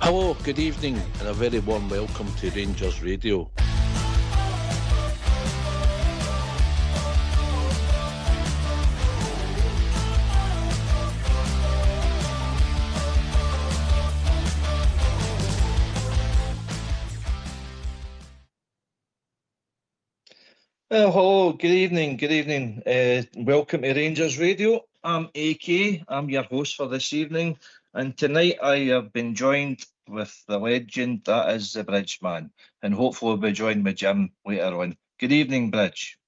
Hello, good evening, and a very warm welcome to Rangers Radio. Hello, good evening, welcome to Rangers Radio. I'm AK, I'm your host for this evening, and tonight I have been joined with the legend that is the Bridgeman, and hopefully we'll be joined by Jim later on. Good evening, Bridge.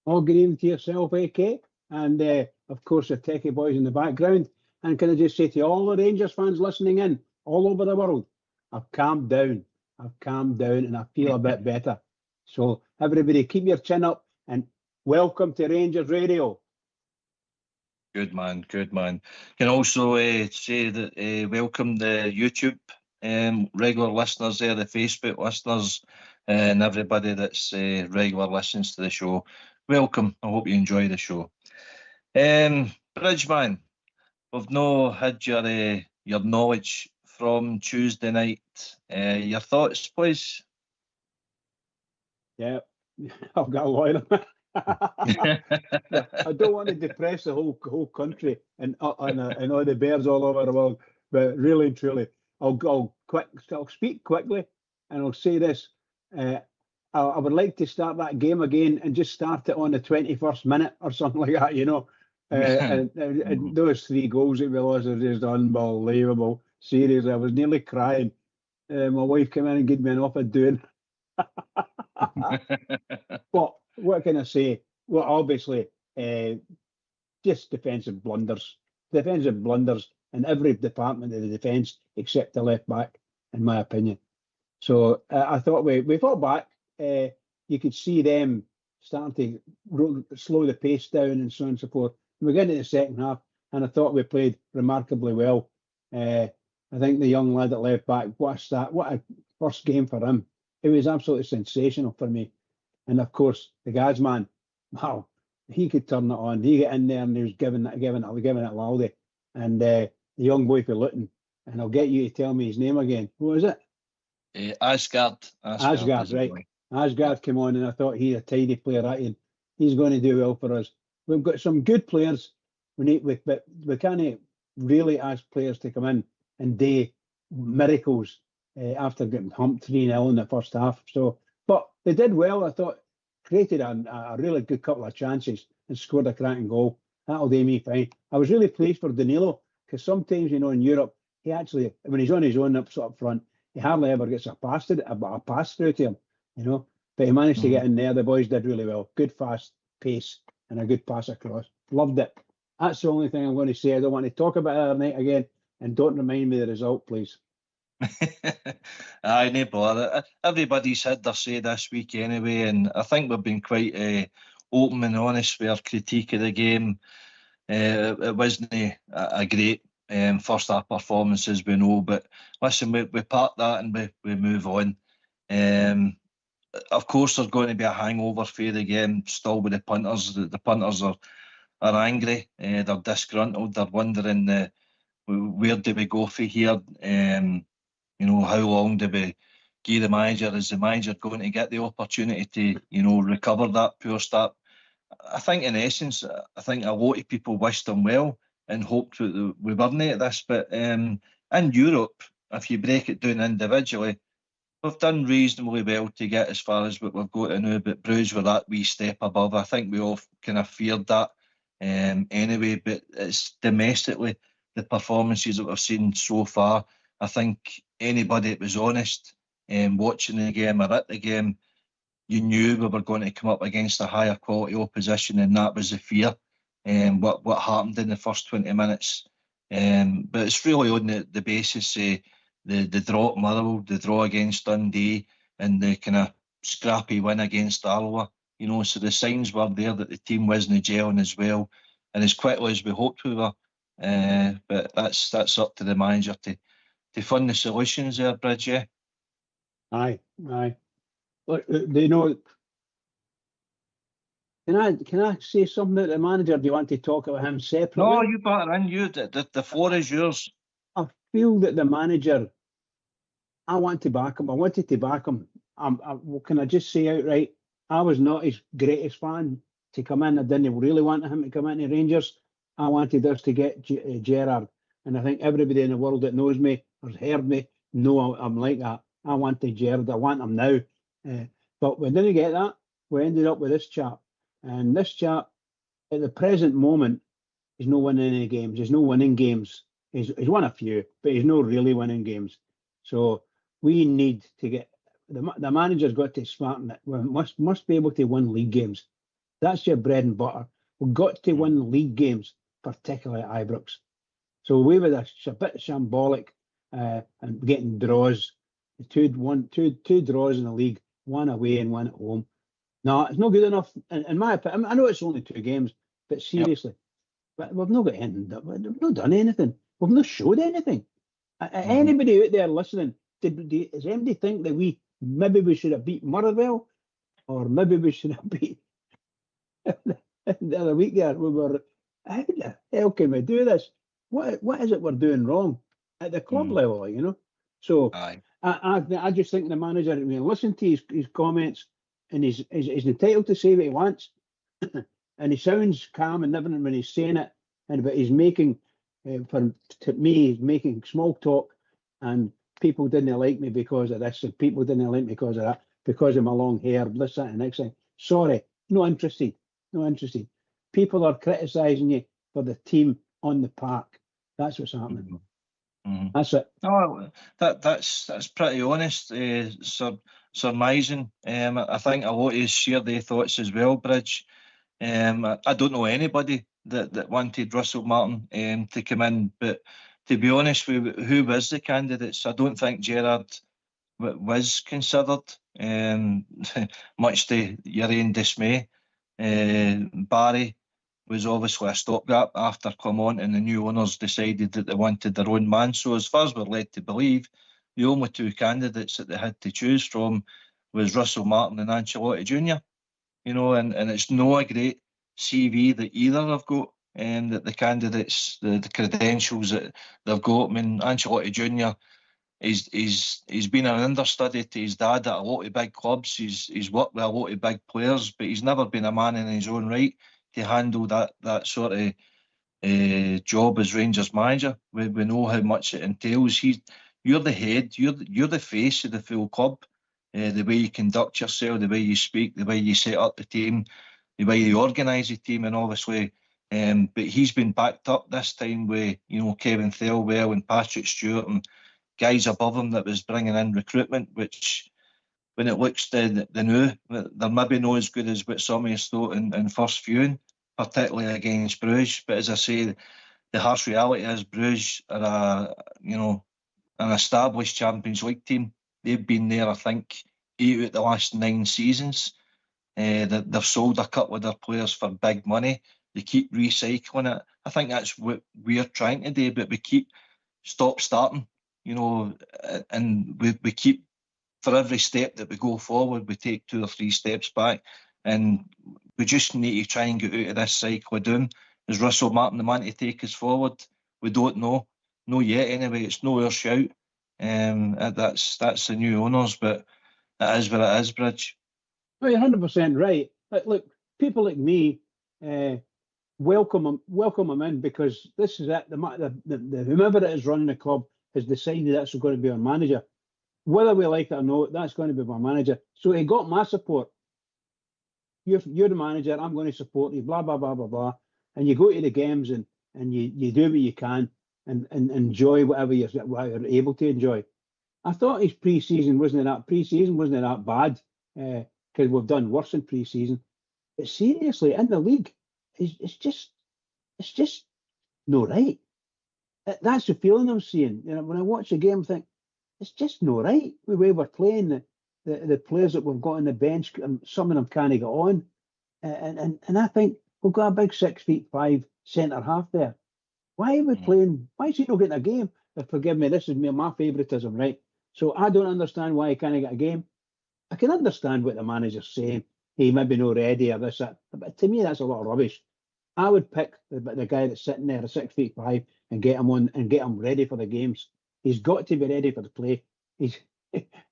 Oh, good evening to yourself, AK, and of course the techie boys in the background. And can I just say to all the Rangers fans listening in all over the world, I've calmed down, and I feel a bit better. So everybody keep your chin up and welcome to Rangers Radio. Good man. Can also say that welcome the YouTube regular listeners there, the Facebook listeners, and everybody that's regular listens to the show. Welcome. I hope you enjoy the show. Bridgeman, we've now had your knowledge from Tuesday night. Your thoughts, please? Yeah, I've got a lot of them. I don't want to depress the whole country and all the bears all over the world, but really and truly, I'll speak quickly and I'll say this. I would like to start that game again and just start it on the 21st minute or something like that, you know. And those 3 goals that we lost are just unbelievable. Seriously, I was nearly crying. My wife came in and gave me an offer doing. But what can I say? Well, obviously, just defensive blunders in every department of the defence except the left back, in my opinion. So I thought we fought back. You could see them starting to slow the pace down and so on and so forth. We got into the second half, and I thought we played remarkably well. I think the young lad at left back, what a start, what a first game for him. It was absolutely sensational for me. And of course, the Gazman, wow, he could turn it on. He got in there and he was giving it loudly. And the young boy for Luton, and I'll get you to tell me his name again. What was it? Asgard, right. Asgard came on, and I thought he's a tidy player. He's going to do well for us. We've got some good players. But we can't really ask players to come in and do miracles after getting humped 3-0 in the first half. So, but they did well. I thought created a really good couple of chances and scored a cracking goal. That'll do me fine. I was really pleased for Danilo, because sometimes, you know, in Europe, he actually, when he's on his own up front, he hardly ever gets a pass through to him, you know. But he managed to get in there. The boys did really well. Good fast pace and a good pass across. Loved it. That's the only thing I'm going to say. I don't want to talk about it other night again, and don't remind me of the result, please. Aye, no bother. Everybody's had their say this week anyway, and I think we've been quite open and honest with our critique of the game. It wasn't a great first half performance, as we know, but listen, we part that and we move on. Of course, there's going to be a hangover for the game still with the punters. The punters are angry, they're disgruntled, they're wondering where do we go from here. You know, how long do we give the manager? Is the manager going to get the opportunity to, you know, recover that poor start? I think in essence, I think a lot of people wished them well and hoped that we weren't at this. But in Europe, if you break it down individually, we've done reasonably well to get as far as what we've got to now, but Bruges were that wee step above. I think we all kind of feared that anyway, but it's domestically, the performances that we've seen so far, I think anybody that was honest watching the game or at the game, you knew we were going to come up against a higher quality opposition, and that was the fear. What happened in the first 20 minutes. But it's really on the basis of the draw at Motherwell, the draw against Dundee, and the kind of scrappy win against Alloa. You know, so the signs were there that the team wasn't gelling as well, and as quickly as we hoped we were. But that's up to the manager to find the solutions there, Bridge. Yeah. Aye. Look, you know, can I say something about the manager? Do you want to talk about him separately? No, you better in. The floor is yours. I feel that the manager I want to back him. I wanted to back him. Can I just say outright, I was not his greatest fan to come in. I didn't really want him to come into Rangers. I wanted us to get Gerard. And I think everybody in the world that knows me or has heard me know I'm like that. I wanted Gerard. I want him now. But we didn't get that. We ended up with this chap. And this chap, at the present moment, he's not winning any games. He's not winning games. He's won a few, but he's not really winning games. So we need to get the manager's got to smarten it. We must be able to win league games. That's your bread and butter. We've got to win league games, particularly at Ibrox. So we were a bit shambolic and getting draws. Two draws in the league, one away and one at home. No, it's not good enough. In my opinion, I know it's only 2 games, but seriously, but we've not got anything. We've not done anything. We've not showed anything. Anybody out there listening, does anybody think that maybe we should have beat Motherwell, or maybe we should have beat the other week there? We were, how the hell can we do this? What is it we're doing wrong at the club level? You know. So I just think the manager, when you listen to his comments, and he's entitled to say what he wants, and he sounds calm and everything when he's saying it, but he's making, he's making small talk, and people didn't like me because of this, and people didn't like me because of that, because of my long hair, this, that, and next thing. Sorry, no interested. People are criticising you for the team on the park. That's what's happening. That's it. Oh, that's pretty honest, surmising. I think a lot of us share their thoughts as well, Bridge. I don't know anybody that wanted Russell Martin to come in, but to be honest, who was the candidates? I don't think Gerard was considered, much to your own dismay. Barry was obviously a stopgap after Clement, and the new owners decided that they wanted their own man. So as far as we're led to believe, the only 2 candidates that they had to choose from was Russell Martin and Ancelotti Jr. You know, and it's no a great CV that either have got, and that the candidates, the credentials that they've got. I mean, Ancelotti Jr. He's been an understudy to his dad at a lot of big clubs. He's worked with a lot of big players, but he's never been a man in his own right to handle that sort of job as Rangers manager. We know how much it entails. You're the head, you're the face of the full club. The way you conduct yourself, the way you speak, the way you set up the team, the way you organise the team, and obviously, but he's been backed up this time with, you know, Kevin Thelwell and Patrick Stewart and guys above him that was bringing in recruitment, which, when it looks the new, they're maybe not as good as what some of us thought in first viewing, particularly against Bruges. But as I say, the harsh reality is Bruges are an established Champions League team. They've been there, I think, 8 out of the last 9 seasons. They've sold a couple of their players for big money. They keep recycling it. I think that's what we're trying to do, but we keep starting, you know, and we keep, for every step that we go forward, we take 2 or 3 steps back, and we just need to try and get out of this cycle of doom. Is Russell Martin the man to take us forward? We don't know. No yet anyway. It's no our shout. That's the new owners, but it is what it is, Bridge. Well, you're 100% right. Look, people like me welcome him in, because this is it. The whomever it is running the club has decided that's going to be our manager. Whether we like it or not, that's going to be my manager. So he got my support. You're the manager, I'm going to support you, blah, blah, blah, blah, blah. And you go to the games and you do what you can and enjoy whatever you're able to enjoy. I thought his pre-season wasn't that bad, because we've done worse in pre-season. But seriously, in the league, it's just no right. That's the feeling I'm seeing. You know, when I watch the game, I think, it's just no right the way we're playing. The players that we've got on the bench, some of them can't get on, and I think we've got a big 6'5" centre half there. Why are we playing? Why is he not getting a game? Forgive me, this is my favouritism, right? So I don't understand why he can't get a game. I can understand what the manager's saying. He maybe not ready or this, that, but to me that's a lot of rubbish. I would pick the guy that's sitting there, a 6'5", and get him on and get him ready for the games. He's got to be ready for the play.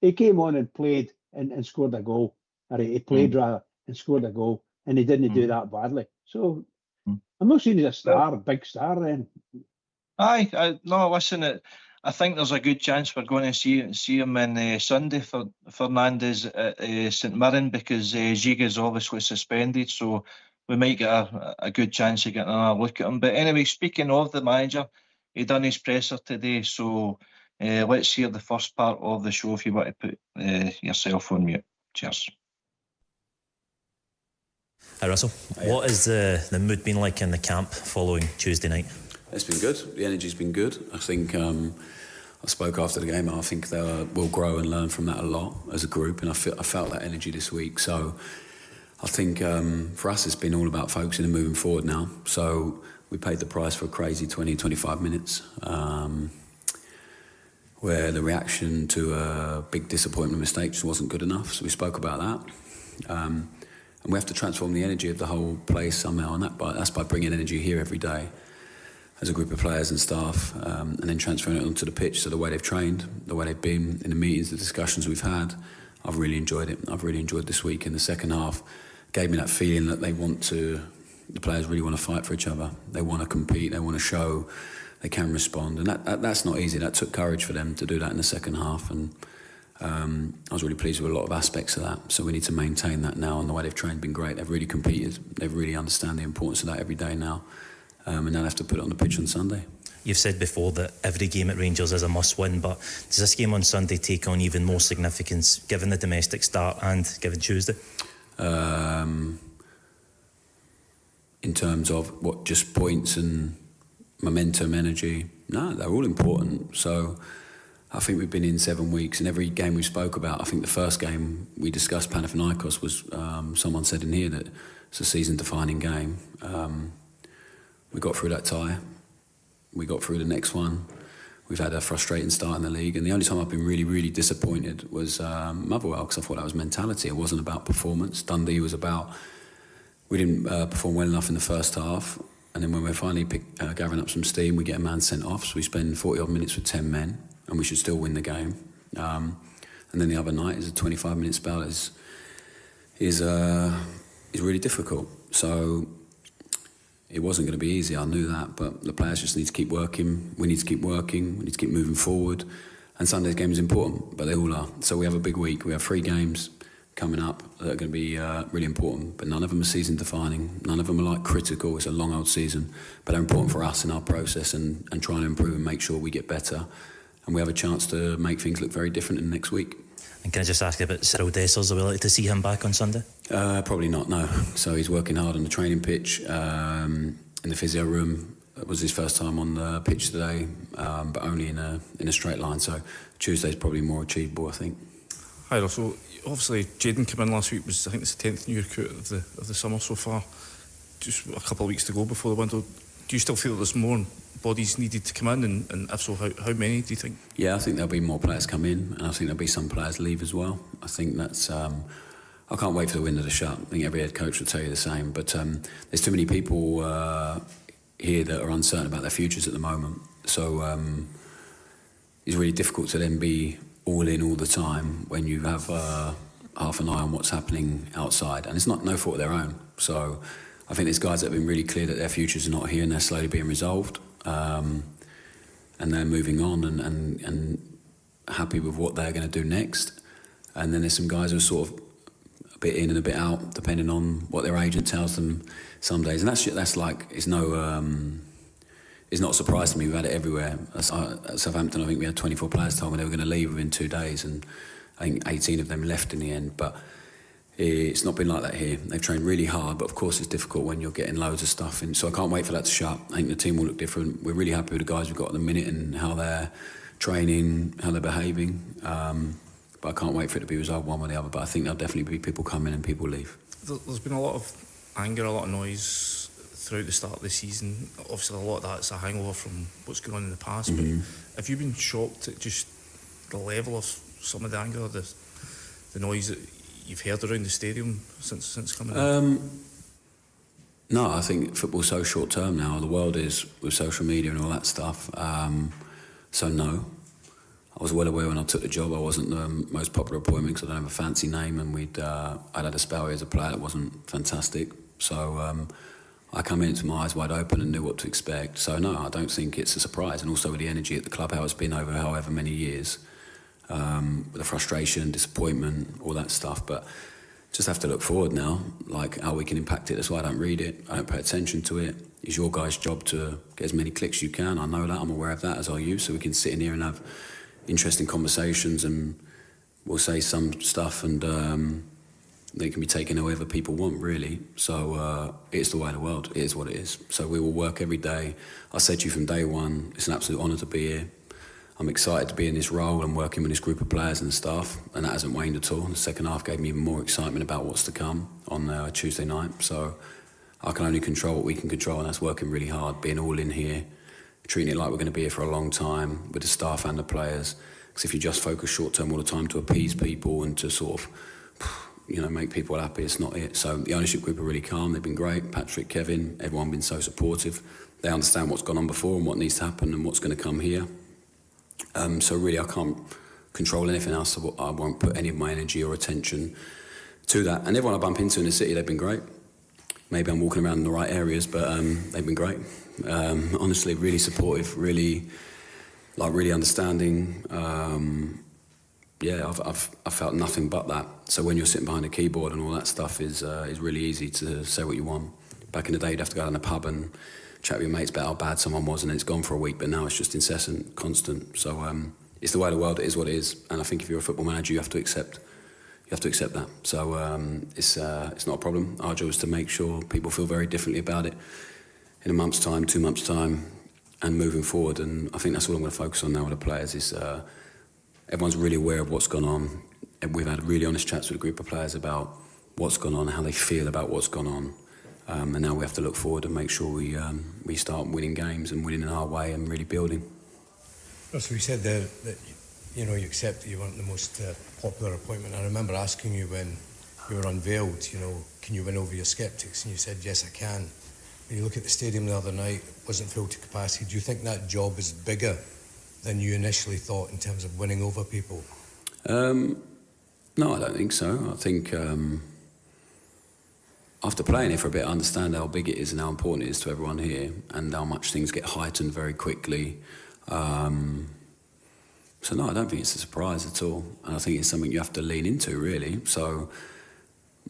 he came on and played and scored a goal. Or he played rather and scored a goal, and he didn't do that badly. So I'm not saying he's a star, a big star then. No, listen, I think there's a good chance we're going to see him on Sunday for Fernandes at St Mirren, because Giga's obviously suspended, so we might get a good chance of getting another look at him. But anyway, speaking of the manager, he done his presser today, so let's hear the first part of the show if you want to put yourself on mute. Cheers. Hi Russell, what has the mood been like in the camp following Tuesday night? It's been good. The energy's been good. I think I spoke after the game. I think we'll grow and learn from that a lot as a group, and I felt that energy this week. So I think for us it's been all about focusing and moving forward now. So we paid the price for a crazy 20-25 minutes where the reaction to a big disappointment mistake just wasn't good enough. So we spoke about that. And we have to transform the energy of the whole place somehow, and that's by bringing energy here every day as a group of players and staff, and then transferring it onto the pitch. So the way they've trained, the way they've been in the meetings, the discussions we've had, I've really enjoyed it. I've really enjoyed this week. In the second half, gave me that feeling that the players really want to fight for each other. They want to compete, they want to show they can respond. And that's not easy. That took courage for them to do that in the second half. And I was really pleased with a lot of aspects of that. So we need to maintain that now, and the way they've trained has been great. They've really competed. They really understand the importance of that every day now. And now they have to put it on the pitch on Sunday. You've said before that every game at Rangers is a must-win, but does this game on Sunday take on even more significance given the domestic start and given Tuesday? In terms of what, just points and momentum, energy? No, they're all important. So I think we've been in 7 weeks, and every game we spoke about, I think the first game we discussed, Panathinaikos, was someone said in here that it's a season-defining game. We got through that tie. We got through the next one. We've had a frustrating start in the league, and the only time I've been really, really disappointed was Motherwell, because I thought that was mentality. It wasn't about performance. Dundee was about, we didn't perform well enough in the first half, and then when we're finally gathering up some steam, we get a man sent off, so we spend 40-odd minutes with 10 men, and we should still win the game. And then the other night is a 25-minute spell is really difficult. So it wasn't going to be easy, I knew that, but the players just need to keep working. We need to keep working. We need to keep moving forward. And Sunday's game is important, but they all are. So we have a big week. We have 3 games coming up that are going to be really important, but none of them are season-defining. None of them are like critical. It's a long old season, but they're important for us in our process and trying to improve and make sure we get better. And we have a chance to make things look very different in the next week. And can I just ask you about Cyril Dessers? Are we likely to see him back on Sunday? Probably not, no. So he's working hard on the training pitch, in the physio room. It was his first time on the pitch today, but only in a straight line. So Tuesday's probably more achievable, I think. Hi Russell. Obviously, Jayden came in last week. I think it's the 10th new recruit of the summer so far. Just a couple of weeks to go before the window. Do you still feel that there's more bodies needed to come in, and if so, how many do you think? Yeah, I think there'll be more players come in, and I think there'll be some players leave as well. I think that's. I can't wait for the window to shut. I think every head coach will tell you the same. But there's too many people here that are uncertain about their futures at the moment. So it's really difficult to then be all in all the time when you have half an eye on what's happening outside, and it's no fault of their own. So I think there's guys that have been really clear that their futures are not here and they're slowly being resolved, and they're moving on and happy with what they're going to do next. And then there's some guys who are sort of a bit in and a bit out, depending on what their agent tells them some days. And that's like, it's not a surprise to me. We've had it everywhere. At Southampton, I think we had 24 players told me they were going to leave within 2 days, and I think 18 of them left in the end. But it's not been like that here. They've trained really hard, but of course it's difficult when you're getting loads of stuff in. So I can't wait for that to shut. I think the team will look different. We're really happy with the guys we've got at the minute and how they're training, how they're behaving. But I can't wait for it to be resolved one way or the other. But I think there'll definitely be people come in and people leave. There's been a lot of anger, a lot of noise throughout the start of the season. Obviously a lot of that's a hangover from what's going on in the past. Mm-hmm. But have you been shocked at just the level of some of the anger, the noise that you've heard around the stadium since coming in? No, I think football's so short term now. The world is with social media and all that stuff. So no, I was well aware when I took the job I wasn't the most popular appointment because I don't have a fancy name, and I'd had a spell here as a player that wasn't fantastic. So I come into my eyes wide open and knew what to expect. So no, I don't think it's a surprise. And also with the energy at the club, how it's been over however many years, the frustration, disappointment, all that stuff. But just have to look forward now, like how we can impact it. That's why I don't read it. I don't pay attention to it. It's your guys' job to get as many clicks as you can. I know that. I'm aware of that, as are you. So we can sit in here and have interesting conversations, and we'll say some stuff, and they can be taken however people want, really. So it's the way of the world. It is what it is. So we will work every day. I said to you from day one, it's an absolute honour to be here. I'm excited to be in this role and working with this group of players and staff, and that hasn't waned at all. The second half gave me even more excitement about what's to come on Tuesday night. So I can only control what we can control, and that's working really hard, being all in here, treating it like we're going to be here for a long time with the staff and the players. Because if you just focus short term all the time to appease people and to sort of, make people happy, it's not it. So the ownership group are really calm. They've been great. Patrick, Kevin, everyone been so supportive. They understand what's gone on before and what needs to happen and what's going to come here. So really, I can't control anything else. I won't put any of my energy or attention to that. And everyone I bump into in the city, they've been great. Maybe I'm walking around in the right areas, but they've been great. Honestly, really supportive, really understanding. I've felt nothing but that. So when you're sitting behind a keyboard and all that stuff is really easy to say what you want. Back in the day, you'd have to go down a pub and chat with your mates about how bad someone was, and it's gone for a week. But now it's just incessant, constant. So it's the way of the world. It is what it is. And I think if you're a football manager, you have to accept that. So it's not a problem. Our job is to make sure people feel very differently about it in a month's time, 2 months' time, and moving forward. And I think that's what I'm going to focus on now with the players. Is everyone's really aware of what's gone on. And we've had really honest chats with a group of players about what's gone on, how they feel about what's gone on. And now we have to look forward and make sure we start winning games and winning in our way and really building. So you said there that you accept that you weren't the most popular appointment. I remember asking you when you were unveiled, can you win over your skeptics? And you said, yes, I can. When you look at the stadium the other night, it wasn't filled to capacity. Do you think that job is bigger than you initially thought in terms of winning over people? No, I don't think so. I think after playing here for a bit, I understand how big it is and how important it is to everyone here, and how much things get heightened very quickly. So no, I don't think it's a surprise at all. And I think it's something you have to lean into, really. So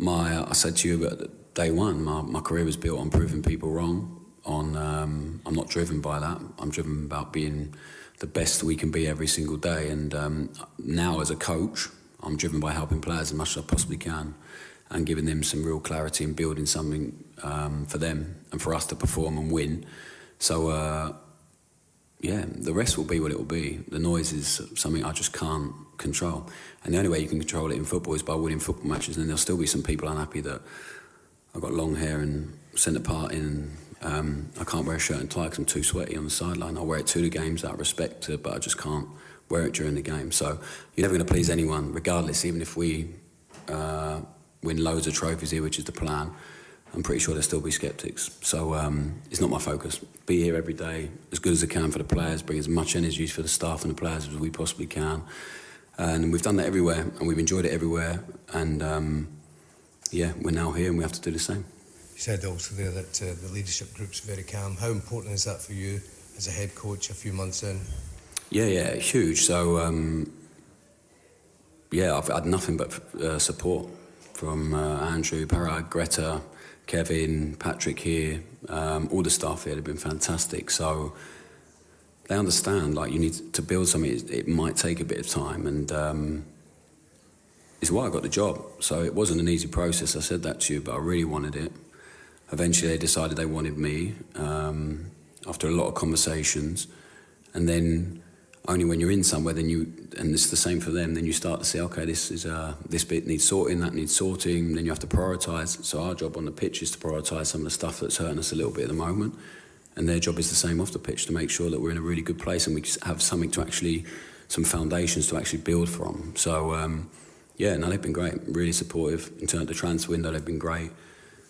I said to you at day one, my career was built on proving people wrong. I'm not driven by that. I'm driven about being the best we can be every single day. And now as a coach, I'm driven by helping players as much as I possibly can and giving them some real clarity and building something for them and for us to perform and win. So, the rest will be what it will be. The noise is something I just can't control. And the only way you can control it in football is by winning football matches. And there'll still be some people unhappy that I've got long hair and centre part in. I can't wear a shirt and tie because I'm too sweaty on the sideline. I'll wear it to the games out of respect to it, but I just can't wear it during the game. So you're never going to please anyone, regardless, even if we win loads of trophies here, which is the plan. I'm pretty sure there'll still be skeptics. So it's not my focus. Be here every day, as good as I can for the players, bring as much energy for the staff and the players as we possibly can. And we've done that everywhere, and we've enjoyed it everywhere. And we're now here and we have to do the same. You said also there that the leadership group's very calm. How important is that for you as a head coach a few months in? Yeah, huge. So, I've had nothing but support from Andrew, Parag, Greta, Kevin, Patrick here, all the staff here have been fantastic. So they understand, you need to build something, it might take a bit of time, and it's why I got the job. So it wasn't an easy process, I said that to you, but I really wanted it. Eventually they decided they wanted me after a lot of conversations, and then only when you're in somewhere, and it's the same for them, then you start to say, okay, this bit needs sorting, that needs sorting, then you have to prioritise. So our job on the pitch is to prioritise some of the stuff that's hurting us a little bit at the moment, and their job is the same off the pitch, to make sure that we're in a really good place and we have something to actually, some foundations to actually build from. So, they've been great, really supportive. In terms of the transfer window, they've been great.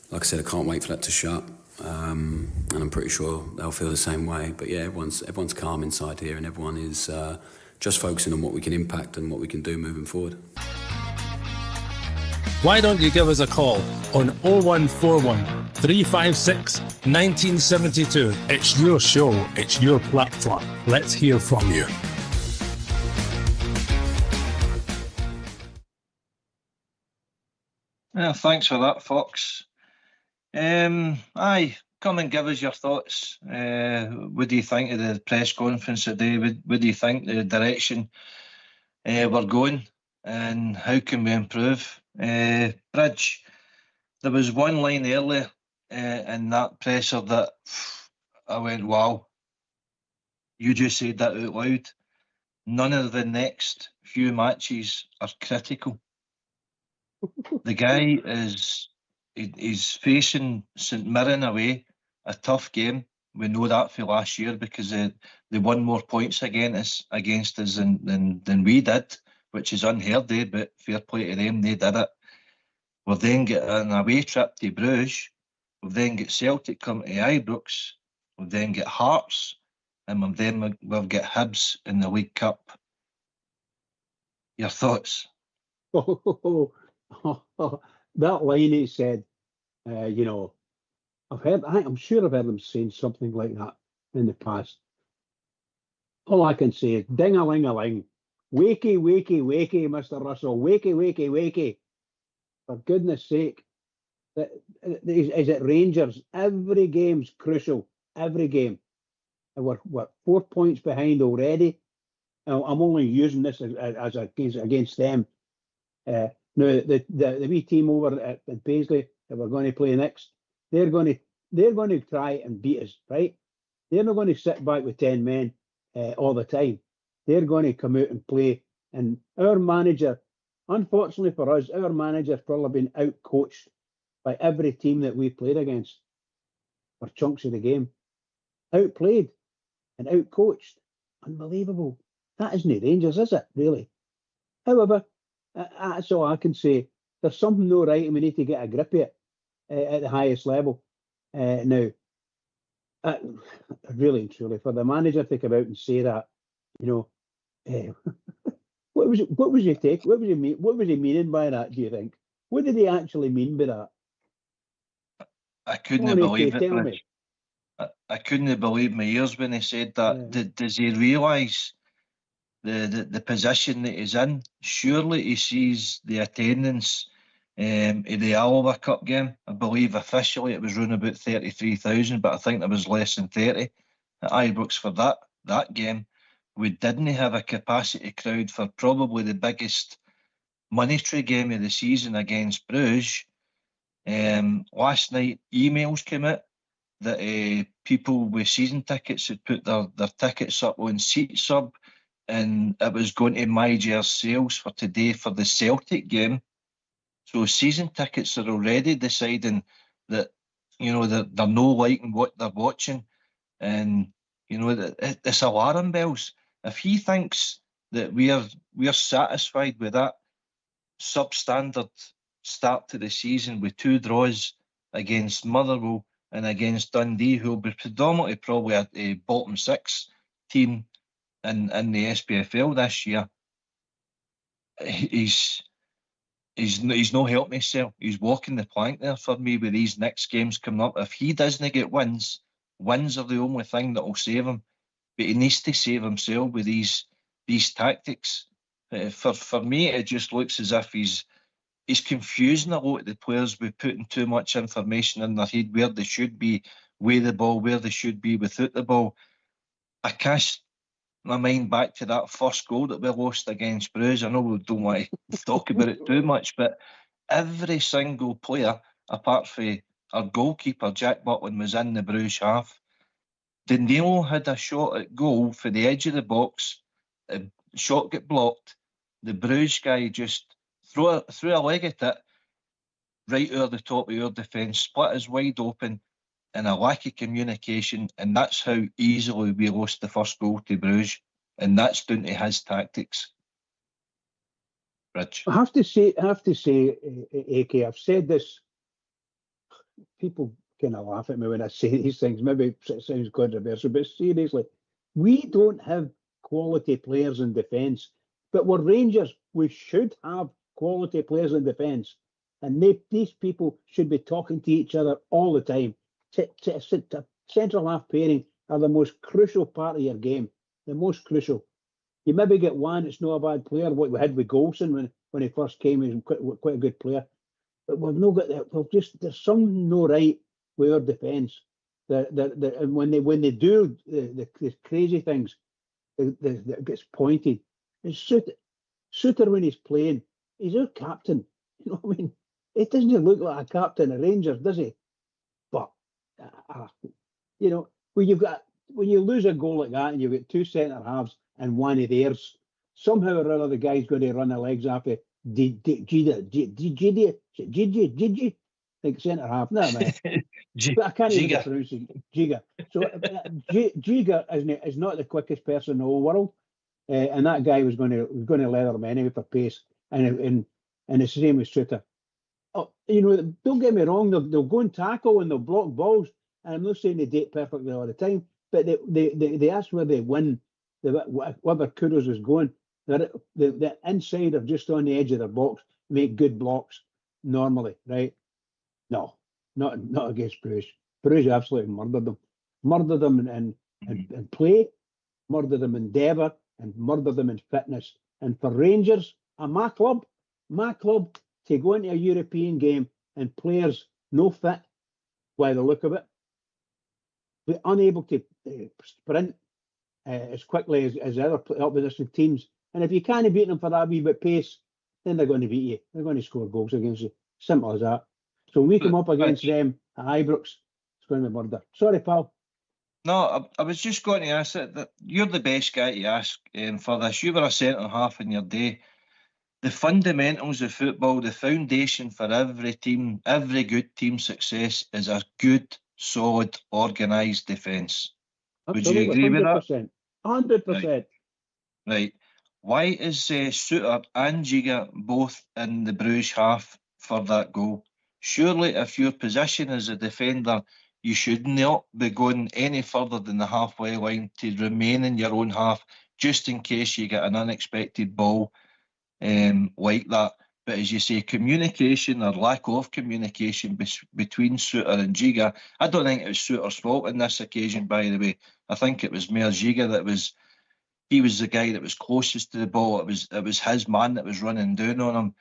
Like I said, I can't wait for that to shut. And I'm pretty sure they'll feel the same way. But yeah, everyone's calm inside here, and everyone is just focusing on what we can impact and what we can do moving forward. Why don't you give us a call on 0141 356 1972? It's your show, it's your platform. Let's hear from you. Thanks for that, Fox. Aye, come and give us your thoughts. What do you think of the press conference today? What do you think the direction we're going, and how can we improve? Bridge, there was one line earlier in that presser that I went, wow, you just said that out loud. None of the next few matches are critical. The guy he's facing St Mirren away, a tough game. We know that for last year because they won more points against us than we did, which is unheard of, but fair play to them, they did it. We'll then get an away trip to Bruges. We'll then get Celtic come to Ibrox. We'll then get Hearts, and then we'll get Hibs in the League Cup. Your thoughts? That line he said, I'm sure I've heard him saying something like that in the past. All I can say is ding-a-ling-a-ling. Wakey, wakey, wakey, Mr. Russell. Wakey, wakey, wakey. For goodness sake. Is it Rangers? Every game's crucial. Every game. And we're 4 points behind already. I'm only using this as against them. Now, the wee team over at Paisley that we're going to play next, they're going to try and beat us, right? They're not going to sit back with 10 men all the time. They're going to come out and play. And our manager, unfortunately for us, our manager's probably been out-coached by every team that we played against for chunks of the game. Outplayed and out-coached. Unbelievable. That isn't Rangers, is it, really? However, that's all I can say. There's something no right and we need to get a grip of it at the highest level. Now, really and truly, for the manager to come out and say that, what was your take? What was he meaning by that, do you think? What did he actually mean by that? I couldn't believe it. I couldn't believe my ears when he said that. Yeah. Does he realise the position that he's in? Surely he sees the attendance in the Alba Cup game. I believe officially it was around about 33,000, but I think there was less than 30 at Ibrox for that game. We didn't have a capacity crowd for probably the biggest monetary game of the season against Bruges. Last night, emails came out that people with season tickets had put their tickets up on SeatSub, and it was going to Managerial sales for today for the Celtic game. So season tickets are already deciding that, they're no liking what they're watching. And, it's alarm bells. If he thinks that we're satisfied with that substandard start to the season with 2 draws against Motherwell and against Dundee, who will be predominantly probably a bottom 6 team in the SPFL this year, he's no helping himself. He's walking the plank there for me with these next games coming up. If he doesn't get wins are the only thing that will save him. But he needs to save himself with these tactics. For me, it just looks as if he's confusing a lot of the players by putting too much information in their head where they should be with the ball, where they should be without the ball. I cast my mind back to that first goal that we lost against Bruges. I know we don't want to talk about it too much, but every single player, apart from our goalkeeper, Jack Butland, was in the Bruges half. Danilo had a shot at goal for the edge of the box. The shot got blocked. The Bruges guy just threw a leg at it right over the top of your defence, split us wide open, and a lack of communication, and that's how easily we lost the first goal to Bruges, and that's down to his tactics. Rich, I have to say, AK, I've said this. People kind of laugh at me when I say these things. Maybe it sounds controversial, but seriously, we don't have quality players in defence. But we're Rangers. We should have quality players in defence. And these people should be talking to each other all the time. Central half pairing are the most crucial part of your game. The most crucial. You maybe get one, it's not a bad player. What we had with Golson when he first came, he was quite a good player. But we've not got that. There's something no right with our defence. And when they do the crazy things, that gets pointed. It's Suter when he's playing, he's our captain. You know what I mean? It doesn't look like a captain of Rangers, does he? But you know, when you lose a goal like that and you've got two centre halves and one of theirs, somehow or other the guy's going to run the legs after Gigi, like centre half. No, man. But I can't even pronounce it. Giga. So Giga is not the quickest person in the whole world, and that guy was going to leather him anyway for pace, and the same with Suter. Oh, you know, don't get me wrong. They'll go and tackle and they'll block balls, and I'm not saying they date perfectly all the time, but that's where they win. Whether Kudos is going, the inside of just on the edge of the box make good blocks normally, right? No, not against Bruce. Bruce absolutely murdered them in play, murdered them in endeavour, and murdered them in fitness. And for Rangers, my club to go into a European game and players no fit, by the look of it, be unable to sprint as quickly as other opposition teams. And if you can't beat them for that wee bit pace, then they're going to beat you. They're going to score goals against you. Simple as that. So when we come up against them at Ibrox, it's going to be murder. Sorry, pal. No, I was just going to ask that you're the best guy to ask for this. You were a centre half in your day. The fundamentals of football, the foundation for every team, every good team success is a good, solid, organised defence. Would you agree with that? 100%. Right. Why is Suter and Giga both in the Bruges half for that goal? Surely if your position as a defender, you should not be going any further than the halfway line to remain in your own half, just in case you get an unexpected ball like that. But as you say, communication or lack of communication between Suter and Giga, I don't think it was Suter's fault in this occasion, by the way. I think it was more Giga he was the guy that was closest to the ball. It was his man that was running down on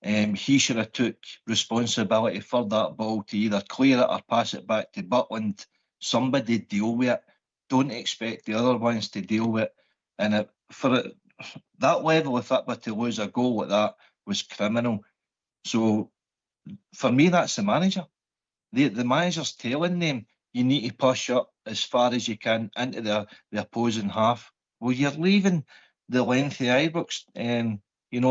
him. He should have took responsibility for that ball to either clear it or pass it back to Butland. Somebody deal with it. Don't expect the other ones to deal with it. And that level, if it were to lose a goal like that, was criminal. So for me, that's the manager. The manager's telling them you need to push up as far as you can into the opposing half. Well, you're leaving the length of Ibrox,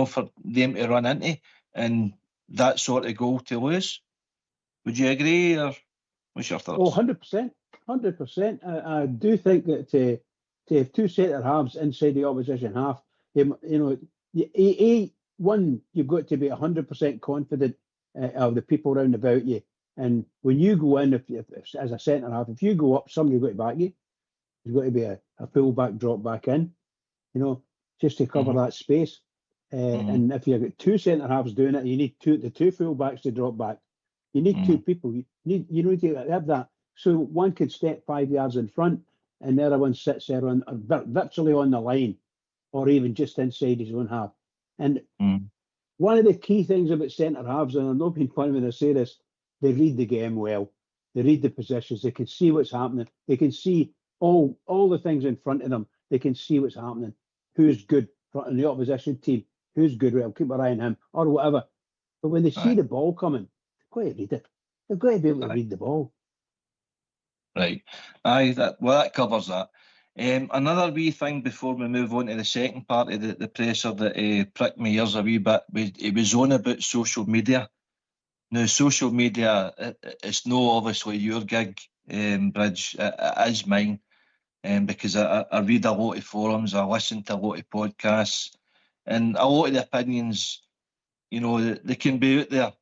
for them to run into, and that sort of goal to lose. Would you agree, or what's your thoughts? Oh, 100%. 100%. I do think that to have two centre halves inside the opposition half, one, you've got to be 100% confident of the people round about you. And when you go in, if as a centre half, if you go up, somebody's got to back you. There's got to be a full back drop back in, just to cover that space. And if you've got two centre halves doing it, you need the two full backs to drop back. You need two people. You need to have that. So one could step 5 yards in front, and the other one sits there virtually on the line, or even just inside his own half. And one of the key things about centre halves, and I'm not being funny when I say this, they read the game well. They read the positions. They can see what's happening. They can see all the things in front of them. They can see what's happening. Who's good in the opposition team? Who's good? I'll keep an eye on him or whatever. But when they see the ball coming, they've got to read it. They've got to be able to read the ball. Right. That covers that. Another wee thing before we move on to the second part of the presser that pricked my ears a wee bit, it was on about social media. Now, social media, it's no obviously your gig, Bridge, it is mine, because I read a lot of forums, I listen to a lot of podcasts, and a lot of the opinions, they can be out there,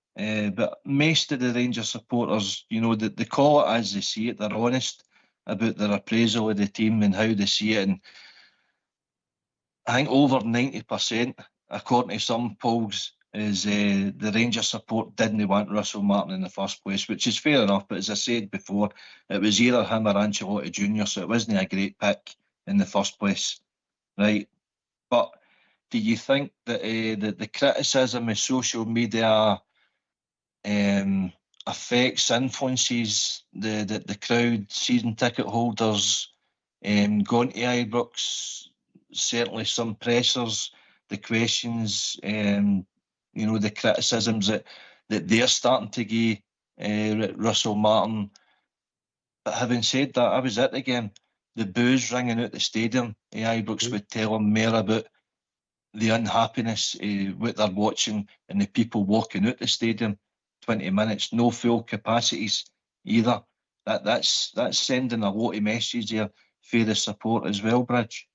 but most of the Rangers supporters, they call it as they see it. They're honest about their appraisal of the team and how they see it. And I think over 90%, according to some polls, is the Rangers support didn't want Russell Martin in the first place, which is fair enough. But as I said before, it was either him or Ancelotti Jr., so it wasn't a great pick in the first place, right? But do you think that the criticism of social media affects, influences the crowd, season ticket holders going to Ibrox? Certainly some pressures, the questions, the criticisms that they're starting to give Russell Martin. But having said that, I was at the game. The boos ringing out the stadium at Ibrox would tell them more about the unhappiness, what they're watching, and the people walking out the stadium. 20 minutes, no full capacities either. That's sending a lot of messages here for the support as well, Bridge.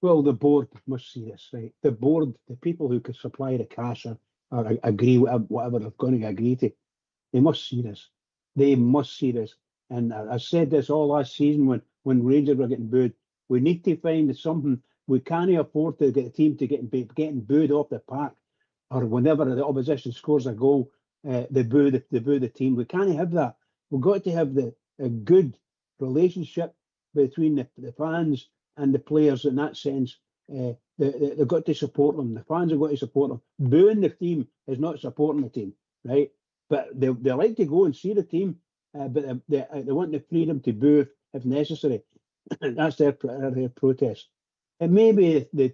Well, the board must see this, right? The board, the people who could supply the cash or agree whatever they're going to agree to, they must see this. They must see this. And I said this all last season when Rangers were getting booed. We need to find something. We can't afford to get the team to getting booed off the park, or whenever the opposition scores a goal, they boo the team. We can't have that. We've got to have a good relationship between the fans and the players. In that sense, they've got to support them. The fans have got to support them. Booing the team is not supporting the team, right? But they like to go and see the team, but they want the freedom to boo if necessary. That's their protest. And maybe they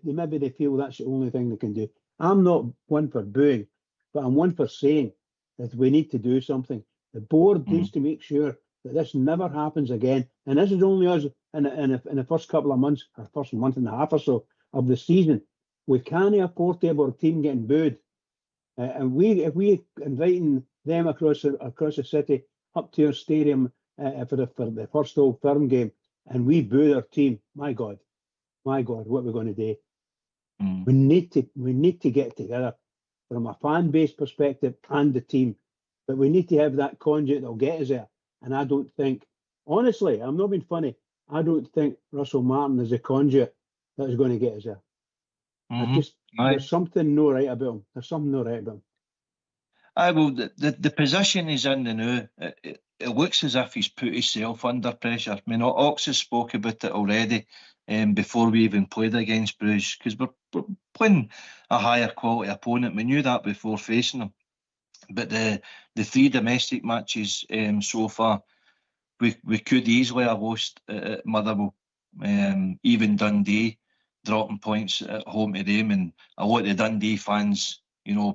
feel that's the only thing they can do. I'm not one for booing, but I'm one for saying that we need to do something. The board needs to make sure that this never happens again. And this is only us in the first couple of months, or first month and a half or so of the season. We can't afford to have our team getting booed. And if we inviting them across the city up to our stadium for the first Old Firm game, and we boo their team, my God, what are we going to do? We need to get together from a fan base perspective and the team, but we need to have that conduit that'll get us there. And I don't think, honestly, I'm not being funny, I don't think Russell Martin is a conduit that is going to get us there. There's something no right about him. There's something no right about him. Well, the position he's in now, it looks as if he's put himself under pressure. I mean, Ox has spoke about it already before we even played against Bruges, because we're playing a higher quality opponent. We knew that before facing them. But the 3 domestic matches so far, we could easily have lost at Motherwell. Even Dundee dropping points at home to them, and a lot of the Dundee fans,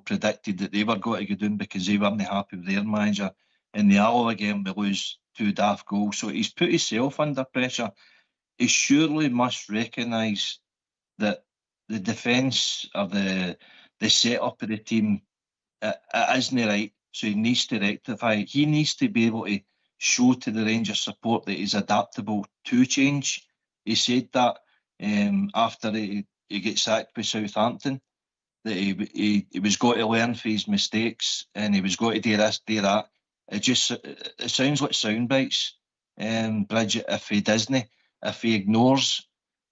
predicted that they were going to go down because they weren't happy with their manager. In the Alloa game, we lose 2 daft goals. So he's put himself under pressure. He surely must recognise that the defence or the setup of the team it isn't right. So he needs to rectify. He needs to be able to show to the Rangers support that he's adaptable to change. He said that after he gets sacked by Southampton, that he was going to learn from his mistakes and he was going to do this, do that. It sounds like sound bites, Bridget, if he doesn't, if he ignores.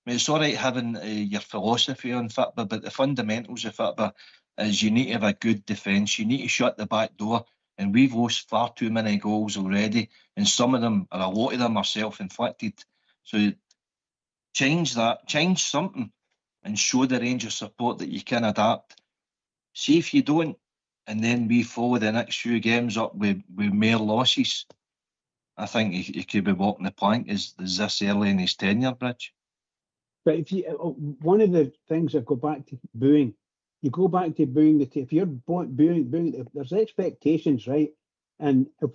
I mean, it's all right having your philosophy on football, but the fundamentals of football is you need to have a good defence. You need to shut the back door, and we've lost far too many goals already, and some of them, or a lot of them, are self-inflicted. So change that, change something, and show the Rangers support that you can adapt. See if you don't, and then we follow the next few games up with more losses. I think he could be walking the plank is this early in his tenure, Bridge. But if you, one of the things that go back to booing, you go back to booing the team. If you're booing, there's expectations, right? And if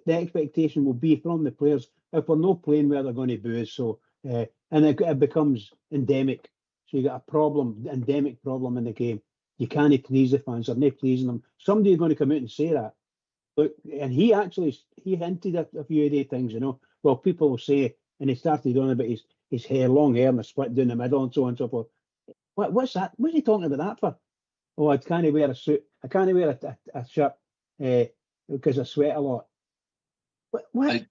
the expectation will be from the players. If we're not playing well, they're going to boo us. So, and it becomes endemic. So you got a problem, endemic problem in the game. You can't please the fans. They're not pleasing them. Somebody's going to come out and say that. Look, and he hinted at a few of these things, Well, people will say, and he started on about his hair, long hair, and a split down the middle, and so on and so forth. What's that? What's he talking about that for? Oh, I can't wear a suit. I can't wear a shirt because I sweat a lot. What?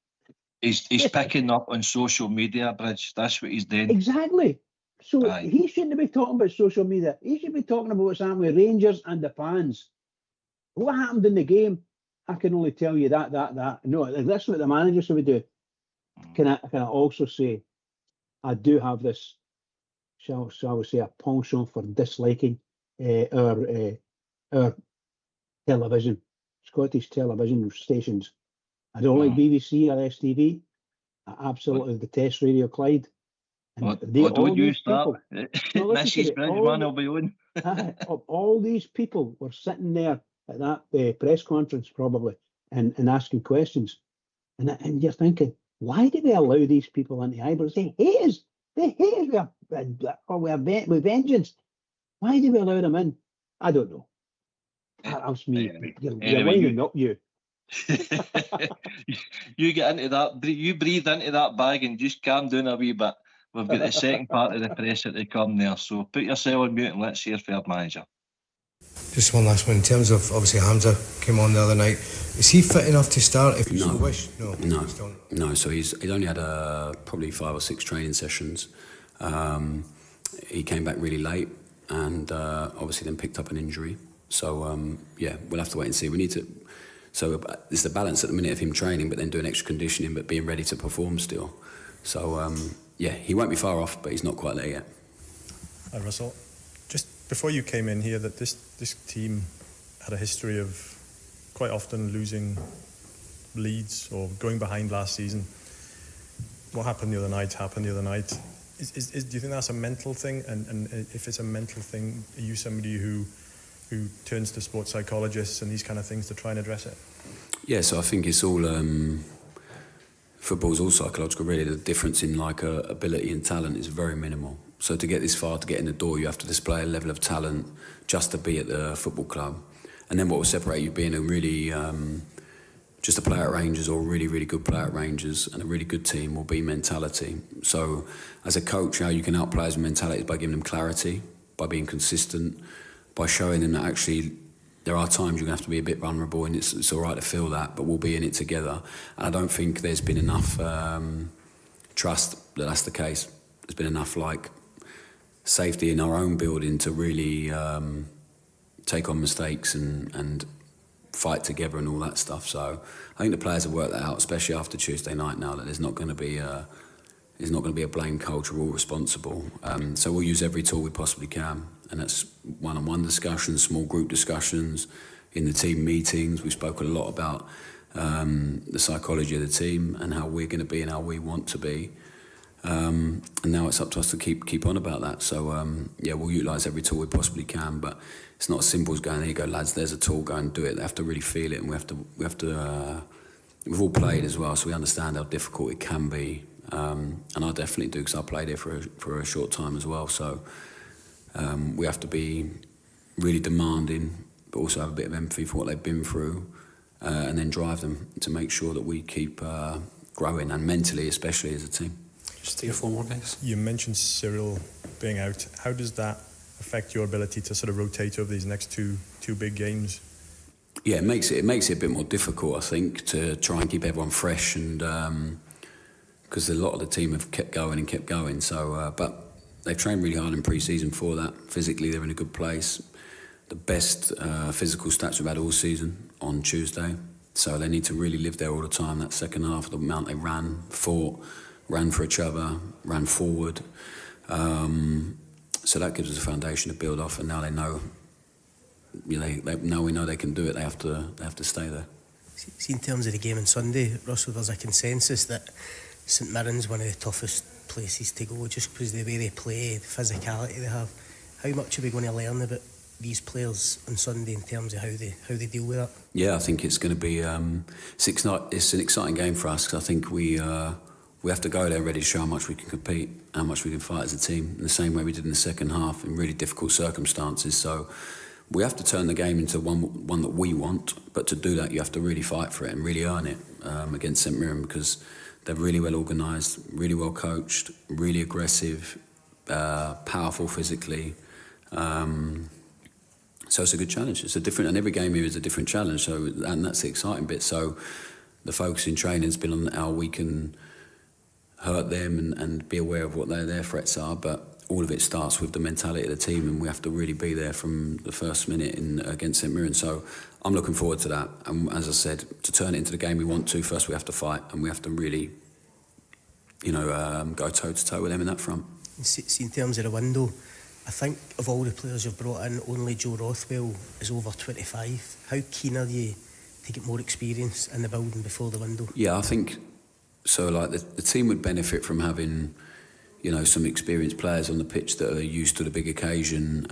He's picking up on social media, Bridge. That's what he's doing. Exactly. So Aye. he shouldn't be talking about social media. He should be talking about what's happening with Rangers and the fans. What happened in the game? I can only tell you that. No, that's what the manager should do. Can I also say, I do have this, shall we say, a penchant for disliking our television, Scottish television stations. I don't like BBC or STV. I absolutely detest Radio Clyde. And don't you start. Mrs. Bridgman will be on. All these people were sitting there at that press conference probably and asking questions. And you're thinking, why do we allow these people into Ibrox? They hate us. They hate us with vengeance. Why do we allow them in? I don't know. That's me. You're winding up, you. You get into that. You breathe into that bag and just calm down a wee bit. We've got the second part of the press to come there. So put yourself on mute and let's hear from our manager. Just one last one. In terms of, obviously, Hamza came on the other night. Is he fit enough to start if you so wish? No. So he's only had probably 5 or 6 training sessions. He came back really late and obviously then picked up an injury. So, we'll have to wait and see. We need to... So there's the balance at the minute of him training, but then doing extra conditioning, but being ready to perform still. So, he won't be far off, but he's not quite there yet. Hi, Russell. Just before you came in here, that this team had a history of quite often losing leads or going behind last season. What happened the other night happened the other night. Do you think that's a mental thing? And if it's a mental thing, are you somebody who turns to sports psychologists and these kind of things to try and address it? Yeah, so I think it's all... football's all psychological, really. The difference in ability and talent is very minimal. So to get this far, to get in the door, you have to display a level of talent just to be at the football club. And then what will separate you being a really... just a player at Rangers or a really, really good player at Rangers and a really good team will be mentality. So as a coach, how you can out players' mentality is by giving them clarity, by being consistent, by showing them that actually there are times you're going to have to be a bit vulnerable and it's all right to feel that, but we'll be in it together. And I don't think there's been enough trust that that's the case. There's been enough safety in our own building to really take on mistakes and fight together and all that stuff. So I think the players have worked that out, especially after Tuesday night now, that there's not going to be a blame culture, we're all responsible. So we'll use every tool we possibly can. And that's one-on-one discussions, small group discussions, in the team meetings. We spoke a lot about the psychology of the team and how we're going to be and how we want to be. And now it's up to us to keep on about that. So, we'll utilise every tool we possibly can, but it's not as simple as going, there you go, lads, there's a tool, go and do it. They have to really feel it, and we've all played as well, so we understand how difficult it can be. And I definitely do, because I played here for a short time as well. So we have to be really demanding, but also have a bit of empathy for what they've been through, and then drive them to make sure that we keep growing, and mentally especially as a team. Just 3 or 4 more guys. You mentioned Cyril being out. How does that affect your ability to sort of rotate over these next two big games? Yeah, it makes it a bit more difficult, I think, to try and keep everyone fresh, and because a lot of the team have kept going. So, but they've trained really hard in pre-season for that. Physically, they're in a good place. The best physical stats we've had all season on Tuesday. So they need to really live there all the time. That second half, the amount they ran for each other, ran forward. So that gives us a foundation to build off, and now they know. We know they can do it. They have to stay there. See, in terms of the game on Sunday, Russell, there's a consensus that St Mirren's one of the toughest places to go, just because of the way they play, the physicality they have. How much are we going to learn about these players on Sunday in terms of how they deal with that? Yeah, I think it's going to be it's an exciting game for us, because I think we have to go there ready to show how much we can compete, how much we can fight as a team, in the same way we did in the second half in really difficult circumstances. So we have to turn the game into one that we want, but to do that you have to really fight for it and really earn it against St Mirren, because they're really well organised, really well coached, really aggressive, powerful physically. So it's a good challenge. It's a different, and every game here is a different challenge. So, and that's the exciting bit. So the focus in training has been on how we can hurt them and be aware of what their threats are, but all of it starts with the mentality of the team, and we have to really be there from the first minute against St Mirren. So I'm looking forward to that. And as I said, to turn it into the game we want to, first we have to fight, and we have to really, go toe-to-toe with them in that front. See, in terms of the window, I think of all the players you've brought in, only Joe Rothwell is over 25. How keen are you to get more experience in the building before the window? Yeah, I think so. Like the team would benefit from having, some experienced players on the pitch that are used to the big occasion,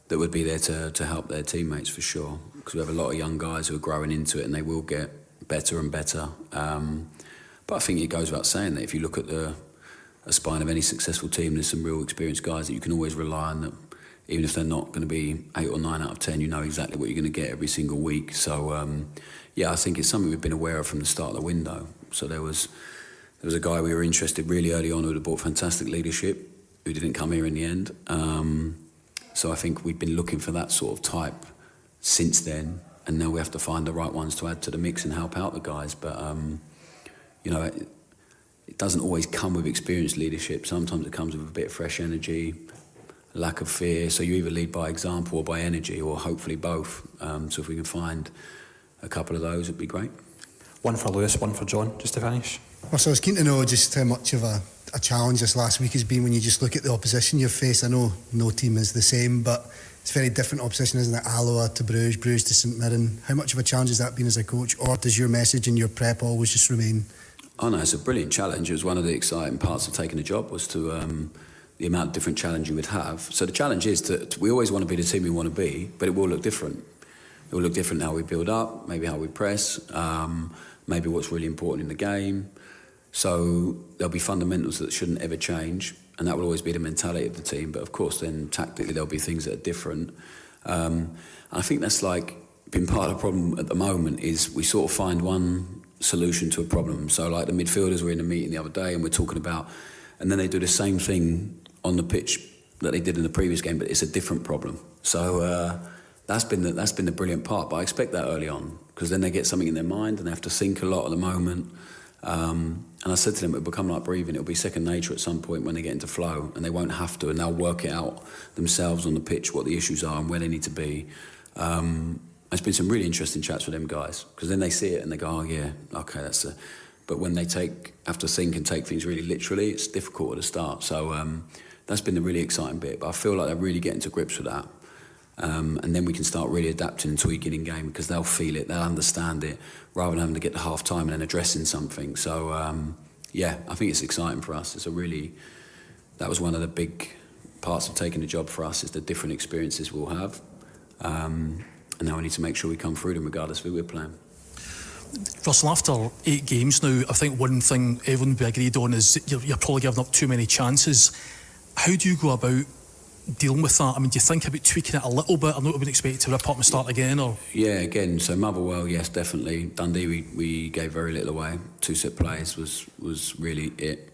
that would be there to help their teammates for sure. Because we have a lot of young guys who are growing into it, and they will get better and better. But I think it goes without saying that if you look at the spine of any successful team, there's some real experienced guys that you can always rely on, that even if they're not going to be 8 or 9 out of 10, you know exactly what you're going to get every single week. So I think it's something we've been aware of from the start of the window. So there was a guy we were interested really early on who had brought fantastic leadership, who didn't come here in the end. So I think we've been looking for that sort of type since then, and now we have to find the right ones to add to the mix and help out the guys. But it doesn't always come with experienced leadership. Sometimes it comes with a bit of fresh energy, lack of fear. So you either lead by example or by energy, or hopefully both. So if we can find a couple of those, it'd be great. One for Lewis, one for John, just to finish. Well, so I was keen to know just how much of a challenge this last week has been when you just look at the opposition you've faced. I know no team is the same, but it's very different opposition, isn't it? Alloa to Bruges to St Mirren. How much of a challenge has that been as a coach, or does your message and your prep always just remain? Oh no, it's a brilliant challenge. It was one of the exciting parts of taking the job, was to the amount of different challenge you would have. So the challenge is that we always want to be the team we want to be, but it will look different. It will look different how we build up, maybe how we press, maybe what's really important in the game. So there'll be fundamentals that shouldn't ever change, and that will always be the mentality of the team. But of course, then tactically there'll be things that are different. I think that's been part of the problem at the moment, is we sort of find one solution to a problem. So like the midfielders were in a meeting the other day, and we're talking about, and then they do the same thing on the pitch that they did in the previous game, but it's a different problem. So that's been the brilliant part. But I expect that early on, because then they get something in their mind and they have to think a lot at the moment. And I said to them, it'll become like breathing. It'll be second nature at some point when they get into flow, and they won't have to, and they'll work it out themselves on the pitch, what the issues are and where they need to be. It's been some really interesting chats with them guys, because then they see it and they go, oh yeah, okay, that's a... But when they have to think and take things really literally, it's difficult at the start. So that's been the really exciting bit. But I feel like they're really getting to grips with that. And then we can start really adapting and tweaking in game, because they'll feel it, they'll understand it, rather than having to get to half time and then addressing something. So I think it's exciting for us. That was one of the big parts of taking the job for us, is the different experiences we'll have. And now we need to make sure we come through them regardless of who we're playing. Russell, after 8 games now, I think one thing everyone will be agreed on is you're probably giving up too many chances. How do you go about dealing with that? I mean, do you think about tweaking it a little bit? I know we would expect to rip up and start again, or? Yeah, again, so Motherwell, yes, definitely. Dundee, we gave very little away. 2 set plays was really it.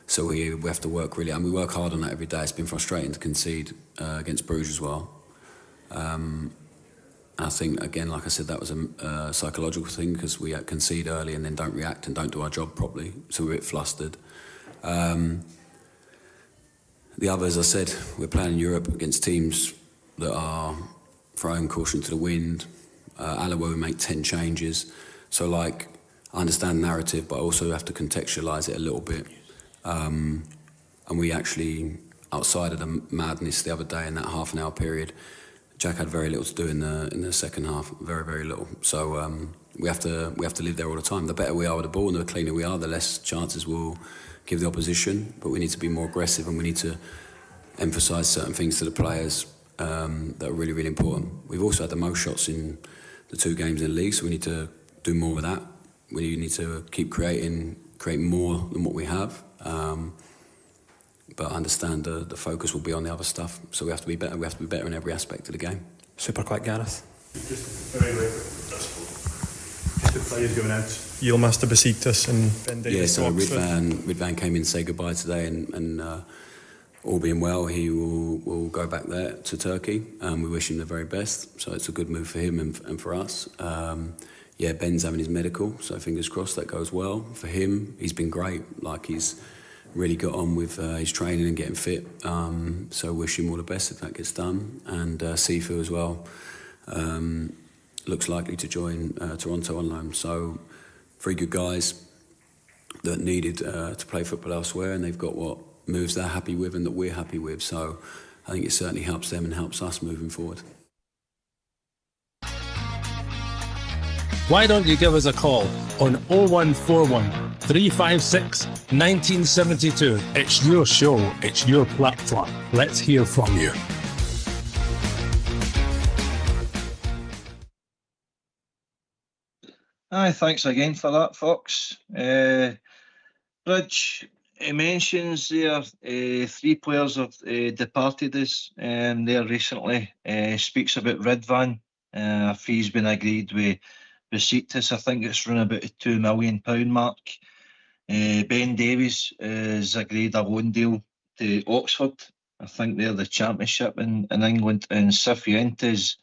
So we have to work really, and we work hard on that every day. It's been frustrating to concede against Bruges as well. I think, again, like I said, that was a psychological thing, because we concede early and then don't react and don't do our job properly, so we're a bit flustered. The others, I said, we're playing in Europe against teams that are throwing caution to the wind. Alloa, we make 10 changes. So, I understand narrative, but I also have to contextualise it a little bit. And we actually, outside of the madness the other day in that half an hour period, Jack had very little to do in the second half, very, very little. So we have to live there all the time. The better we are with the ball and the cleaner we are, the less chances we'll give the opposition. But we need to be more aggressive, and we need to emphasise certain things to the players that are really, really important. We've also had the most shots in the 2 games in the league, so we need to do more with that. We need to keep creating more than what we have. But I understand the focus will be on the other stuff, so we have to be better. We have to be better in every aspect of the game. Super quick, Gareth. Just very the players going out. Yilmaz to Besiktas and Ben Davies. Yeah, so Ridvan came in to say goodbye today, and all being well, he will go back there to Turkey. We wish him the very best. So it's a good move for him and for us. Ben's having his medical, so fingers crossed that goes well for him. He's been great. He's really got on with his training and getting fit. So wish him all the best if that gets done. And Sifu as well. Looks likely to join Toronto on loan. So 3 good guys that needed to play football elsewhere, and they've got what moves they're happy with and that we're happy with. So I think it certainly helps them and helps us moving forward. Why don't you give us a call on 0141 356 1972? It's your show, it's your platform. Let's hear from you. Aye, thanks again for that, Fox. Bridge, he mentions there 3 players have departed us there recently. Speaks about Ridvan. A fee's been agreed with Besiktas. I think it's around about the £2 million mark. Ben Davies has agreed a loan deal to Oxford. I think they're the championship in England. And Cifuentes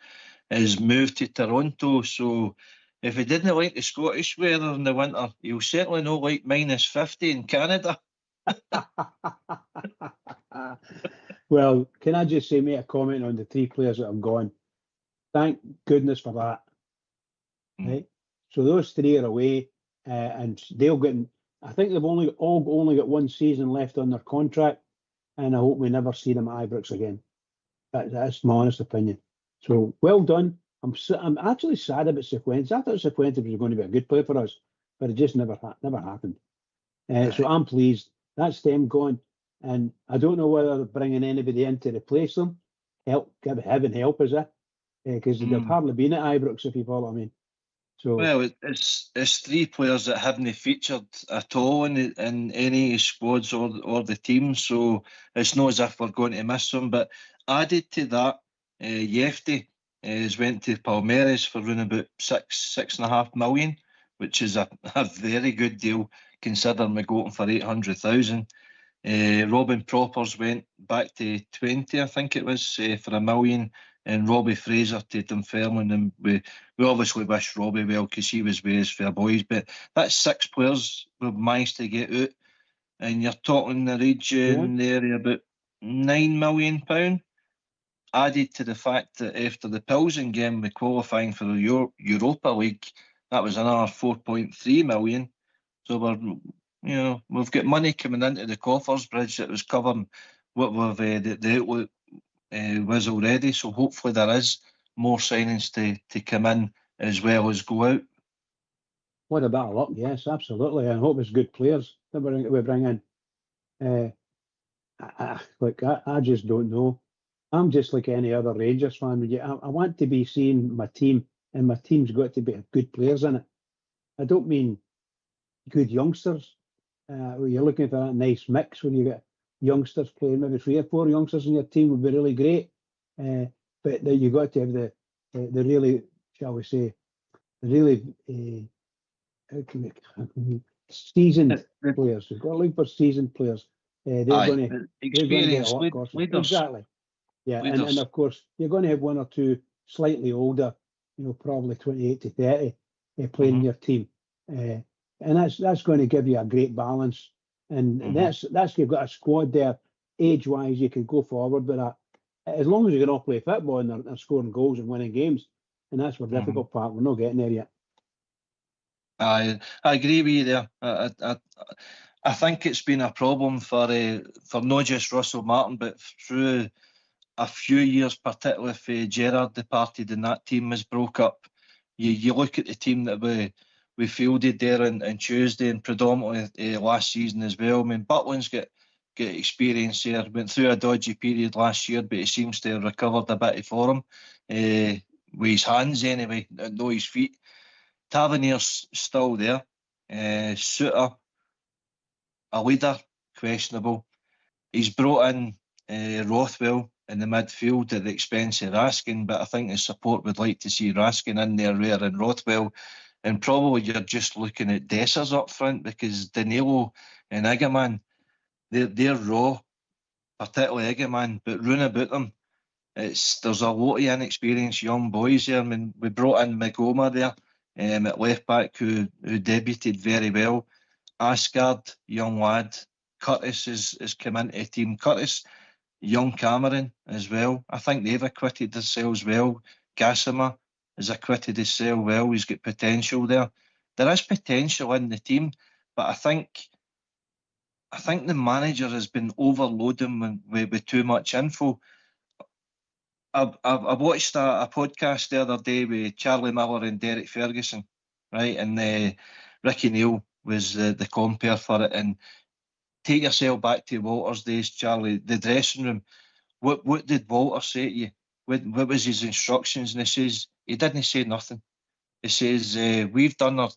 has moved to Toronto. So if he didn't like the Scottish weather in the winter, he'll certainly not like -50 in Canada. Well, can I just say, make a comment on the 3 players that have gone? Thank goodness for that. Right? So those 3 are away, and they'll get. I think they've only got 1 season left on their contract, and I hope we never see them at Ibrox again. That's my honest opinion. So well done. I'm actually sad about Cifuentes. I thought Cifuentes was going to be a good player for us, but it just never happened. So I'm pleased. That's them gone, and I don't know whether they're bringing anybody in to replace them. Heaven help us, because they've hardly been at Ibrox, if you follow what I mean. So well, it's 3 players that haven't featured at all in any squads or the team, so it's not as if we're going to miss them. But added to that, Yefty has went to Palmeiras for around about 6.5 million, which is a very good deal considering we got him for 800,000. Robin Propers went back to 20, I think it was, for $1 million. And Robbie Fraser to Dunfermline, and we obviously wish Robbie well because he was with us for boys. But that's 6 players we've managed to get out, and you're talking the region there about £9 million, added to the fact that after the Pilsen game, we qualifying for the Europa League, that was another 4.3 million. So we've got money coming into the coffers, Bridge, that was covering what we've the outlook was already. So hopefully there is more signings to come in as well as go out. What a bit of luck, yes, absolutely. I hope it's good players that we bring in. I just don't know. I'm just like any other Rangers fan. I want to be seeing my team, and my team's got to be good players in it. I don't mean good youngsters. You're looking for that nice mix when you get youngsters playing. Maybe 3 or 4 youngsters in your team would be really great. But you got to have the really, shall we say, the really seasoned players. You've got to look for seasoned players. They're going to get a lot of cost. Exactly. Yeah, and of course you're going to have 1 or 2 slightly older, probably 28 to 30, playing your team, and that's going to give you a great balance. And that's you've got a squad there, age-wise, you can go forward with that. As long as you can all play football and they're scoring goals and winning games, and that's the difficult part. We're not getting there yet. I agree with you there. I think it's been a problem for not just Russell Martin, but through a few years, particularly if Gerard departed and that team was broke up. You look at the team that we fielded there on Tuesday, and predominantly last season as well. I mean, Butland's got experience here. Went through a dodgy period last year, but he seems to have recovered a bit for him. With his hands anyway, not his feet. Tavernier's still there. Suter, a leader, questionable. He's brought in Rothwell in the midfield at the expense of Raskin, but I think the support would like to see Raskin in there rather than Rothwell. And probably you're just looking at Dessers up front, because Danilo and Egeman, they're raw, particularly Egeman, but round about them, there's a lot of inexperienced young boys here. I mean, we brought in Magoma there at left back who debuted very well. Asgard, young lad, Curtis has come into the team. Curtis, young Cameron as well. I think they've acquitted themselves well. Gassama has acquitted himself well. He's got potential there. There is potential in the team, but I think the manager has been overloading with too much info. I watched a podcast the other day with Charlie Miller and Derek Ferguson, right? And Ricky Neal was the compere for it. And take yourself back to Walter's days, Charlie, the dressing room. What did Walter say to you? What was his instructions? And he didn't say nothing. He says, we've done our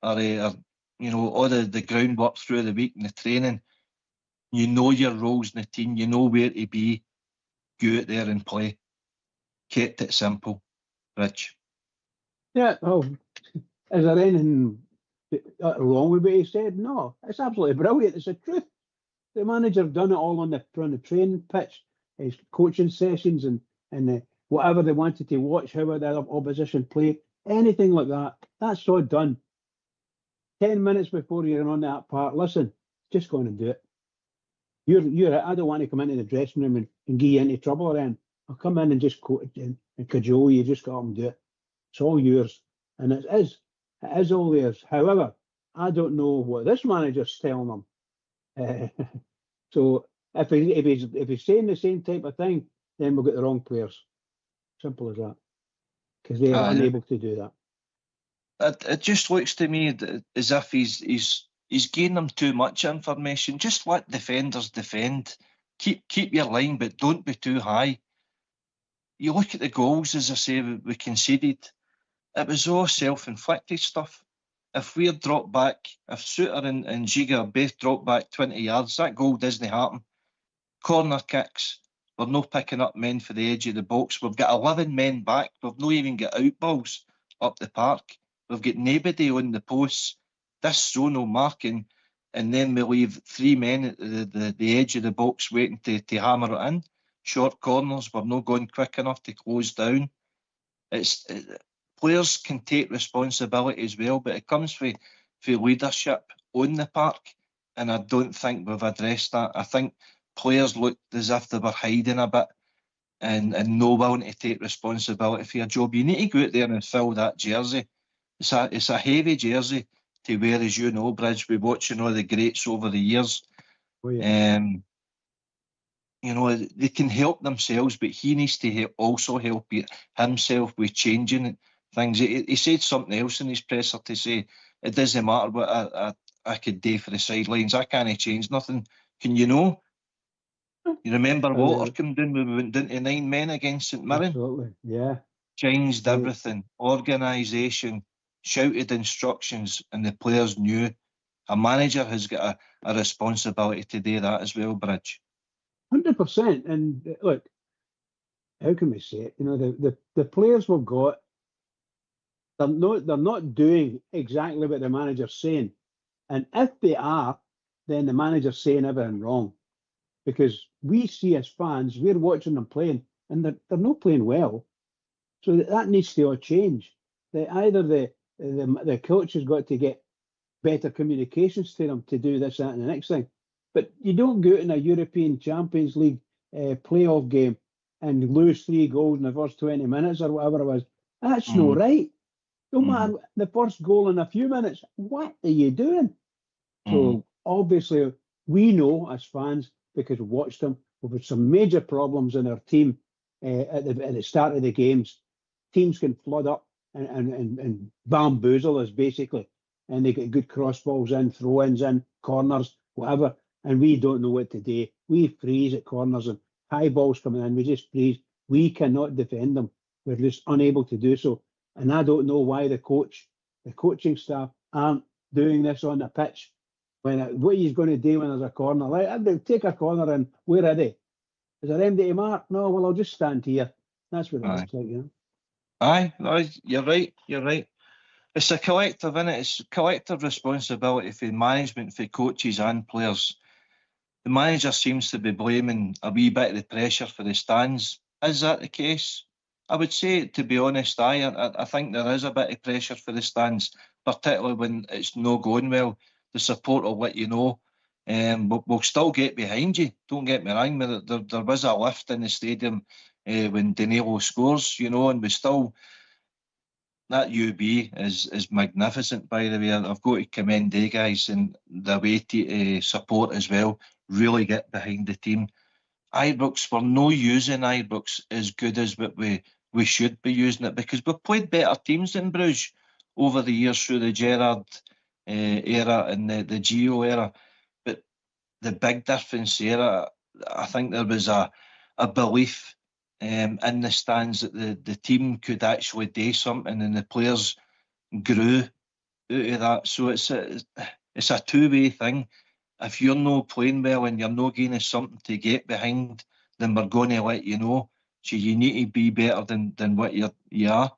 all the groundwork through the week and the training. You know your roles in the team. You know where to be. Go out there and play. Kept it simple, Rich. Yeah, well, is there anything wrong with what he said? No, it's absolutely brilliant. It's the truth. The manager done it all on the training pitch, his coaching sessions and whatever they wanted to watch, how the opposition play, anything like that. That's all done. 10 minutes before you're on that part, listen, just go on and do it. I don't want to come into the dressing room and get you into trouble then. I'll come in and just and cajole you, just go up and do it. It's all yours. And it is all theirs. However, I don't know what this manager's telling them. So if he's saying the same type of thing, then we'll get the wrong players. Simple as that. Because they are unable to do that. It just looks to me as if he's giving them too much information. Just let defenders defend. Keep your line, but don't be too high. You look at the goals, as I say, we conceded. It was all self-inflicted stuff. If we're dropped back, if Suter and Giga both drop back 20 yards, that goal doesn't happen. Corner kicks, we're not picking up men for the edge of the box. We've got 11 men back. We've not even got out balls up the park. We've got nobody on the posts. This zonal marking, and then we leave 3 men at the edge of the box waiting to hammer it in. Short corners, we're not going quick enough to close down. Players can take responsibility as well, but it comes for leadership on the park, and I don't think we've addressed that. I think players looked as if they were hiding a bit and no willing to take responsibility for your job. You need to go out there and fill that jersey. It's a heavy jersey to wear, as you know, Bridge. We're watching all the greats over the years. Oh, yeah. They can help themselves, but he needs to also help himself with changing things. He said something else in his presser to say, it doesn't matter what I could do for the sidelines. I can't change nothing. Can you know? You remember Walter came down when we went down to 9 men against St Mirren? Absolutely, yeah. Changed everything. Organisation, shouted instructions, and the players knew. A manager has got a responsibility to do that as well, Bridge. 100%. And look, how can we say it? The players we've got, they're not doing exactly what the manager's saying. And if they are, then the manager's saying everything wrong. Because we see as fans, we're watching them playing, and they're not playing well. So that needs to all change. Either the coach has got to get better communications to them to do this, that, and the next thing. But you don't go out in a European Champions League playoff game and lose 3 goals in the first 20 minutes or whatever it was. That's not right. No matter the first goal in a few minutes, what are you doing? So obviously we know as fans, because we've watched them, we've had some major problems in our team at the start of the games. Teams can flood up and bamboozle us basically, and they get good cross balls in, throw-ins in, corners, whatever, and we don't know what to do. We freeze at corners and high balls coming in, we just freeze. We cannot defend them. We're just unable to do so. And I don't know why the coaching staff aren't doing this on the pitch. What he's going to do when there's a corner, like, take a corner and where are they? Is there empty mark? No, well, I'll just stand here. That's what it looks like, Aye, no, you're right. It's a collective, innit? It's collective responsibility for management, for coaches and players. The manager seems to be blaming a wee bit of the pressure for the stands. Is that the case? I would say, to be honest, I think there is a bit of pressure for the stands, particularly when it's not going well. The support will let you know. but we'll still get behind you. Don't get me wrong. There was a lift in the stadium when Danilo scores, you know, and we still... That UB is magnificent, by the way. I've got to commend the guys and the way to support as well. Really get behind the team. Ibrox, we're no using Ibrox as good as what we should be using it, because we've played better teams than Bruges over the years through the Gerard era and the Gio era. But the big difference here, I think there was a belief in the stands that the team could actually do something, and the players grew out of that. So it's a two-way thing. If you're not playing well and you're not gaining something to get behind, then we're going to let you know. So you need to be better than what you are.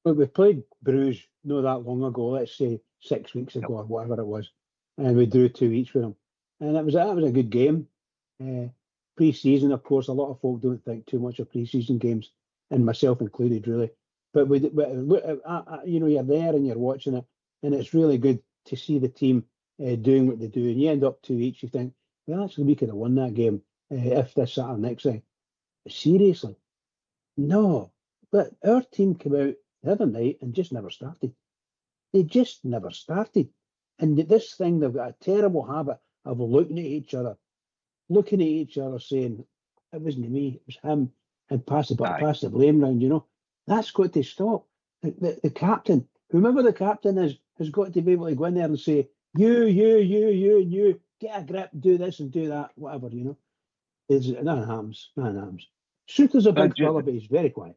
Well, we played Bruges not that long ago, let's say 6 weeks ago or whatever it was, and we drew 2 each with them. And that was a good game. Pre-season, of course, a lot of folk don't think too much of pre-season games, and myself included, really. But you know, you're there and you're watching it, and it's really good to see the team doing what they do. And you end up 2 each, you think, well, actually, we could have won that game if this Saturday next thing. Seriously, no. But our team came out the other night and just never started. They just never started. And this thing, they've got a terrible habit of looking at each other saying, it wasn't me, it was him, and pass the blame round, you know. That's got to stop. The captain, remember the captain has got to be able to go in there and say, you, get a grip, do this and do that, whatever, you know. That happens. Suter's a big fella, but he's very quiet.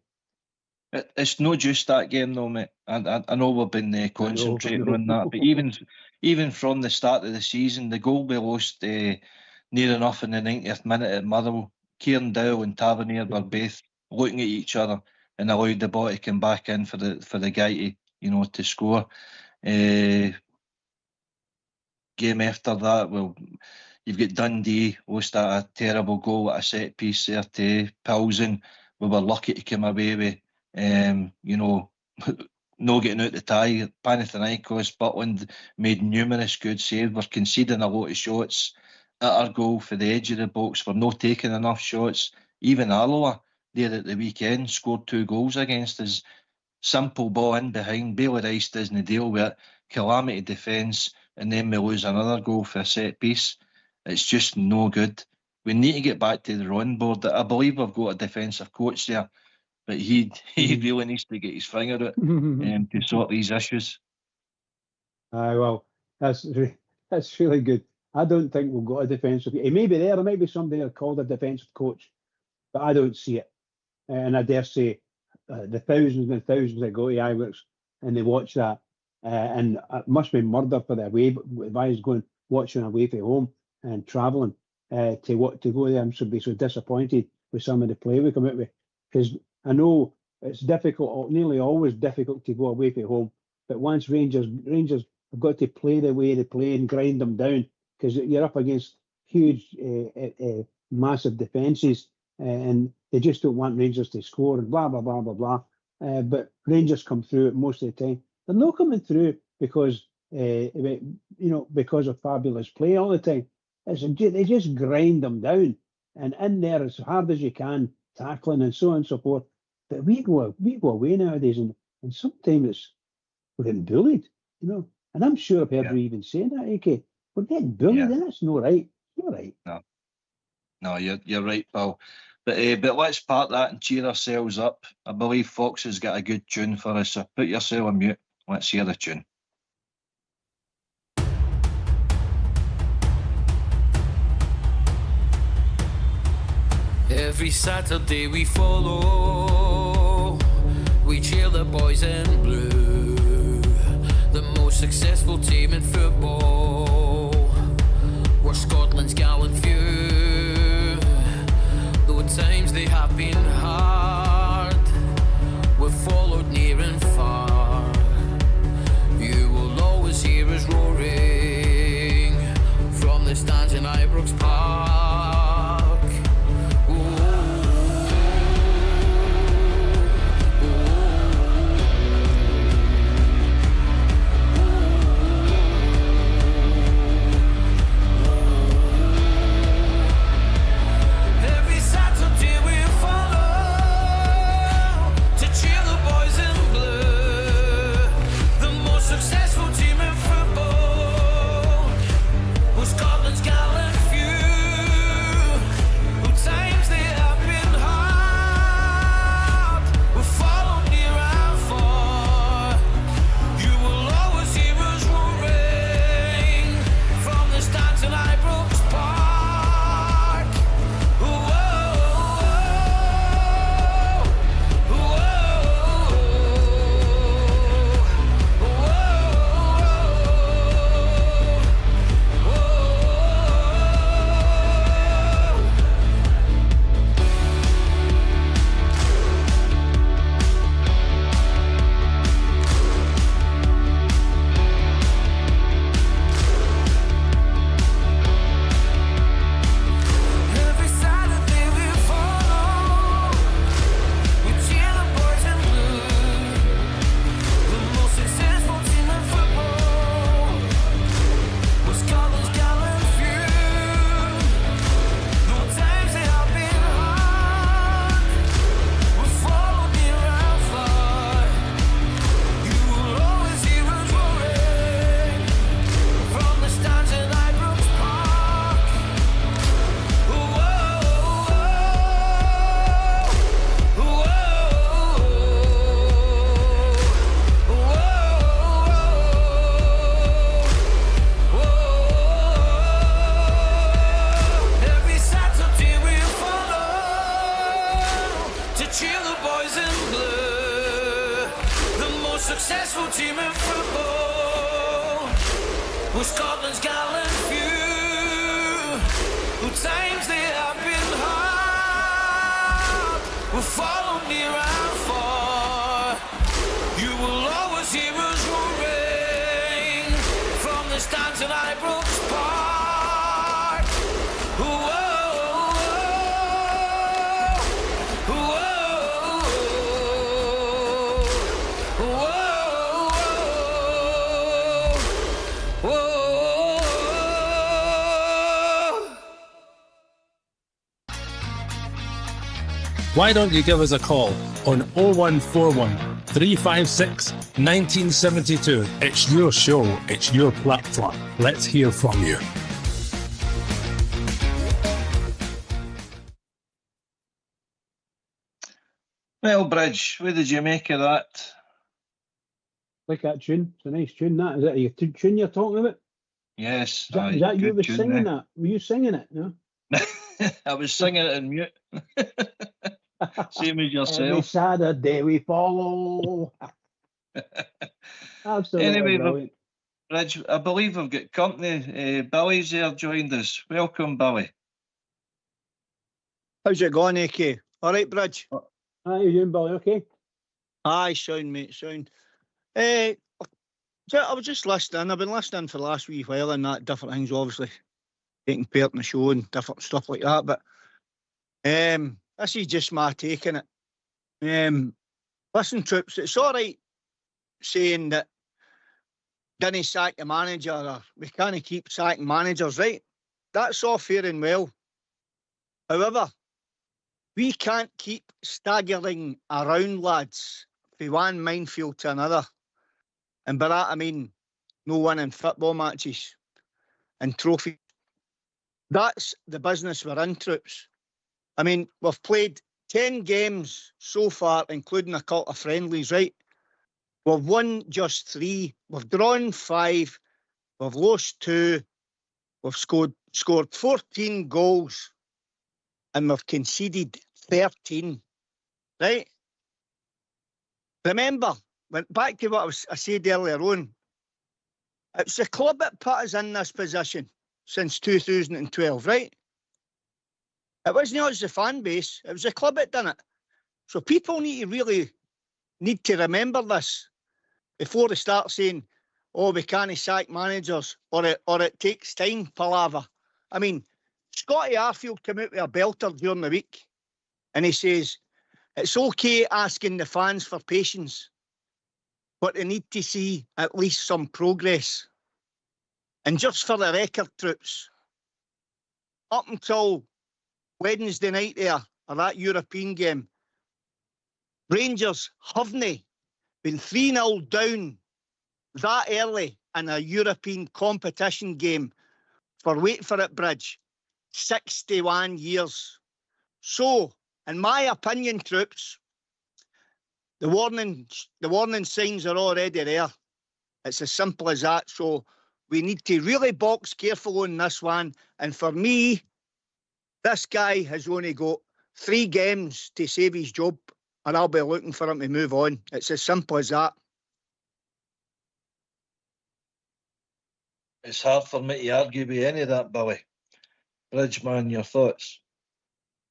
It's not just that game though, mate. I know we've been concentrating on that, but even from the start of the season, the goal we lost near enough in the 90th minute at Motherwell, Kieran Dowell and Tavernier were both looking at each other and allowed the ball to come back in for the guy to score. Game after that, well, you've got Dundee lost a terrible goal at a set piece there to Pilsen. We were lucky to come away with no getting out the tie. Panathinaikos, Butland made numerous good saves. We're conceding a lot of shots at our goal for the edge of the box. We're not taking enough shots. Even Alloa there at the weekend scored 2 goals against us. Simple ball in behind. Bailey Rice doesn't deal with it. Calamity defence, and then we lose another goal for a set piece. It's just no good. We need to get back to the drawing board. I believe we've got a defensive coach there, but he really needs to get his finger out to sort these issues. Well, that's really good. I don't think we've got a defensive. He may be there. There might be somebody called a defensive coach, but I don't see it. And I dare say the thousands and thousands that go to Ibrox and they watch that, and it must be murder for the away. If I was going watching away from home and travelling to go there, and should be so disappointed with some of the play we come out with, because I know it's difficult, nearly always difficult to go away from home. But once Rangers have got to play the way they play and grind them down, because you're up against huge, massive defences, and they just don't want Rangers to score and blah blah blah blah blah. But Rangers come through it most of the time. They're not coming through because because of fabulous play all the time. They just grind them down, and in there as hard as you can, tackling and so on and so forth. But we go away nowadays, and sometimes we're getting bullied, And I'm sure I've heard you even saying that, AK. We're getting bullied, and that's not right. It's not right. No, you're right, Paul. But let's part that and cheer ourselves up. I believe Fox has got a good tune for us, so put yourself on mute. Let's hear the tune. Every Saturday we follow, we cheer the boys in blue, the most successful team in football. We're Scotland's gallant few, though at times they have been hard. We've followed near and far. You will always hear us roaring from the stands in Ibrox Park. with Scotland's gallant few, who times they have been hard, will follow near and far. You will always hear us roaring from the stands at Ibrox Park. Whoa. Why don't you give us a call on 0141 356 1972? It's your show, it's your platform. Let's hear from you. Well, Bridge, what did you make of that? Like that tune. It's a nice tune, that. Is that your tune you're talking about? Yes. Is that you was singing that? Were you singing it? No? I was singing it in mute. Same as Every yourself. Saturday we follow. Absolutely Anyway, brilliant. Bridge, I believe we've got company. Billy's there joined us. Welcome, Billy. How's it going, AK? All right, Bridge? How you doing, Billy? Okay? Aye, sound, mate, sound. I was just listening. I've been listening for the last wee while and that, different things, obviously. Taking part in the show and different stuff like that. But this is just my take on it. Listen, troops, it's all right saying that didn't sack the manager or we can't keep sacking managers, right? That's all fair and well. However, we can't keep staggering around, lads, from one minefield to another. And by that I mean no winning football matches and trophies. That's the business we're in, troops. I mean, we've played 10 games so far, including a couple of friendlies, right? We've won just 3. We've drawn 5. We've lost 2. We've scored 14 goals. And we've conceded 13, right? Remember, back to what I said earlier on, it's the club that put us in this position since 2012, right? It wasn't us, the fan base, it was the club that done it. So people need to remember this before they start saying, oh, we can't sack managers, or it takes time, palaver. I mean, Scotty Arfield came out with a belter during the week and he says, it's okay asking the fans for patience, but they need to see at least some progress. And just for the record, troops, up until Wednesday night there, or that European game, Rangers haven't been 3-0 down that early in a European competition game for, wait for it, Bridge, 61 years. So, in my opinion, troops, the warning signs are already there. It's as simple as that. So we need to really box careful on this one. And for me, this guy has only got 3 games to save his job, and I'll be looking for him to move on. It's as simple as that. It's hard for me to argue with any of that, Billy. Bridgeman, your thoughts?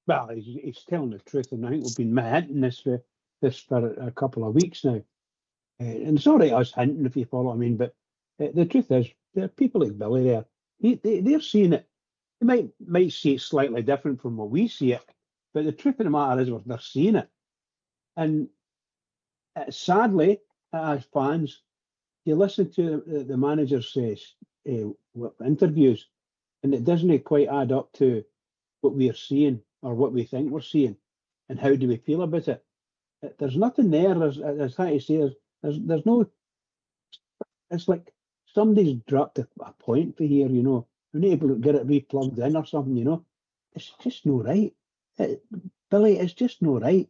Well, he's telling the truth, and I think we've been hinting this for a couple of weeks now. And it's all right us hinting, if you follow what I mean, but the truth is, there are people like Billy there. They're seeing it. They might see it slightly different from what we see it, but the truth of the matter is they're seeing it. And sadly, as fans, you listen to the manager's interviews, and it doesn't quite add up to what we are seeing or what we think we're seeing, and how do we feel about it. There's nothing there, as Hattie says, there's no, it's like somebody's dropped a point for here, you know, we're not able to get it replugged in or something, you know. It's just no right. Billy, it's just no right.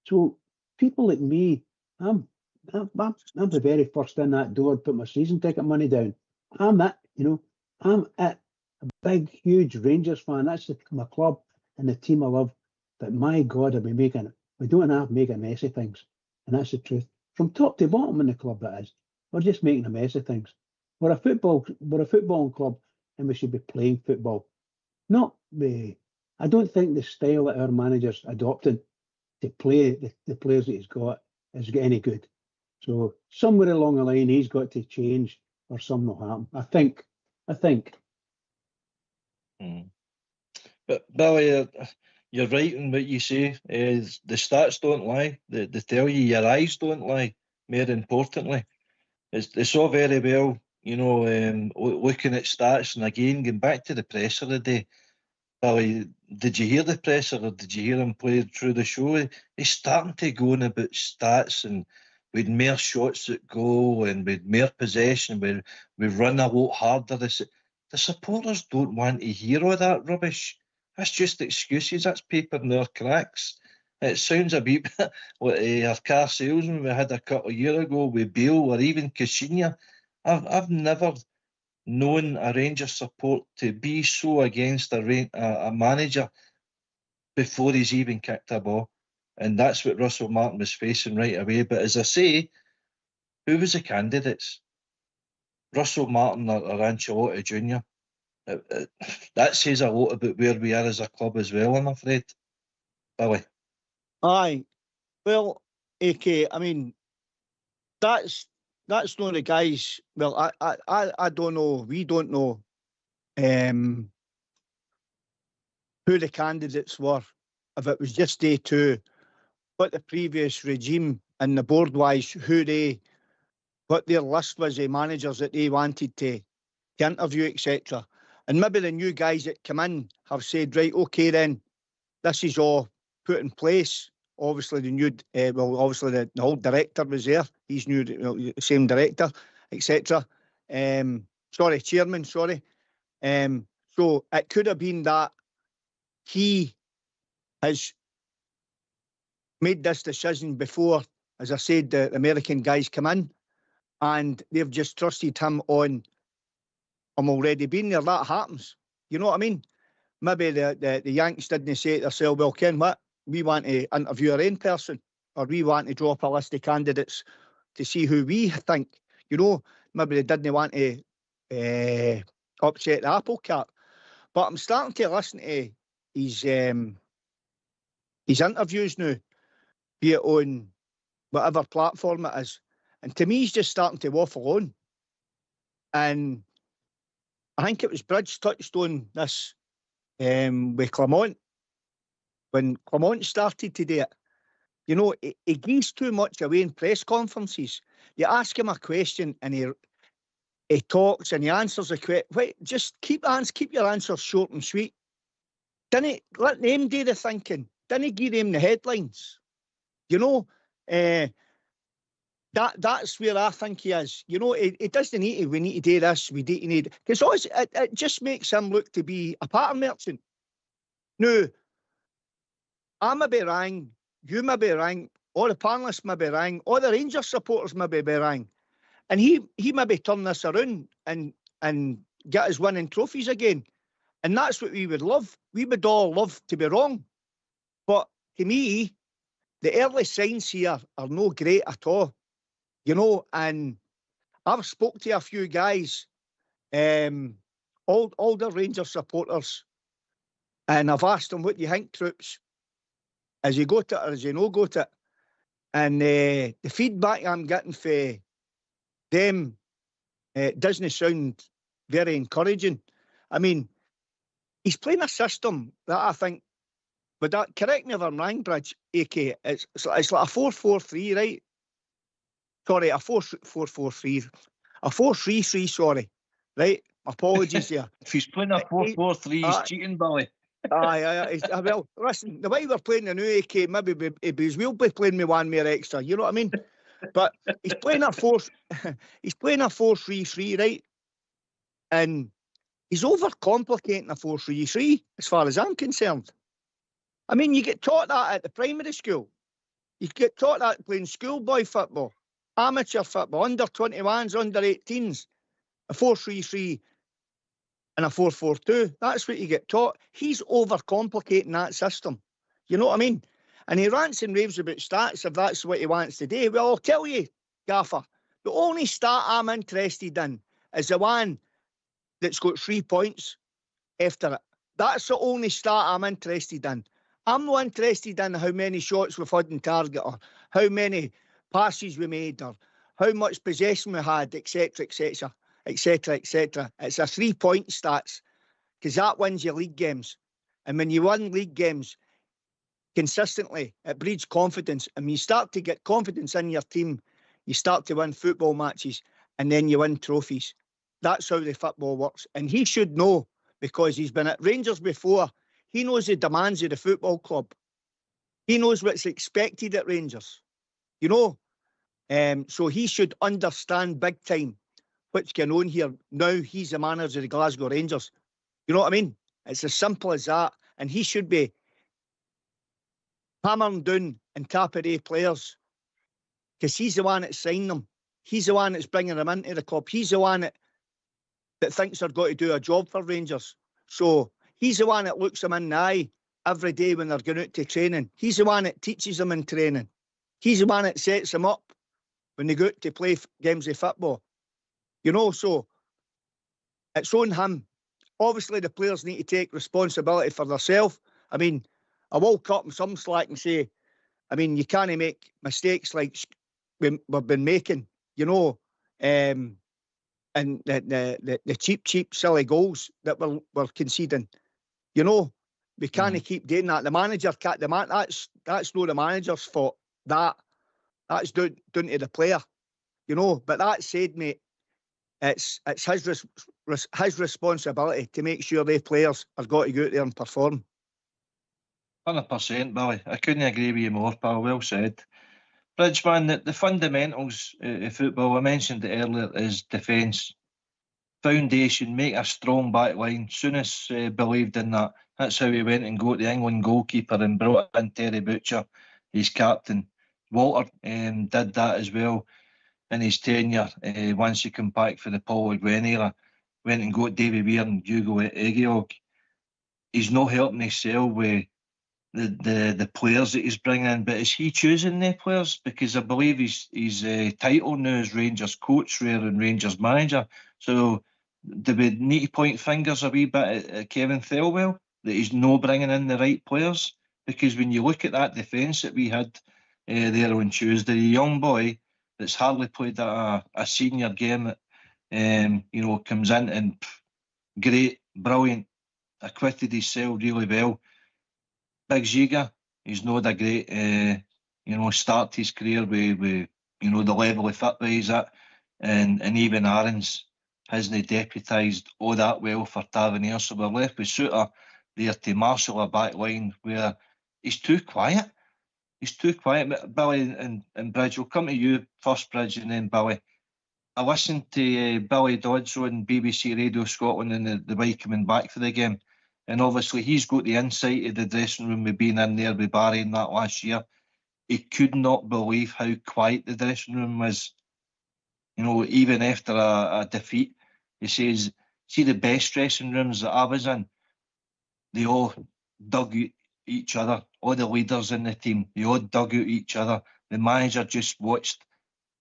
So people like me, I'm the very first in that door, put my season ticket money down. I'm it, you know, I'm it. A big, huge Rangers fan. That's my club and the team I love. But my God, we don't have to make a mess of things. And that's the truth. From top to bottom in the club, that is. We're just making a mess of things. We're a footballing club, and we should be playing football. Not the. I don't think the style that our manager's adopted to play the players that he's got is any good. So somewhere along the line, he's got to change, or something will happen. I think. But Billy, you're right in what you say. The stats don't lie. They tell you your eyes don't lie. More importantly, it's all very well, looking at stats, and again going back to the presser today. Billy, did you hear the presser, or did you hear him play through the show? He's starting to go on about stats, and we'd more shots at goal, and we'd more possession, we run a lot harder. The supporters don't want to hear all that rubbish. That's just excuses. That's paper in their cracks. It sounds a bit like our car salesman we had a couple of years ago with Bale, or even Caixinha. I've never known a Rangers support to be so against a manager before he's even kicked a ball. And that's what Russell Martin was facing right away. But as I say, who was the candidates? Russell Martin or Ancelotti Jr.? That says a lot about where we are as a club as well, I'm afraid. Billy? Aye. Well, AK, I mean, that's not the guys. Well, I don't know. We don't know who the candidates were. If it was just day two, what the previous regime and the board wise, what their list was of managers that they wanted to interview, etc. And maybe the new guys that come in have said, right, okay, then this is all put in place. Obviously, the old director was there. He's new, the same director, etc. Chairman. So it could have been that he has made this decision before, as I said, the American guys come in, and they've just trusted him on. I'm already been there. That happens. You know what I mean? Maybe the Yanks didn't say to themselves, well, Ken, what? We want to interview our own person, or we want to drop a list of candidates to see who we think. Maybe they didn't want to upset the apple cart. But I'm starting to listen to his interviews now, be it on whatever platform it is. And to me, he's just starting to waffle on. And I think it was Bridge touched on this with Clement. When Clement started to do it, he gives too much away in press conferences. You ask him a question and he talks and he answers the question. Wait, just keep your answers short and sweet. Didn't let them do the thinking. Didn't give them the headlines. That's where I think he is. It doesn't need to. We need to do this. We need because it just makes him look to be a pattern merchant. No. I may be wrong, you may be wrong, all the panellists may be wrong, all the Rangers supporters may be wrong. And he maybe turn this around and get us winning trophies again. And that's what we would love. We would all love to be wrong. But to me, the early signs here are no great at all. And I've spoke to a few guys, older Rangers supporters, and I've asked them, what do you think, troops? As you got it or as you no got it? And the feedback I'm getting for them doesn't sound very encouraging. I mean, he's playing a system that I think, but that, correct me if I'm wrong, Bridge, AK, it's like a 4-4-3, right? Sorry, a 4-4-3. A 4-3-3, sorry. Right? Apologies there. If he's playing a 4-4-3, he's cheating, Billy. Aye. Well, listen, the way we're playing the new AK, maybe we'll be playing me one more extra, you know what I mean? But he's playing a 4-3-3, right? And he's overcomplicating a 4-3-3, as far as I'm concerned. I mean, you get taught that at the primary school. You get taught that playing schoolboy football, amateur football, under 21s, under 18s, a 4-3-3 and a 4-4-2. That's what you get taught. He's overcomplicating that system. You know what I mean? And he rants and raves about stats if that's what he wants to do. Well, I'll tell you, Gaffer, the only stat I'm interested in is the one that's got 3 points after it. That's the only stat I'm interested in. I'm not interested in how many shots we've had in target or how many passes we made or how much possession we had, etc., etc., etc., etc. It's a 3 point stats because that wins your league games. And when you win league games consistently, it breeds confidence. And when you start to get confidence in your team, you start to win football matches and then you win trophies. That's how the football works. And he should know because he's been at Rangers before. He knows the demands of the football club. He knows what's expected at Rangers, you know. So he should understand big time what's going on here. Now he's the manager of the Glasgow Rangers. You know what I mean? It's as simple as that. And he should be hammering down and tapping A players because he's the one that's signed them. He's the one that's bringing them into the club. He's the one that thinks they're going to do a job for Rangers. So he's the one that looks them in the eye every day when they're going out to training. He's the one that teaches them in training. He's the one that sets them up when they go out to play games of football. You know, so it's on him. Obviously, the players need to take responsibility for themselves. I mean, I will cut him some slack and say, I mean, you can't make mistakes like we've been making, you know, and the cheap, silly goals that we're conceding. You know, we can't keep doing that. The manager can't. That's not the manager's fault. That's down to the player. You know, but that said, mate, it's his responsibility to make sure the players have got to go out there and perform. 100%, Billy. I couldn't agree with you more, pal. Well said. Bridgeman, the fundamentals of football, I mentioned it earlier, is defence. Foundation, make a strong back line. Souness believed in that. That's how he went and got the England goalkeeper and brought in Terry Butcher, his captain. Walter did that as well in his tenure. Once he came back for the Paul Le Guen era, went and got Davy Weir and Hugo Egiog. He's not helping himself with the players that he's bringing in, but is he choosing the players? Because I believe his title now is Rangers coach rather than Rangers manager. So do we need to point fingers a wee bit at Kevin Thelwell that he's not bringing in the right players? Because when you look at that defence that we had there on Tuesday, a young boy that's hardly played a senior game, comes in and great, brilliant, acquitted himself really well. Big Ziga, he's not a great, start his career with the level of football he's at, and even Aarons hasn't deputised all that well for Tavernier, so we're left with Suter there to marshal a back line where he's too quiet. He's too quiet. But Billy and Bridge, we'll come to you first, Bridge, and then Billy. I listened to Billy Dodds on BBC Radio Scotland and the way coming back for the game. And obviously he's got the insight of the dressing room with being in there with Barry and that last year. He could not believe how quiet the dressing room was. You know, even after a defeat, he says, see the best dressing rooms that I was in, they all dug out each other. All the leaders in the team, they all dug out each other. The manager just watched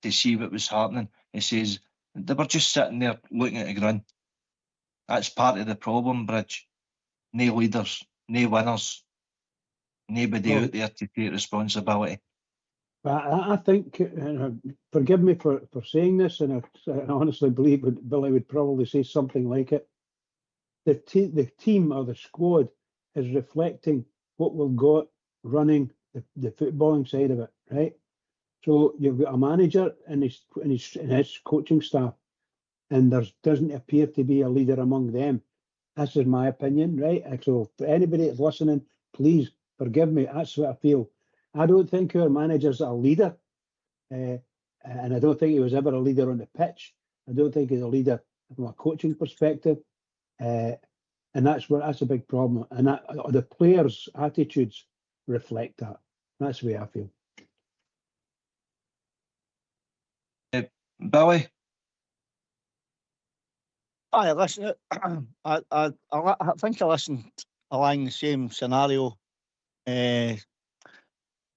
to see what was happening. He says, they were just sitting there looking at the ground. That's part of the problem, Bridge. No leaders, no winners, nobody out there to take responsibility. I think, forgive me for saying this, and I honestly believe Billy would probably say something like it. The team or the squad is reflecting what we've got running the footballing side of it, right? So you've got a manager and his coaching staff, and there doesn't appear to be a leader among them. This is my opinion, right? So for anybody that's listening, please forgive me. That's what I feel. I don't think our manager's a leader, and I don't think he was ever a leader on the pitch. I don't think he's a leader from a coaching perspective, and that's a big problem. And the players' attitudes reflect that. That's the way I feel. Billy? I listen. I think I listened along the same scenario as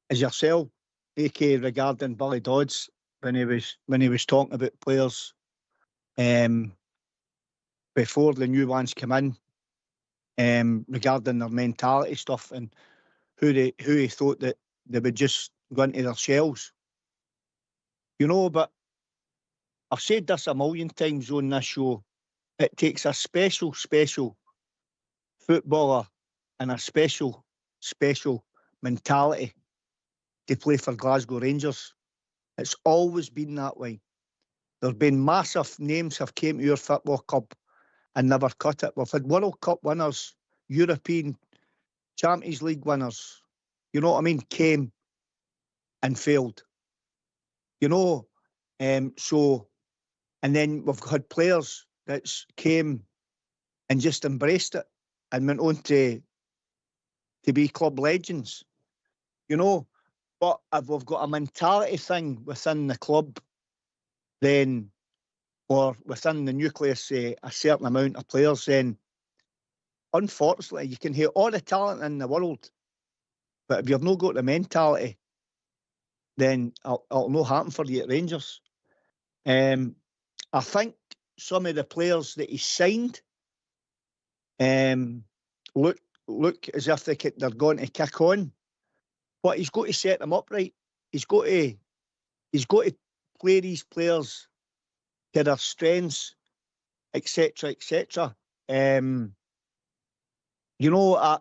yourself, AK, regarding Billy Dodds when he was talking about players. before the new ones come in, regarding their mentality stuff and who he thought that they would just go into their shells. You know, but I've said this a million times on this show. It takes a special footballer and a special mentality to play for Glasgow Rangers. It's always been that way. There have been massive names have came to your football club and never cut it. We've had World Cup winners, European Champions League winners, you know what I mean, came and failed. You know, so, and then we've had players that came and just embraced it and went on to be club legends, you know. But if we've got a mentality thing within the club, then, or within the nucleus, say, a certain amount of players, then unfortunately you can have all the talent in the world, but if you've not got the mentality, then it'll not happen for you at Rangers. I think some of the players that he signed look as if they're going to kick on, but he's got to set them up right. He's got to play these players to their strengths, etc., etc. You know,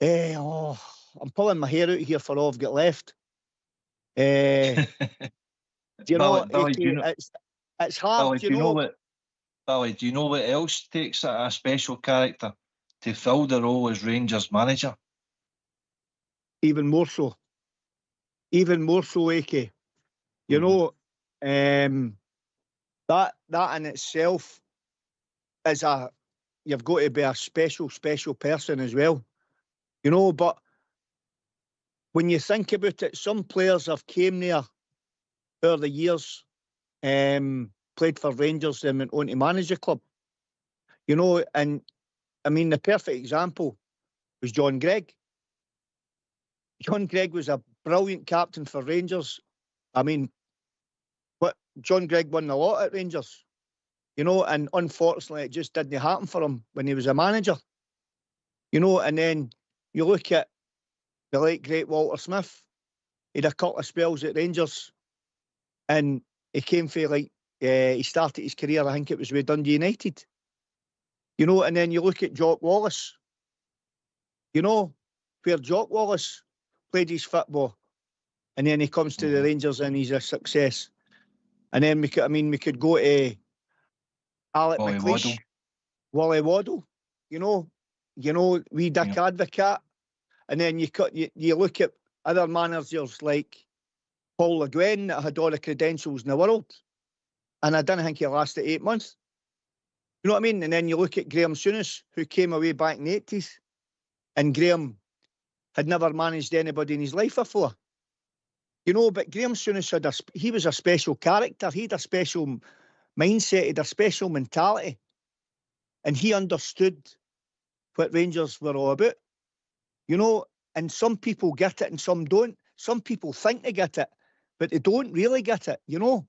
I'm pulling my hair out here for all I've got left. Do you know, it's hard. Billy, do you know what else takes a special character to fill the role as Rangers manager? Even more so, AK. You know, that in itself is you've got to be a special person as well. You know, but when you think about it, some players have came there over the years, played for Rangers and went on to manage the club. You know, and I mean, the perfect example was John Greig. John Greig was a brilliant captain for Rangers. I mean, John Greig won a lot at Rangers, you know, and unfortunately it just didn't happen for him when he was a manager. You know, and then you look at the late great Walter Smith. He had a couple of spells at Rangers, and he came for he started his career, I think it was with Dundee United. You know, and then you look at Jock Wallace. You know, where Jock Wallace played his football, and then he comes to the Rangers and he's a success. And then we could go to Alec McLeish, Wally Waddle. You know, we Dick Advocat, and then you look at other managers like Paul Le Guen that had all the credentials in the world, and I didn't think he lasted 8 months. You know what I mean? And then you look at Graham Souness, who came away back in the 80s, and Graham had never managed anybody in his life before. You know, but Graham Souness he was a special character. He had a special mindset, he had a special mentality, and he understood what Rangers were all about. You know, and some people get it and some don't. Some people think they get it, but they don't really get it, you know.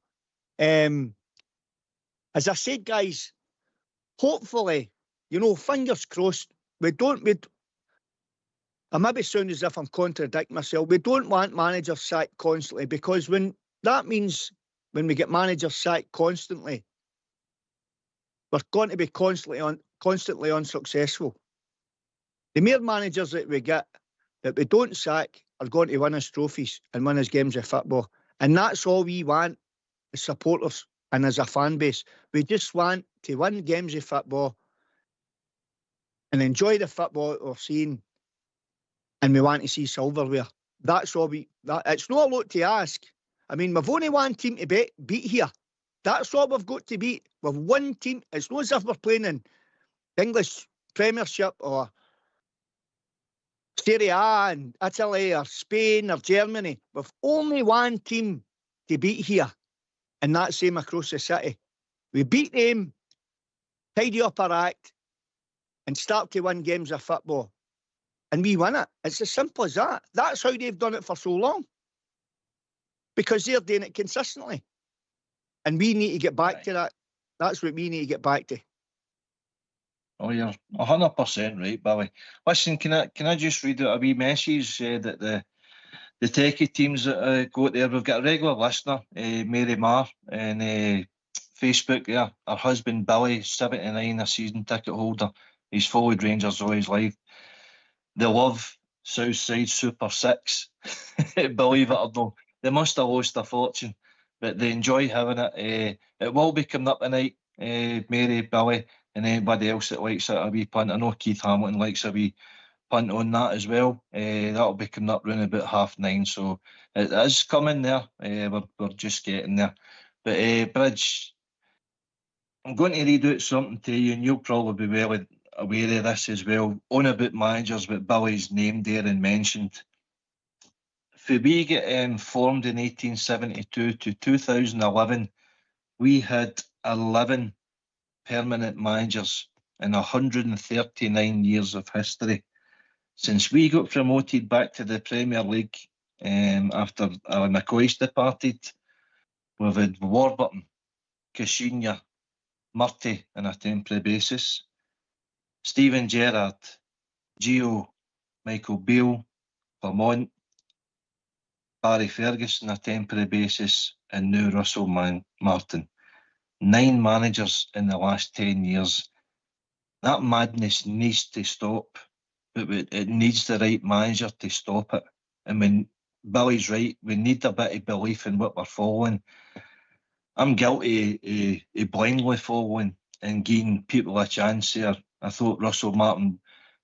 As I said, guys, hopefully, you know, fingers crossed, I maybe sound as if I'm contradicting myself. We don't want managers sacked constantly, because that means when we get managers sacked constantly, we're going to be constantly unsuccessful. The mere managers that we get that we don't sack are going to win us trophies and win us games of football. And that's all we want as supporters and as a fan base. We just want to win games of football and enjoy the football that we're seeing. And we want to see silverware. That's all it's not a lot to ask. I mean, we've only one team to beat here. That's all we've got to beat. We've one team. It's not as if we're playing in the English Premiership or Serie A in Italy or Spain or Germany. We've only one team to beat here, and that's them across the city. We beat them, tidy up our act, and start to win games of football. And we win it. It's as simple as that. That's how they've done it for so long. Because they're doing it consistently. And we need to get back to that. That's what we need to get back to. Oh, you're 100% right, Billy. Listen, can I just read out a wee message that the techie teams that got there? We've got a regular listener, Mary Marr, and Facebook there. Her husband Billy, 79, a season ticket holder. He's followed Rangers all his life. They love Southside Super Six. Believe it or not, they must have lost a fortune, but they enjoy having it. It will be coming up tonight, Mary, Billy, and anybody else that likes a wee punt. I know Keith Hamilton likes a wee punt on that as well. That'll be coming up round about 9:30, so it is coming there. We're just getting there. But Bridge, I'm going to read out something to you, and you'll probably be well aware of this as well. On about managers, but Billy's named there and mentioned. If we get formed in 1872 to 2011, we had 11 permanent managers in 139 years of history. Since we got promoted back to the Premier League after Alan McCoy's departed, we've had Warburton, Kashinya, Murty on a temporary basis, Stephen Gerrard, Gio, Michael Beale, Clement, Barry Ferguson on a temporary basis, and now Russell Martin. 9 managers in the last 10 years. That madness needs to stop, but it needs the right manager to stop it. I mean, Billy's right. We need a bit of belief in what we're following. I'm guilty of blindly following and giving people a chance here. I thought Russell Martin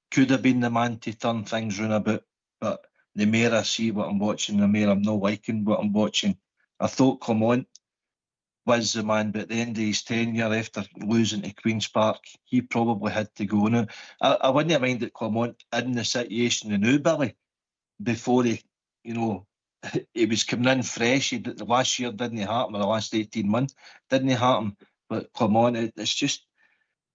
could have been the man to turn things round a bit, but the more I see what I'm watching, the more I'm not liking what I'm watching. I thought Clement was the man, but at the end of his tenure after losing to Queen's Park, he probably had to go now. I wouldn't mind that Clement in the situation in now, Billy, before he was coming in fresh. The last year didn't happen, or the last 18 months didn't happen. But Clement, it's just,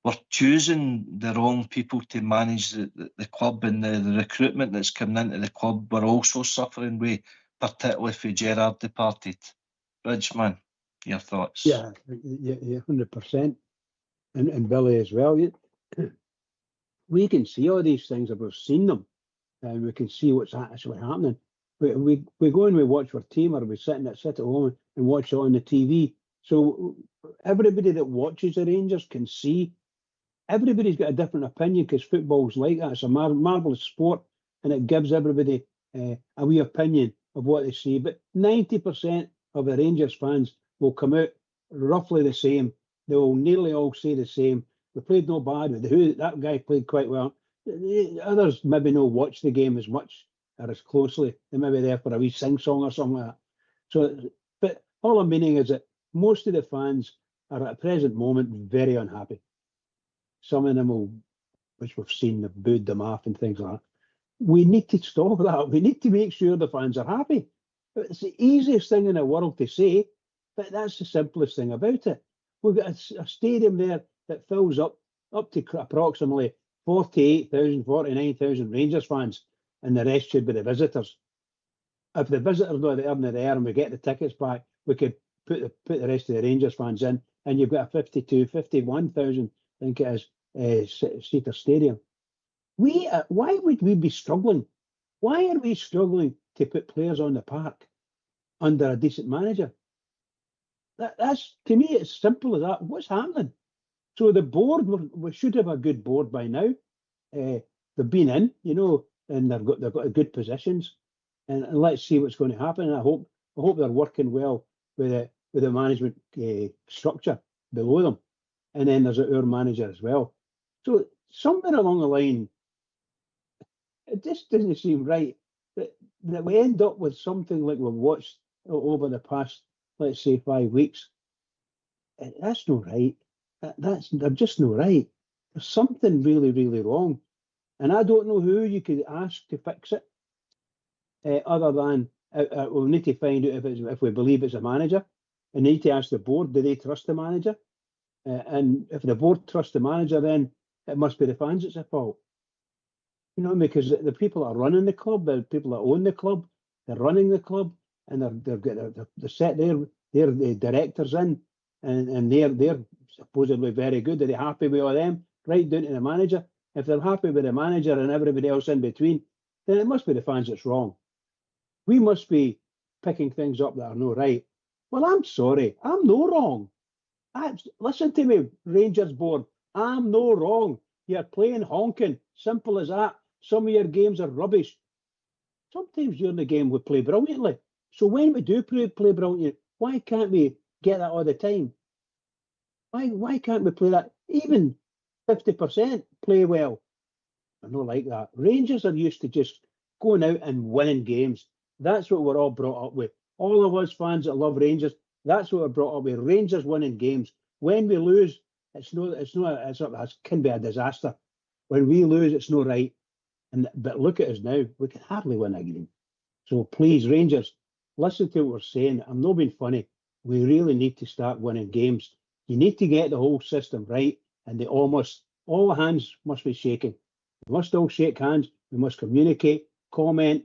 we're choosing the wrong people to manage the club, and the recruitment that's coming into the club, we're also suffering with, particularly if Gerard departed. Bridgeman, your thoughts? Yeah, 100%. And Billy as well. We can see all these things, if we've seen them, and we can see what's actually happening. We go and we watch our team, or we sit at home and watch it on the TV. So everybody that watches the Rangers can see. Everybody's got a different opinion, because football's like that. It's a marvellous sport, and it gives everybody a wee opinion of what they see. But 90% of the Rangers fans will come out roughly the same. They will nearly all say the same. We played no bad. That guy played quite well. Others maybe not watch the game as much or as closely. They may be there for a wee sing-song or something like that. So, but all I'm meaning is that most of the fans are at the present moment very unhappy. Some of them will, which we've seen, have booed them off and things like that. We need to stop that. We need to make sure the fans are happy. It's the easiest thing in the world to say, but that's the simplest thing about it. We've got a stadium there that fills up to approximately 48,000, 49,000 Rangers fans, and the rest should be the visitors. If the visitors are there and we get the tickets back, we could put the rest of the Rangers fans in, and you've got a 52, 51,000, I think it is, seater stadium. Why would we be struggling? Why are we struggling to put players on the park under a decent manager? That's, to me, it's simple as that. What's happening? So the board, we should have a good board by now. They've been in, and they've got good positions. And let's see what's going to happen. And I hope they're working well with the management structure below them. And then there's our manager as well. So somewhere along the line, it just doesn't seem right that we end up with something like we've watched over the past, let's say, 5 weeks. That's not right. They're just not right. There's something really, really wrong. And I don't know who you could ask to fix it, other than we'll need to find out if we believe it's a manager. We need to ask the board, do they trust the manager? And if the board trusts the manager, then it must be the fans that's at fault. Because the people that are running the club, the people that own the club, they're running the club, and they're set their directors in, and they're supposedly very good. Are they happy with all them? Right down to the manager. If they're happy with the manager and everybody else in between, then it must be the fans that's wrong. We must be picking things up that are no right. Well, I'm sorry. I'm no wrong. Listen to me, Rangers board. I'm no wrong. You're playing honking. Simple as that. Some of your games are rubbish. Sometimes during the game we play brilliantly. So when we do play brilliantly, why can't we get that all the time? Why can't we play that? Even 50% play well. I'm not like that. Rangers are used to just going out and winning games. That's what we're all brought up with. All of us fans that love Rangers, that's what we're brought up with. Rangers winning games. When we lose, it can be a disaster. When we lose, it's no right. But look at us now. We can hardly win a game. So please, Rangers, listen to what we're saying. I'm not being funny. We really need to start winning games. You need to get the whole system right, and all hands must be shaking. We must all shake hands. We must communicate, comment,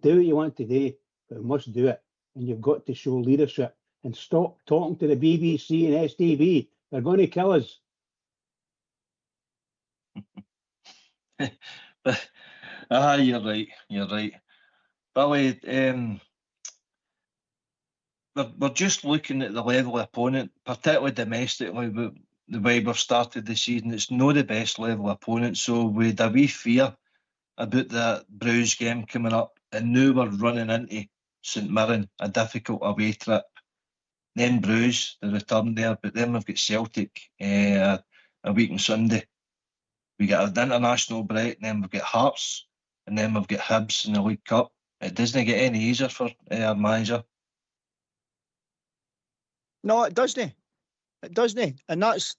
do what you want to do, but we must do it. And you've got to show leadership and stop talking to the BBC and STV. They're going to kill us. You're right. Billy, we're just looking at the level of opponent, particularly domestically, the way we've started the season. It's not the best level opponent, so with a wee fear about the Bruges game coming up, and now we're running into St Mirren, a difficult away trip. Then Bruges, the return there, but then we've got Celtic a week on Sunday. We get an international break, and then we've got Hearts, and then we've got Hibs in the League Cup. It doesn't get any easier for our manager. No, it doesn't. It doesn't. And that's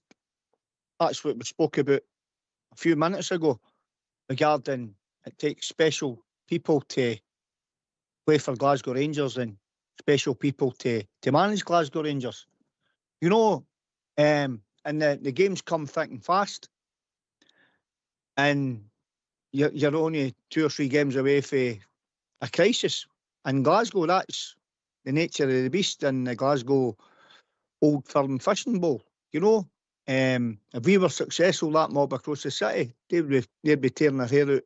what we spoke about a few minutes ago regarding it takes special people to play for Glasgow Rangers and special people to manage Glasgow Rangers. You know, and the games come thick and fast. And you're only 2 or 3 games away from a crisis. In Glasgow, that's the nature of the beast in the Glasgow Old Firm Fishing Bowl. You know, if we were successful, that mob across the city, they'd be tearing their hair out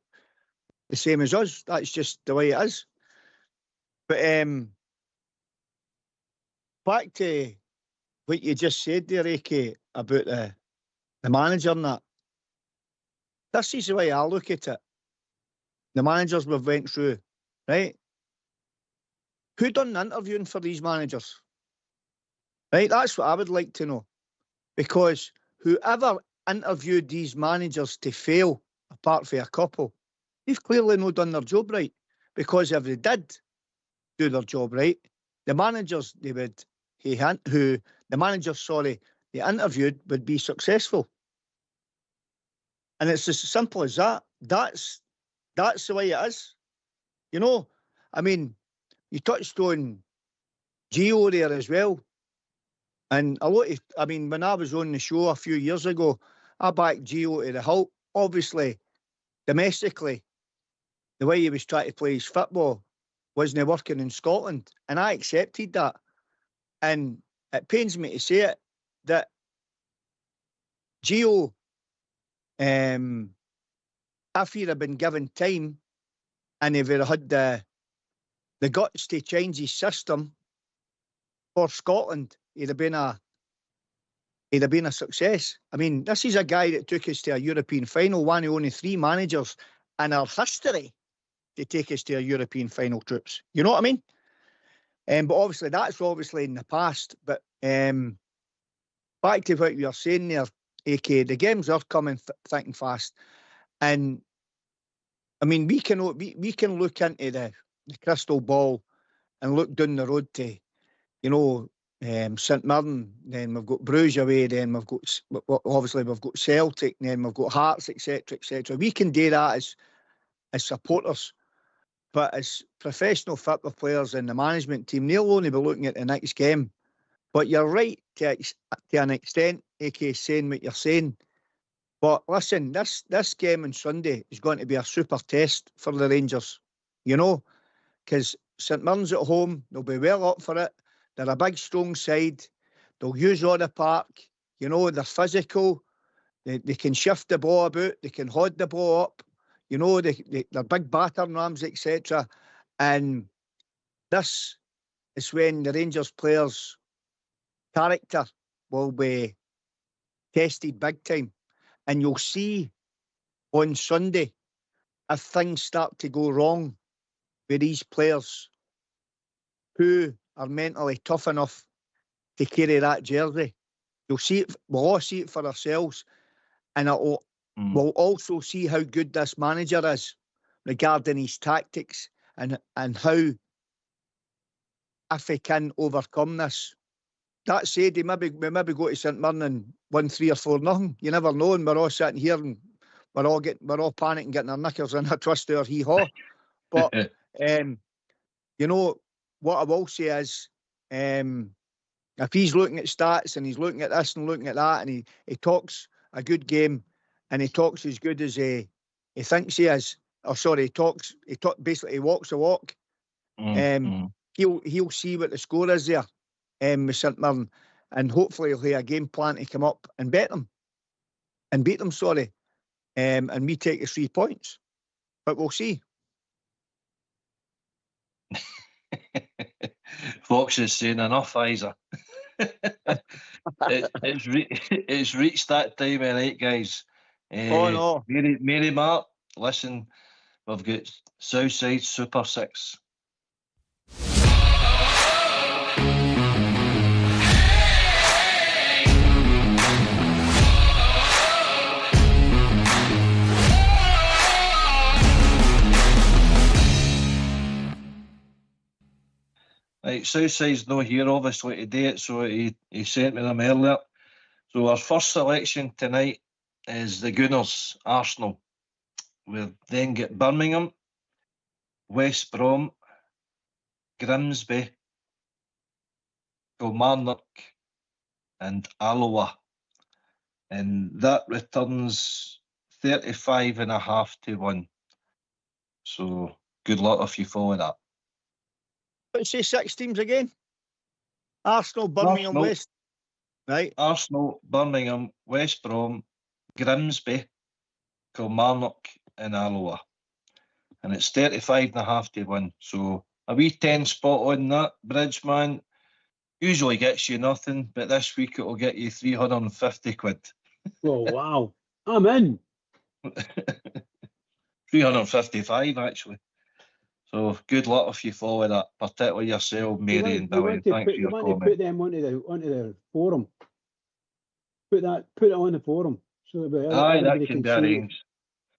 the same as us. That's just the way it is. But back to what you just said there, AK, about the manager and that. This is the way I look at it. The managers we've went through, right? Who done the interviewing for these managers? Right, that's what I would like to know. Because whoever interviewed these managers to fail, apart from a couple, they've clearly not done their job right. Because if they did do their job right, the managers they interviewed would be successful. And it's as simple as that. That's the way it is. You know, I mean, you touched on Gio there as well. And when I was on the show a few years ago, I backed Gio to the hilt. Obviously, domestically, the way he was trying to play his football wasn't working in Scotland. And I accepted that. And it pains me to say it, that Gio, if he'd have been given time and if he'd had the guts to change his system for Scotland, he'd have been a success. I mean, this is a guy that took us to a European final, one of only 3 managers in our history to take us to a European final trips. You know what I mean? But obviously, that's obviously in the past. But back to what you were saying there, AK, the games are coming thick and fast. And, I mean, we can look into the crystal ball and look down the road to, you know, St Mirren, then we've got Bruges away, then we've got Celtic, then we've got Hearts, etc., etc. We can do that as supporters, but as professional football players in the management team, they'll only be looking at the next game. But you're right to an extent, AK, saying what you're saying. But listen, this game on Sunday is going to be a super test for the Rangers, you know, because St Mirren's at home, they'll be well up for it. They're a big, strong side. They'll use all the park. You know, they're physical. They can shift the ball about. They can hold the ball up. You know, they're big battering rams, etc. And this is when the Rangers players' character will be tested big time. And you'll see on Sunday if things start to go wrong with these players who are mentally tough enough to carry that jersey. You'll see it, we'll all see it for ourselves, and we'll also see how good this manager is regarding his tactics and how, if he can overcome this. That said, we maybe go to St Mirren and win 3 or 4-0. You never know, and we're all sitting here and we're all panicking, getting our knickers in a twist or hee-haw. But you know what I will say is, if he's looking at stats and he's looking at this and looking at that, and he talks a good game and he talks as good as he thinks he is, basically he walks the walk. He'll see what the score is there with St Mirren, and hopefully he'll have a game plan to come up and beat them, and we take the 3 points. But we'll see. Fox is saying enough, Isa. It's reached that time of night, guys. Oh no, Mary Mark, listen, we've got Southside Super Six. Right, Southside's not here obviously today, so he sent me them earlier. So our first selection tonight is the Gunners, Arsenal. We'll then get Birmingham, West Brom, Grimsby, Kilmarnock and Alloa. And that returns 35.5-1. So good luck if you follow that. Let's say 6 teams again. Arsenal, Birmingham, West. Right. Arsenal, Birmingham, West Brom, Grimsby, Kilmarnock and Alloa. And it's 35.5-1. So a wee 10 spot on that, Bridgeman. Usually gets you nothing, but this week it will get you 350 quid. Oh, wow. I'm in. 355 actually. So good luck if you follow that, particularly yourself, Mary and Billy. Thanks for your comment. You want to put them onto the forum. Put it on the forum. So that can be arranged.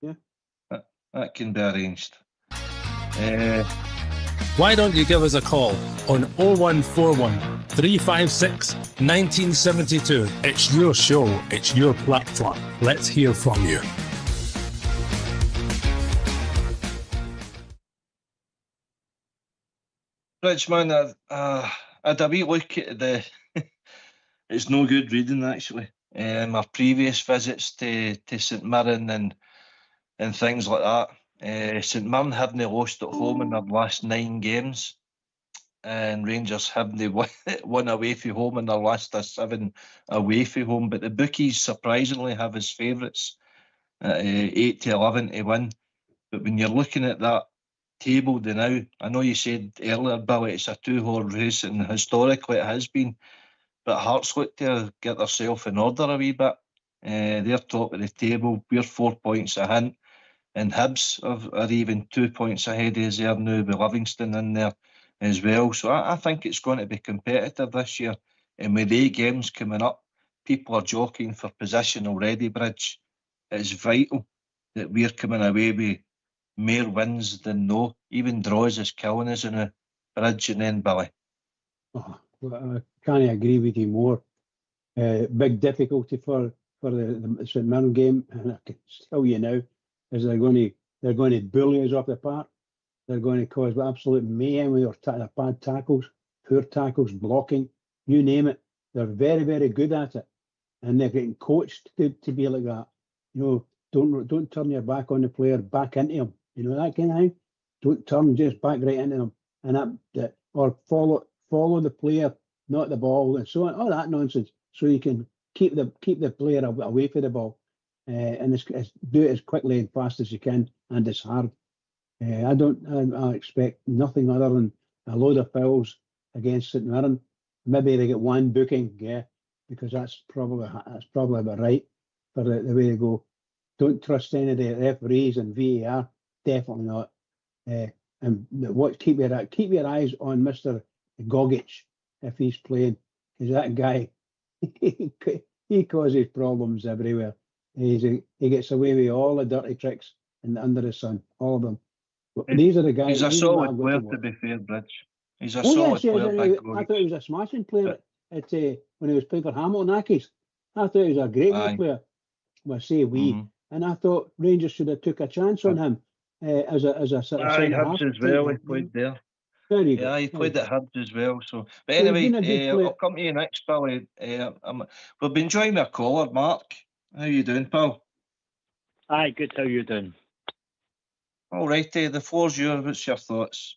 Yeah. That can be arranged. Why don't you give us a call on 0141 356 1972? It's your show, it's your platform. Let's hear from you. Richmond, I had a wee look at the. It's no good reading actually. Our previous visits to St Mirren and things like that. St Mirren haven't lost at home in their last 9 games, and Rangers haven't won away from home in their last 7 away from home. But the bookies surprisingly have as favourites at 8-11 to win. But when you're looking at that table now, I know you said earlier, Billy, it's a 2-horse race, and historically it has been, but Hearts look to get themselves in order a wee bit. They're top of the table, we're 4 points ahead, and Hibs are even 2 points ahead of us there now, with Livingston in there as well. So I think it's going to be competitive this year, and with the games coming up, people are jockeying for position already, Bridge. It's vital that we're coming away with more wins than no. Even draws is killing us in a Bridge. And then Billy. Oh, well, I can't agree with you more. Big difficulty for the St Mirren game, and I can tell you now, is they're going to bully us off the park. They're going to cause absolute mayhem with their bad tackles, poor tackles, blocking, you name it. They're very, very good at it, and they're getting coached to be like that. You know, don't turn your back on the player, back into him. You know, that kind of thing. Don't turn just back right into them, and or follow the player, not the ball, and so on. All that nonsense. So you can keep the player away from the ball, and do it as quickly and fast as you can, and it's hard. I expect nothing other than a load of fouls against St Mirren. Maybe they get one booking, because that's probably about right for the way they go. Don't trust any of the referees and VAR, definitely not. And keep your eyes on Mr. Gogic if he's playing, because that guy he causes problems everywhere. He gets away with all the dirty tricks under the sun, all of them. But these are the guys. He's a solid player, to be fair, Bridge. He's a solid player. I thought he was a smashing player at when he was playing for Hamilton Accies. I thought he was a great player. Well, say we, and I thought Rangers should have took a chance on him as a sort of centre half. Hibs as well. He played there. Very good. He played at Hibs as well. So, but So anyway, I'll come to you next, Billy. We've been joined by a caller, Mark. How you doing, pal? Aye, good. How you doing? All right, the floor's yours. What's your thoughts?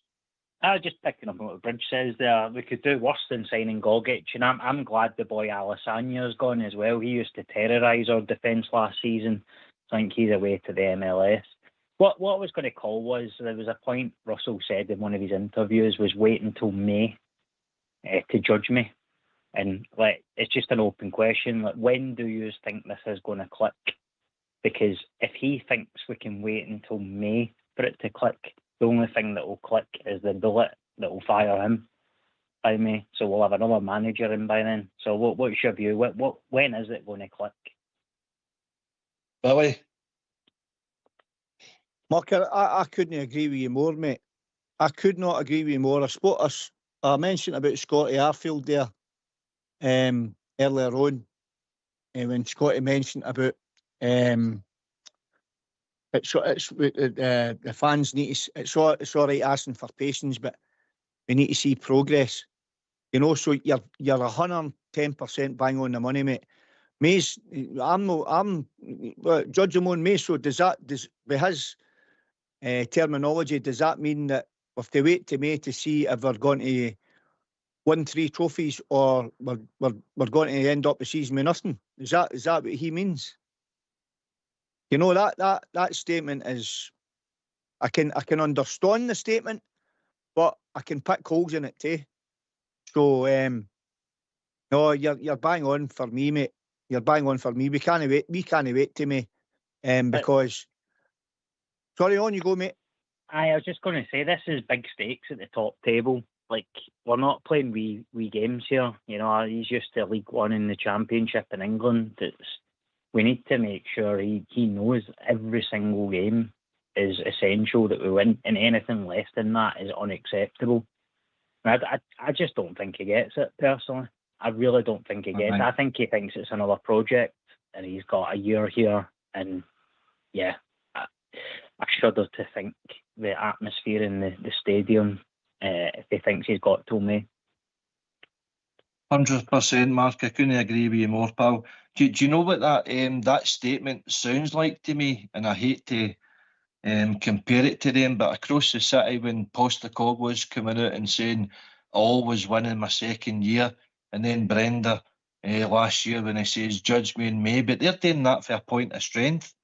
Just picking up on what the Bridge says there. We could do worse than signing Gogic, and I'm glad the boy Alessandra's gone as well. He used to terrorise our defence last season. I think he's away to the MLS. What I was going to call was, there was a point Russell said in one of his interviews, was wait until May to judge me. And it's just an open question. When do you think this is going to click? Because if he thinks we can wait until May for it to click, the only thing that will click is the bullet that will fire him by May. So we'll have another manager in by then. So what's your view? When is it going to click? Billy? Mark, I couldn't agree with you more, mate. I could not agree with you more. I mentioned about Scotty Arfield there earlier on, when Scotty mentioned about the fans need to. It's all right asking for patience, but we need to see progress. You know, so you're 110% bang on the money, mate. May's, I'm judge him on May. So does with his terminology, does that mean that we have to wait to May to see if we're going to win 3 trophies, or we're going to end up the season with nothing? Is that what he means? You know, that statement is, I can understand the statement, but I can pick holes in it too. So no, you're bang on for me, mate. You're bang on for me. We can't wait to me, because. Sorry, on you go, mate. I was just going to say, this is big stakes at the top table. Like, we're not playing wee games here. You know, he's used to League One in the Championship in England. We need to make sure he knows every single game is essential that we win, and anything less than that is unacceptable. I just don't think he gets it, personally. I really don't think he gets it. I think he thinks it's another project, and he's got a year here, and yeah, I shudder to think the atmosphere in the stadium, if he thinks he's got till May. 100%, Mark. I couldn't agree with you more, pal. Do you know what that statement sounds like to me? And I hate to compare it to them, but across the city, when Postecoglou was coming out and saying, always winning my second year, and then Brenda last year when he says, judge me in May, but they're doing that for a point of strength,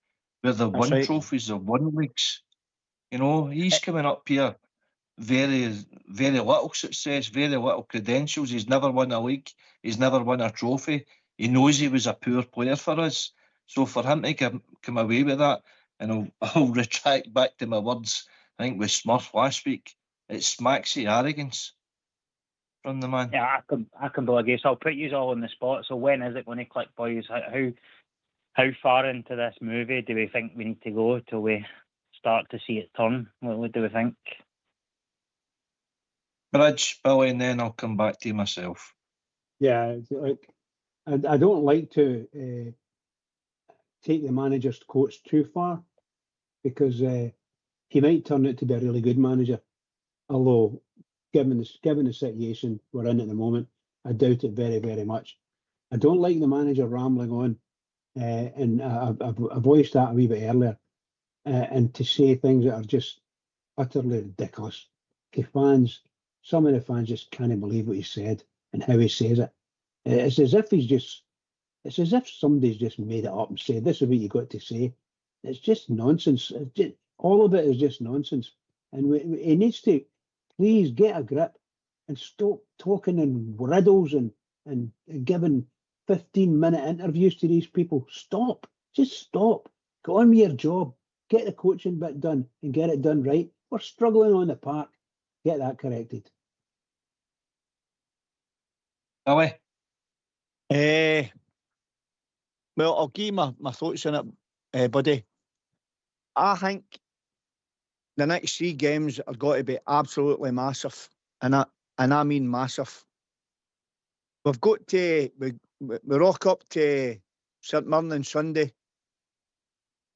where they've won trophies, they've won leagues. You know, he's coming up here, very, very little success, very little credentials. He's never won a league. He's never won a trophy. He knows he was a poor player for us. So for him to come away with that, and I'll retract back to my words, I think with Smurf last week, it smacks of arrogance from the man. Yeah, I can believe you. So I'll put you all on the spot. So when is it going to click, boys? How far into this movie do we think we need to go till we start to see it turn? What do we think? Bridge, Billy, and then I'll come back to you myself. Yeah, like I don't like to take the manager's quotes too far, because he might turn out to be a really good manager. Although, given the situation we're in at the moment, I doubt it very, very much. I don't like the manager rambling on, and I voiced that a wee bit earlier, and to say things that are just utterly ridiculous. Some of the fans just can't believe what he said and how he says it. It's as if he's just It's as if somebody's just made it up and said, this is what you got to say. It's just nonsense. All of it is just nonsense. And he needs to please get a grip and stop talking in riddles and giving 15-minute interviews to these people. Stop. Just stop. Go on with your job. Get the coaching bit done and get it done right. We're struggling on the park. Get that corrected. Billy? Well, I'll give you my thoughts on it, buddy. I think the next 3 games are got to be absolutely massive, and I mean massive. We've got to we rock up to St Mirren on Sunday.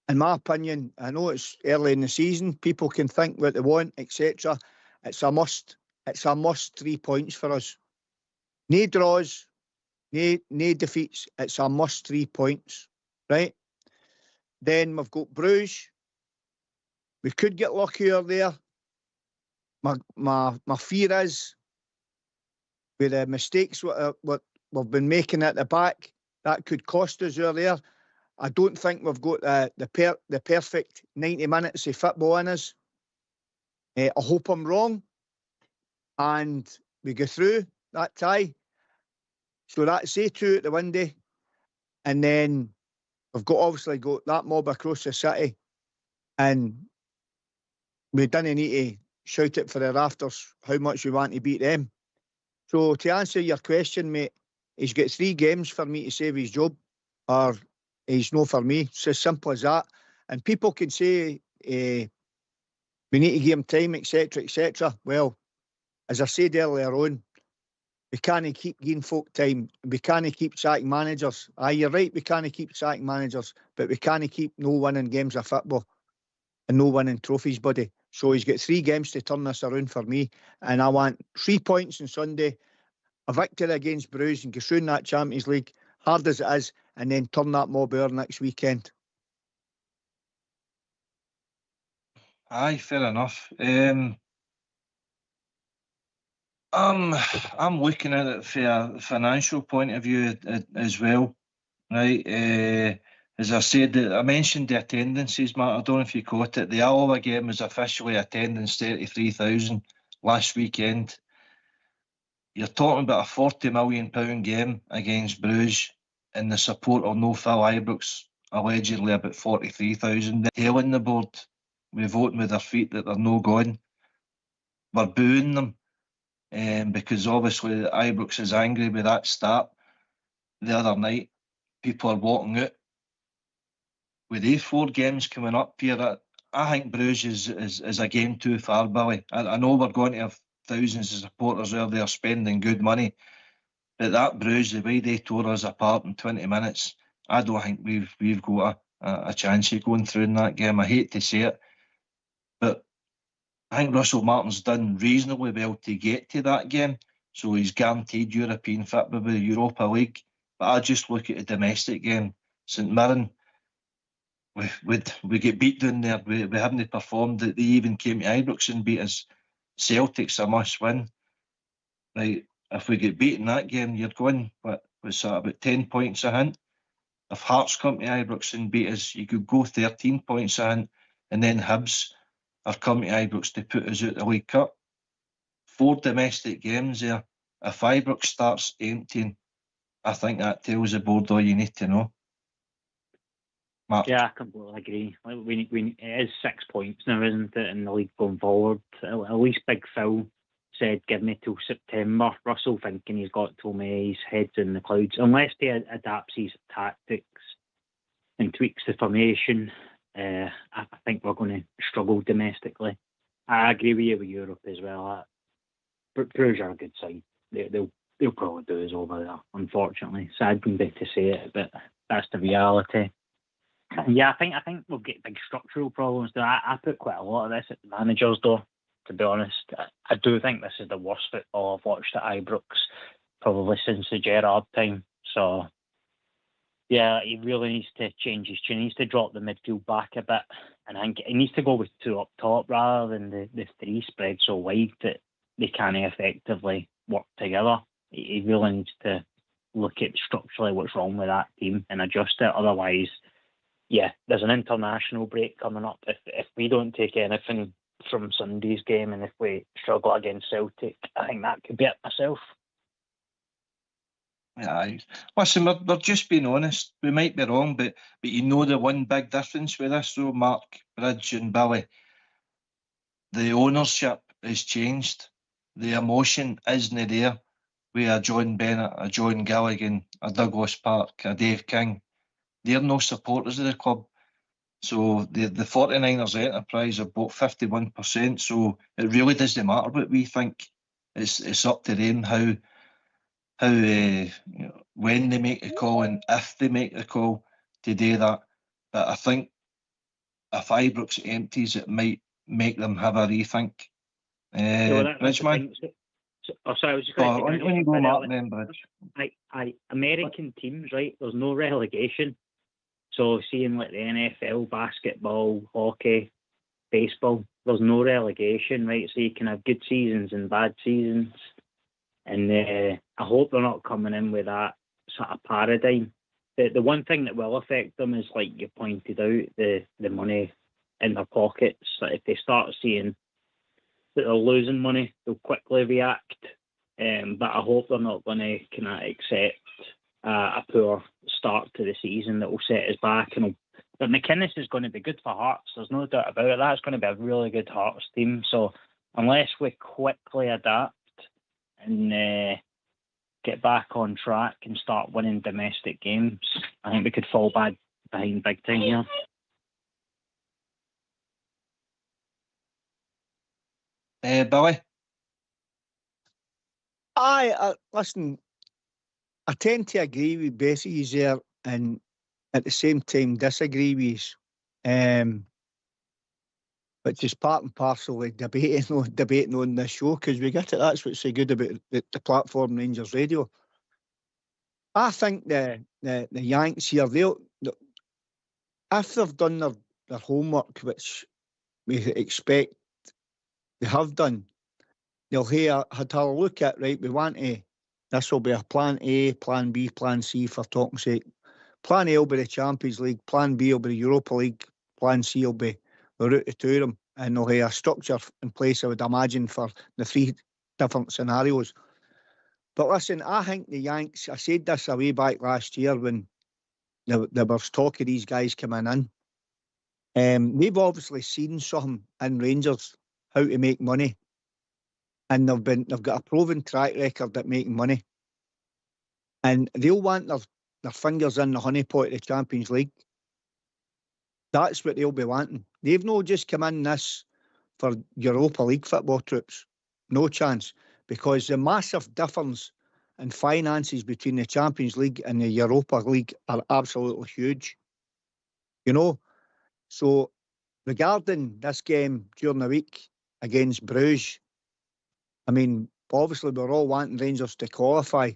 In my opinion, I know it's early in the season. People can think what they want, etc. It's a must. It's a must 3 points for us. No draws, no defeats. It's a must 3 points, right? Then we've got Bruges. We could get luckier there. My fear is with the mistakes what we've been making at the back, that could cost us earlier. I don't think we've got the perfect 90 minutes of football in us. I hope I'm wrong, and we go through that tie. So that's A2 at the window, and then we've obviously got that mob across the city, and we didn't need to shout it for the rafters how much we want to beat them. So to answer your question, mate, he's got 3 games for me to save his job, or he's no for me. It's as simple as that. And people can say we need to give him time, etc., etc. Well, as I said earlier on, we can't keep giving folk time. We can't keep sacking managers. You're right, we can't keep sacking managers, but we can't keep no winning games of football and no winning trophies, buddy. So he's got 3 games to turn this around for me, and I want 3 points on Sunday, a victory against Bruges, and go through in that Champions League, hard as it is, and then turn that mob over next weekend. Aye, fair enough. I'm looking at it from a financial point of view as well, right? As I said, I mentioned the attendances, Matt. I don't know if you caught it. The Alloa game was officially attendance 33,000 last weekend. You're talking about a £40 million game against Bruges, and the support of no Phil Ibrox, allegedly about 43,000. Hailing the board, we're voting with their feet that they're no going. We're booing them because obviously Ibrox is angry with that start the other night. People are walking out. With these 4 games coming up here, I think Bruges is a game too far, Billy. I know we're going to have thousands of supporters out there spending good money, but that Bruges, the way they tore us apart in 20 minutes, I don't think we've got a chance of going through in that game. I hate to say it, but I think Russell Martin's done reasonably well to get to that game, so he's guaranteed European football with the Europa League. But I just look at the domestic game. St Mirren, we get beat down there. We haven't performed. They even came to Ibrox and beat us. Celtic's a must win. Right, if we get beaten that game, you're going what's that, about 10 points a hint. If Hearts come to Ibrox and beat us, you could go 13 points a hint, and then Hibs are coming to Ibrox to put us out the League Cup. 4 domestic games there. If Ibrox starts emptying, I think that tells the board all you need to know. Mark. Yeah, I completely agree. It is 6 points now, isn't it, in the league going forward? At least Big Phil said, give me till September. Russell thinking he's got till May, his head's in the clouds. Unless he adapts his tactics and tweaks the formation, I think we're going to struggle domestically. I agree with you with Europe as well. Bruges are a good side. They'll probably do us over there, unfortunately. Sad to say it, but that's the reality. Yeah, I think we'll get big structural problems there. I put quite a lot of this at the manager's door, to be honest. I do think this is the worst football I've watched at Ibrox probably since the Gerard time. So, yeah, he really needs to change his tune. He needs to drop the midfield back a bit. And I think he needs to go with 2 up top rather than the 3 spread so wide that they can't effectively work together. He really needs to look at structurally what's wrong with that team and adjust it. Otherwise, yeah, there's an international break coming up. If we don't take anything from Sunday's game and if we struggle against Celtic, I think that could be it myself. Yeah, listen, we're just being honest. We might be wrong, but you know the one big difference with this, though, Mark, Bridge and Billy, the ownership has changed. The emotion isn't there. We a John Bennett, a John Gilligan, a Douglas Park, a Dave King. They're no supporters of the club. So the 49ers enterprise are bought 51%. So it really doesn't matter what we think. It's up to them how when they make the call and if they make the call to do that. But I think if Ibrox empties, it might make them have a rethink. Bridgeman? Sorry, I was just going to when you go Mark then, Bridge. American teams, right, there's no relegation. So seeing like the NFL, basketball, hockey, baseball, there's no relegation, right? So you can have good seasons and bad seasons. And I hope they're not coming in with that sort of paradigm. The one thing that will affect them is, like you pointed out, the money in their pockets. Like if they start seeing that they're losing money, they'll quickly react. But I hope they're not going to kind of accept a poor start to the season that will set us back. But McInnes is going to be good for Hearts. There's no doubt about it. That's going to be a really good Hearts team. So unless we quickly adapt and get back on track and start winning domestic games, I think we could fall behind big time here. Billy? Listen, I tend to agree with Bessie there and at the same time disagree with which is part and parcel of debating on this show, because we get it. That's what's so good about the platform Rangers Radio. I think the Yanks here, if they've done their homework, which we expect they have done, they'll had a look at, right, we want to, this will be a plan A, plan B, plan C for talking sake. Plan A will be the Champions League, plan B will be the Europa League, plan C will be the route to touring, and they'll have a structure in place, I would imagine, for the 3 different scenarios. But listen, I think the Yanks, I said this way back last year when there was talk of these guys coming in. They've obviously seen something in Rangers, how to make money. And they've got a proven track record at making money. And they'll want their fingers in the honeypot of the Champions League. That's what they'll be wanting. They've not just come in this for Europa League football troops. No chance. Because the massive difference in finances between the Champions League and the Europa League are absolutely huge. You know? So, regarding this game during the week against Bruges, I mean, obviously we're all wanting Rangers to qualify.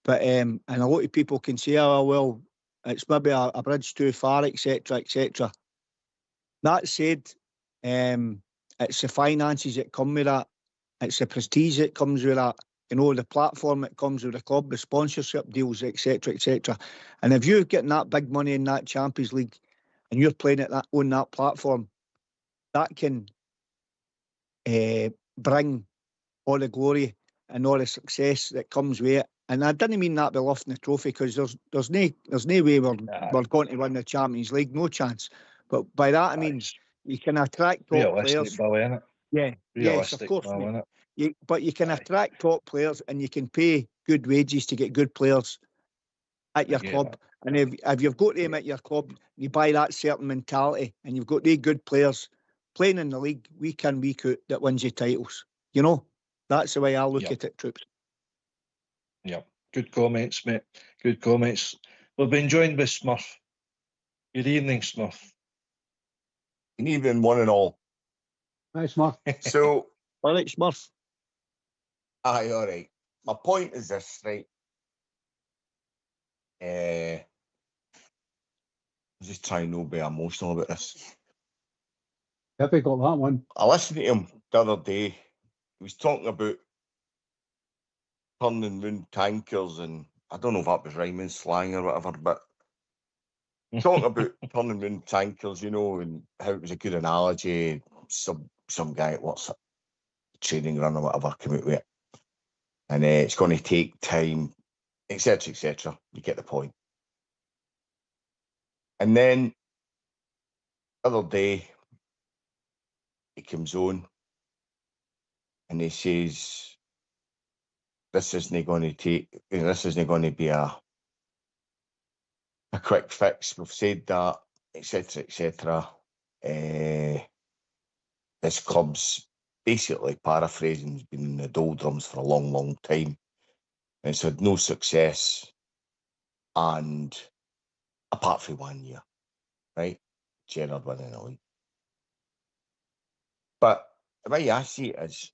But, and a lot of people can say, oh, well, it's maybe a bridge too far, etc., etc. That said, it's the finances that come with that. It's the prestige that comes with that. You know, the platform that comes with the club, the sponsorship deals, etc., etc. And if you're getting that big money in that Champions League and you're playing it on that platform, that can bring all the glory and all the success that comes with it. And I didn't mean that by lifting the trophy, because there's no way we're going to win the Champions League, no chance. But by that I mean you can attract top players. Yeah, yes, of course. But you can attract top players and you can pay good wages to get good players at your club. And if you've got them at your club, you buy that certain mentality, and you've got the good players playing in the league week in, week out that wins you titles. You know, that's the way I look at it, troops. Yeah, good comments, mate. Good comments. We've been joined by Smurf. Good evening, Smurf. Good evening, one and all. Hi, Smurf. So, all right, Smurf. Aye, all right. My point is this, right? I'm just trying not to be emotional about this. Difficult, that one. I listened to him the other day. He was talking about turning round tankers and I don't know if that was rhyming slang or whatever, but talking about turning round tankers, you know, and how it was a good analogy. Some guy at what's training run or whatever came out with it, and it's going to take time, etc., etc. You get the point. And then the other day, he comes on and he says, "This isn't going to take. This isn't going to be a quick fix. We've said that, etc., etc." This club's basically paraphrasing, has been in the doldrums for a long, long time. And it's had no success, and apart from 1 year, right? Gerard winning the league. But the way I see it is,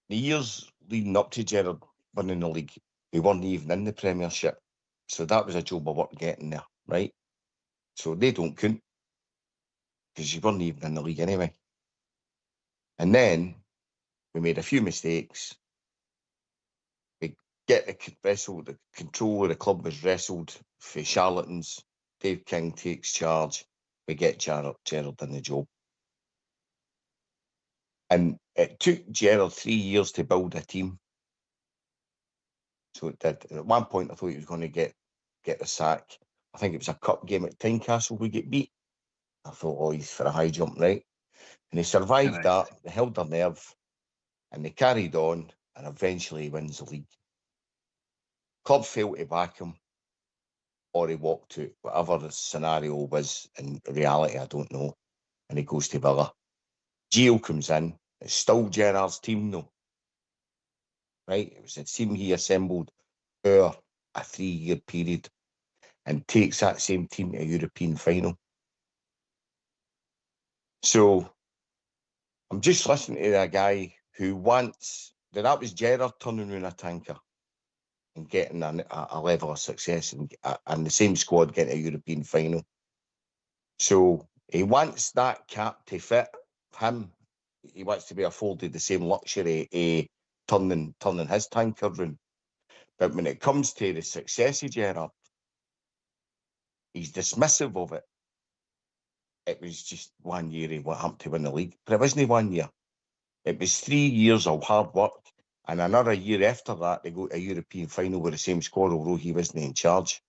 the years leading up to Gerard winning the league, we weren't even in the Premiership. So that was a job of work getting there, right? So they don't count, because you weren't even in the league anyway. And then we made a few mistakes. We get the control of the club was wrestled for charlatans. Dave King takes charge. We get Gerard in the job. And it took Gerard 3 years to build a team. So it did. And at one point, I thought he was going to get the sack. I think it was a cup game at Tynecastle we get beat. I thought, oh, he's for a high jump, right? And they survived that. They held their nerve, and they carried on, and eventually he wins the league. Club failed to back him, or he walked out. Whatever the scenario was, in reality, I don't know. And he goes to Villa. Gio comes in. It's still Gerard's team, though. Right? It was the team he assembled over a 3-year period, and takes that same team to a European final. So I'm just listening to a guy who wants that was Gerard turning around a tanker and getting a level of success, and the same squad getting a European final. So he wants that cap to fit him. He wants to be afforded the same luxury turning his tanker round. But when it comes to the success of Gerard, he's dismissive of it. It was just 1 year he happened to win the league. But it wasn't 1 year. It was 3 years of hard work, and another year after that, they go to a European final with the same squad, although he wasn't in charge.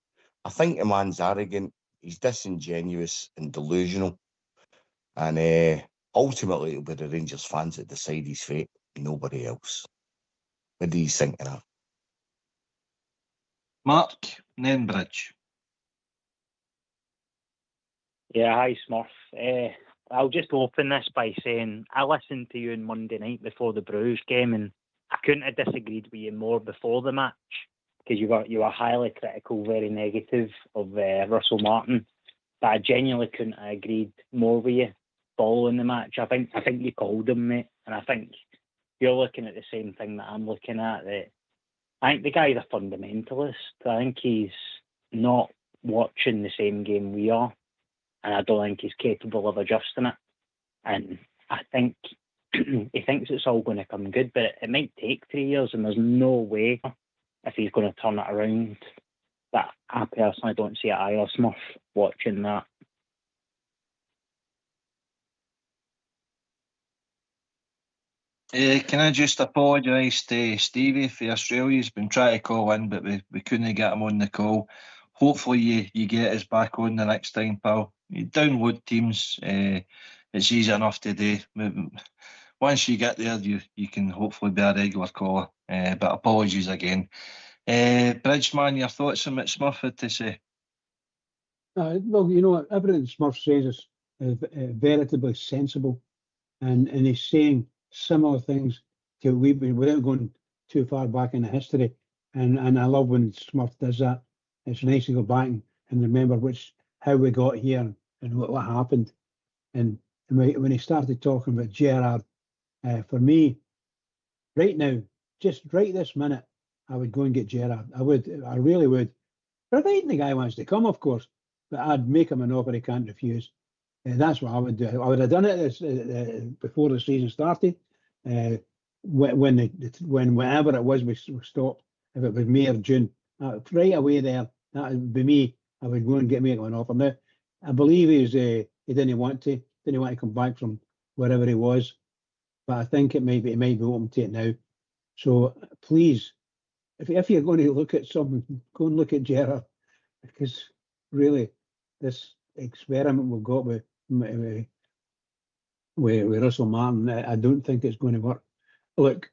I think the man's arrogant, he's disingenuous and delusional. And ultimately, it'll be the Rangers fans that decide his fate, nobody else. What do you think of that? Mark, and then Bridge. Yeah, hi Smurf. I'll just open this by saying I listened to you on Monday night before the Bruges game, and I couldn't have disagreed with you more before the match, because you were highly critical, very negative of Russell Martin. But I genuinely couldn't have agreed more with you following the match. I think you called him, mate, and I think you're looking at the same thing that I'm looking at. That I think the guy's a fundamentalist. I think he's not watching the same game we are, and I don't think he's capable of adjusting it. And I think he thinks it's all going to come good, but it might take 3 years, and there's no way if he's going to turn it around. But I personally don't see it either, Smurf, watching that. Can I just apologise to Stevie for Australia? He's been trying to call in, but we couldn't get him on the call. Hopefully you get us back on the next time, pal. You download Teams. It's easy enough to do. Once you get there, you can hopefully be a regular caller. But apologies again. Bridgeman, your thoughts on what Smurf had to say? Well, you know, everything Smurf says is veritably sensible, and he's saying similar things to without going too far back in the history. And I love when Smurf does that. It's nice to go back and remember how we got here and what happened. And when he started talking about Gerard, for me, right now, just right this minute, I would go and get Gerard. I really would. Providing the guy wants to come, of course, but I'd make him an offer he can't refuse. That's what I would do. I would have done it before the season started. When whenever it was we stopped if it was May or June. Right away there, that would be me. I would go and make him an offer. Now, I believe he didn't want to come back from wherever he was, but I think he might be open to it now. So please, if you're going to look at something, go and look at Gerard, because really, this experiment we've got with Russell Martin, I don't think it's going to work. Look,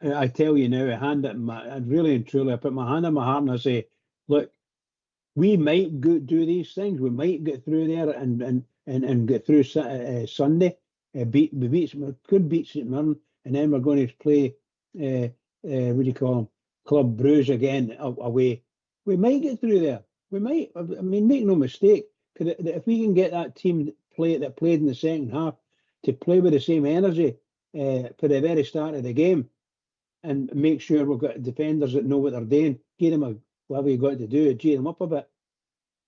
I tell you now, I really and truly, I put my hand on my heart and I say, look, we might do these things. We might get through there and get through Sunday. We could beat St Mirren, and then we're going to play what do you call them, Club Bruges again away. We might get through there. We might. I mean, make no mistake. If we can get that team that played in the second half to play with the same energy for the very start of the game, and make sure we've got defenders that know what they're doing, give them whatever you got to do, G them up a bit.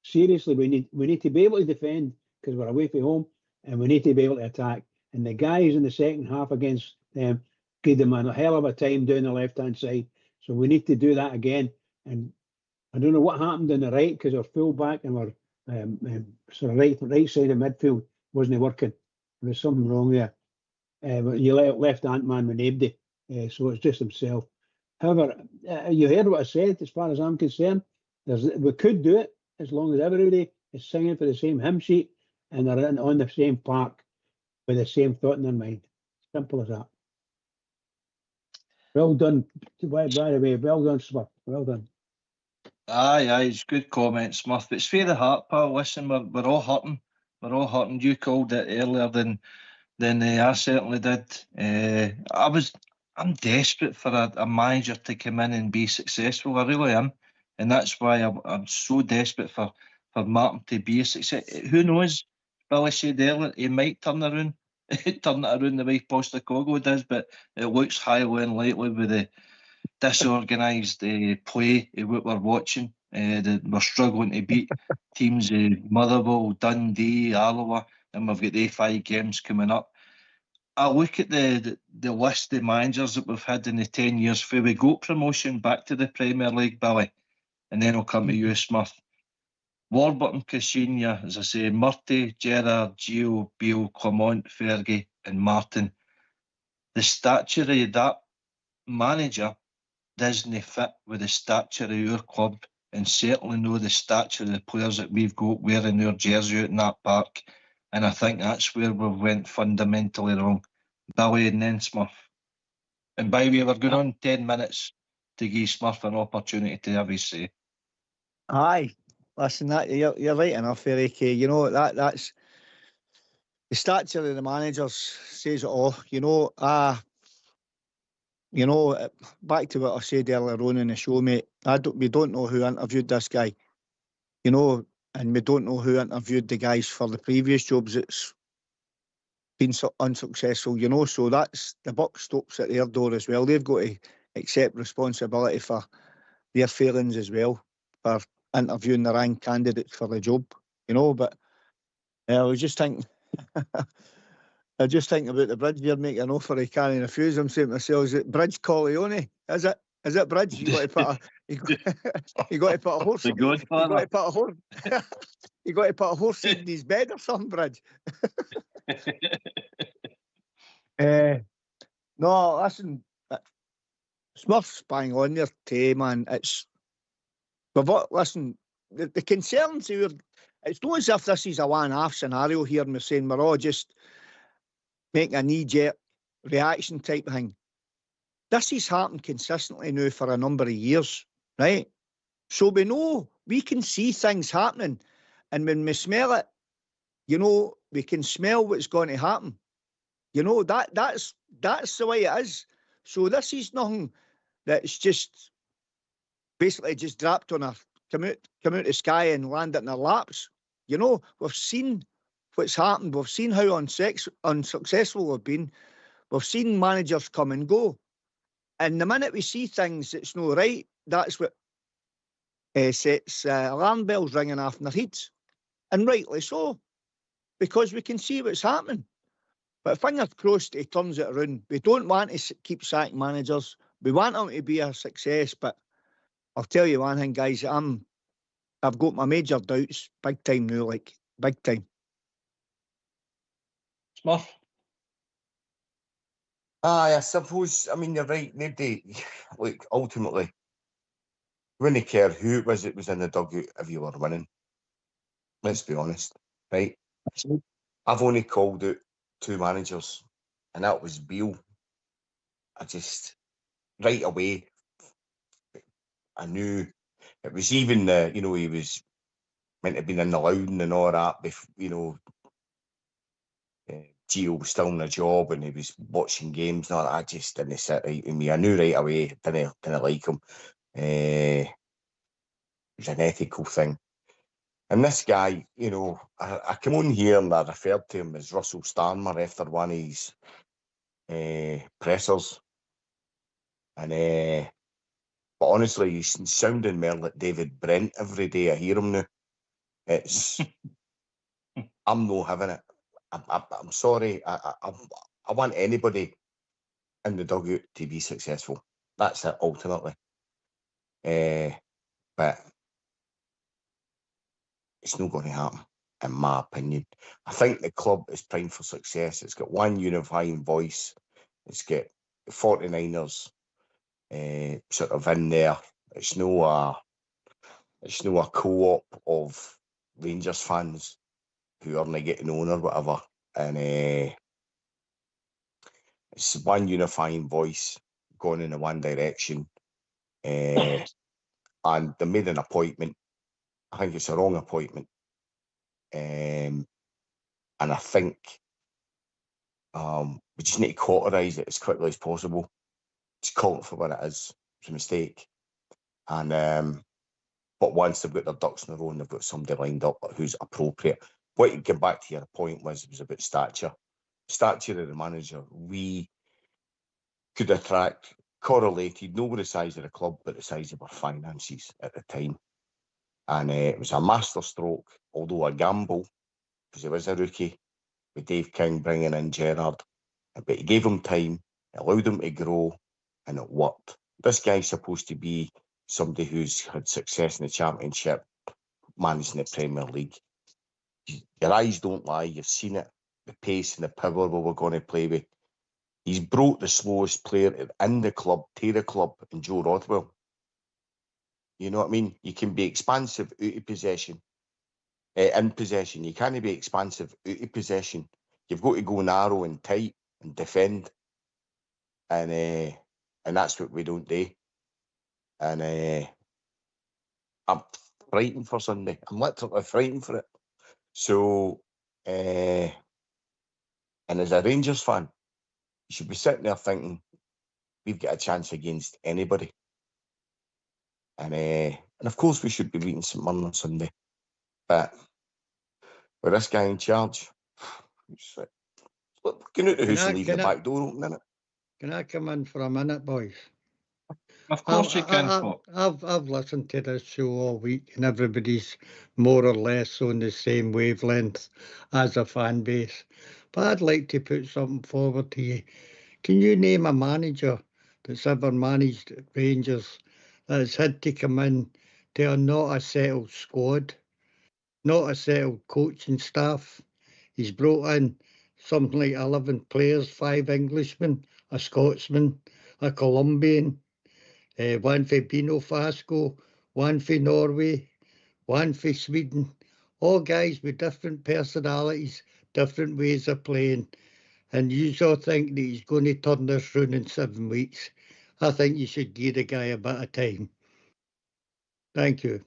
Seriously, we need to be able to defend because we're away from home, and we need to be able to attack. And the guys in the second half against them gave them a hell of a time down the left-hand side. So we need to do that again. And I don't know what happened on the right, because our full-back and our sort of right side of midfield wasn't working. There was something wrong there. But you left Ant-Man with nobody, so it's just himself. However, you heard what I said. As far as I'm concerned, we could do it as long as everybody is singing for the same hymn sheet and they're on the same park with the same thought in their mind. Simple as that. Well done. By the way, well done, Smith. Well done. Aye, it's good comment, Smith. It's fair the heart, pal. Listen, we're all hurting. We're all hurting. You called it earlier than I certainly did. I'm desperate for a manager to come in and be successful. I really am, and that's why I'm so desperate for Martin to be a success. Who knows? Billy said earlier he might turn it around the way Postecoglou does, but it looks highly unlikely with the disorganised play of what we're watching. We're struggling to beat teams Motherwell, Dundee, Alloa, and we've got the 5 games coming up. I look at the list of managers that we've had in the 10 years before we got promotion back to the Premier League, Billy, and then I'll come to you, Smith. Warburton, Caixinha, as I say, Murty, Gerard, Gio, Beale, Clement, Fergie and Martin. The stature of that manager doesn't fit with the stature of our club, and certainly know the stature of the players that we've got wearing our jersey out in that park. And I think that's where we went fundamentally wrong. Billy and then Smith. And by the way, we're going on 10 minutes to give Smith an opportunity to have his say. Aye. Listen, you're right enough, Eric. You know, that's the stature of the managers says it all. Back to what I said earlier on in the show, mate. We don't know who interviewed this guy, and we don't know who interviewed the guys for the previous jobs that's been unsuccessful, so that's the buck stops at their door as well. They've got to accept responsibility for their failings as well, for interviewing the wrong candidates for the job, but I was just thinking about the Bridge you're making an offer he can't refuse. I'm saying to myself, is it Bridge Corleone? Is it Bridge? You got to put a horse. You got to put a horse in his bed or something, Bridge. No, listen, Smurf's bang on there too, man. Listen, the concerns here, it's not as if this is a one-half scenario here and we're saying we're all just making a knee-jerk reaction type thing. This has happened consistently now for a number of years, right? So we know, we can see things happening, and when we smell it, we can smell what's going to happen. That's the way it is. So this is nothing that's just basically just dropped on come out the sky and landed in our laps. We've seen what's happened. We've seen how unsuccessful we've been. We've seen managers come and go. And the minute we see things that's not right, that's what sets alarm bells ringing off in their heads. And rightly so, because we can see what's happening. But fingers crossed he turns it around. We don't want to keep sacking managers. We want them to be a success, but I'll tell you one thing, guys. I've got my major doubts, big time now, like big time. Smurf. Aye, I suppose. I mean, you're right. Nobody, like, ultimately, wouldn't care who it was that was in the dugout if you were winning. Let's be honest, right? I've only called out 2 managers, and that was Beale. I just, right away, I knew it was even the, you know, he was meant to have been in the Loudon and all that, you know, Gio was still in the job and he was watching games and all that. I just didn't sit right with me. I knew right away, didn't like him. It was an ethical thing. And this guy, you know, I come on here and I referred to him as Russell Starmer after one of his pressers. And but honestly, he's sounding more like David Brent every day I hear him now. It's I'm not having it. I'm sorry. I want anybody in the dugout to be successful. That's it ultimately. But it's not going to happen, in my opinion. I think the club is primed for success. It's got one unifying voice. It's got 49ers sort of in there. It's no a co-op of Rangers fans who aren't getting on or whatever. And it's one unifying voice going in one direction. And they made an appointment. I think it's a wrong appointment. And I think we just need to cauterise it as quickly as possible. Just call it for what it is. It's a mistake. And but once they've got their ducks in a row and they've got somebody lined up who's appropriate. What you get back to your point was about stature. Stature of the manager. We could attract, correlated, not with the size of the club, but the size of our finances at the time. And it was a masterstroke, although a gamble, because he was a rookie, with Dave King bringing in Gerard. But he gave him time, allowed him to grow, and it worked. This guy's supposed to be somebody who's had success in the Championship, managing the Premier League. Your eyes don't lie, you've seen it, the pace and the power we were going to play with. He's brought the slowest player in the club to the club in Joe Rodwell. You know what I mean? You can be expansive out of possession. In possession, you can't be expansive out of possession. You've got to go narrow and tight and defend. And that's what we don't do. And I'm frightened for Sunday. I'm literally frightened for it. So, and as a Rangers fan, you should be sitting there thinking, we've got a chance against anybody. And of course we should be beating St Mirren on Sunday. But with this guy in charge, going out the house and leaving the back door open, innit? Can I come in for a minute, boys? Of course you can. I've listened to this show all week and everybody's more or less on the same wavelength as a fan base. But I'd like to put something forward to you. Can you name a manager that's ever managed Rangers that's had to come in to not a settled squad, not a settled coaching staff? He's brought in something like 11 players, 5 Englishmen, a Scotsman, a Colombian, one for Bino Fasco, one for Norway, one for Sweden, all guys with different personalities, different ways of playing. And you all think that he's going to turn this round in 7 weeks. I think you should give the guy a bit of time. Thank you.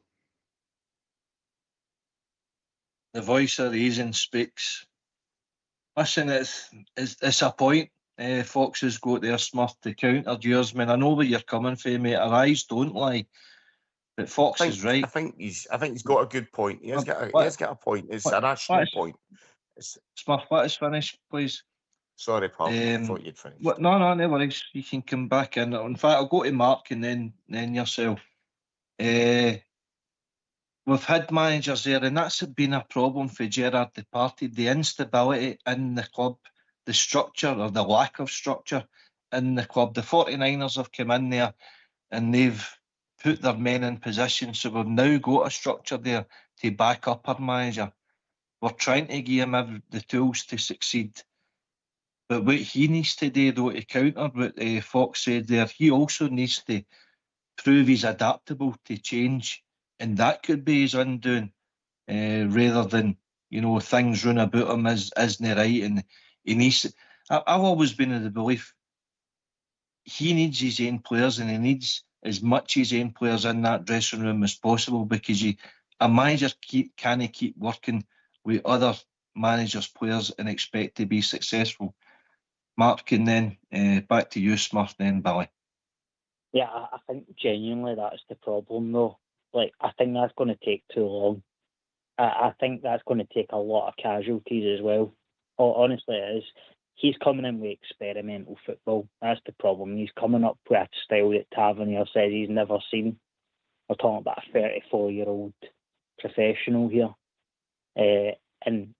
The voice of reason speaks. Listen, it's a point. Fox has got their Smurf to counter yours. I mean, I know where you're coming from, mate. Our eyes don't lie. But Fox is right. I think he's got a good point. He has got a point. It's a rational point. Smurf, let us finish, please. Sorry, pal. I thought you'd finished. No worries. You can come back in. In fact, I'll go to Mark and then yourself. We've had managers there, and that's been a problem for Gerard departed. The instability in the club, the structure or the lack of structure in the club. The 49ers have come in there and they've put their men in position. So we've now got a structure there to back up our manager. We're trying to give him the tools to succeed. But what he needs to do, though, to counter what Fox said there, he also needs to prove he's adaptable to change. And that could be his undoing, rather than, things run about him isn't right. And he needs... I've always been of the belief he needs his own players, and he needs as much his own players in that dressing room as possible, because a manager can't keep working with other managers' players and expect to be successful. Mark, and then back to you, Smurf, then Billy. Yeah, I think genuinely that's the problem, though. Like, I think that's going to take too long. I think that's going to take a lot of casualties as well. Honestly, it is. He's coming in with experimental football. That's the problem. He's coming up with a style that Tavernier says he's never seen. We're talking about a 34-year-old professional here. And,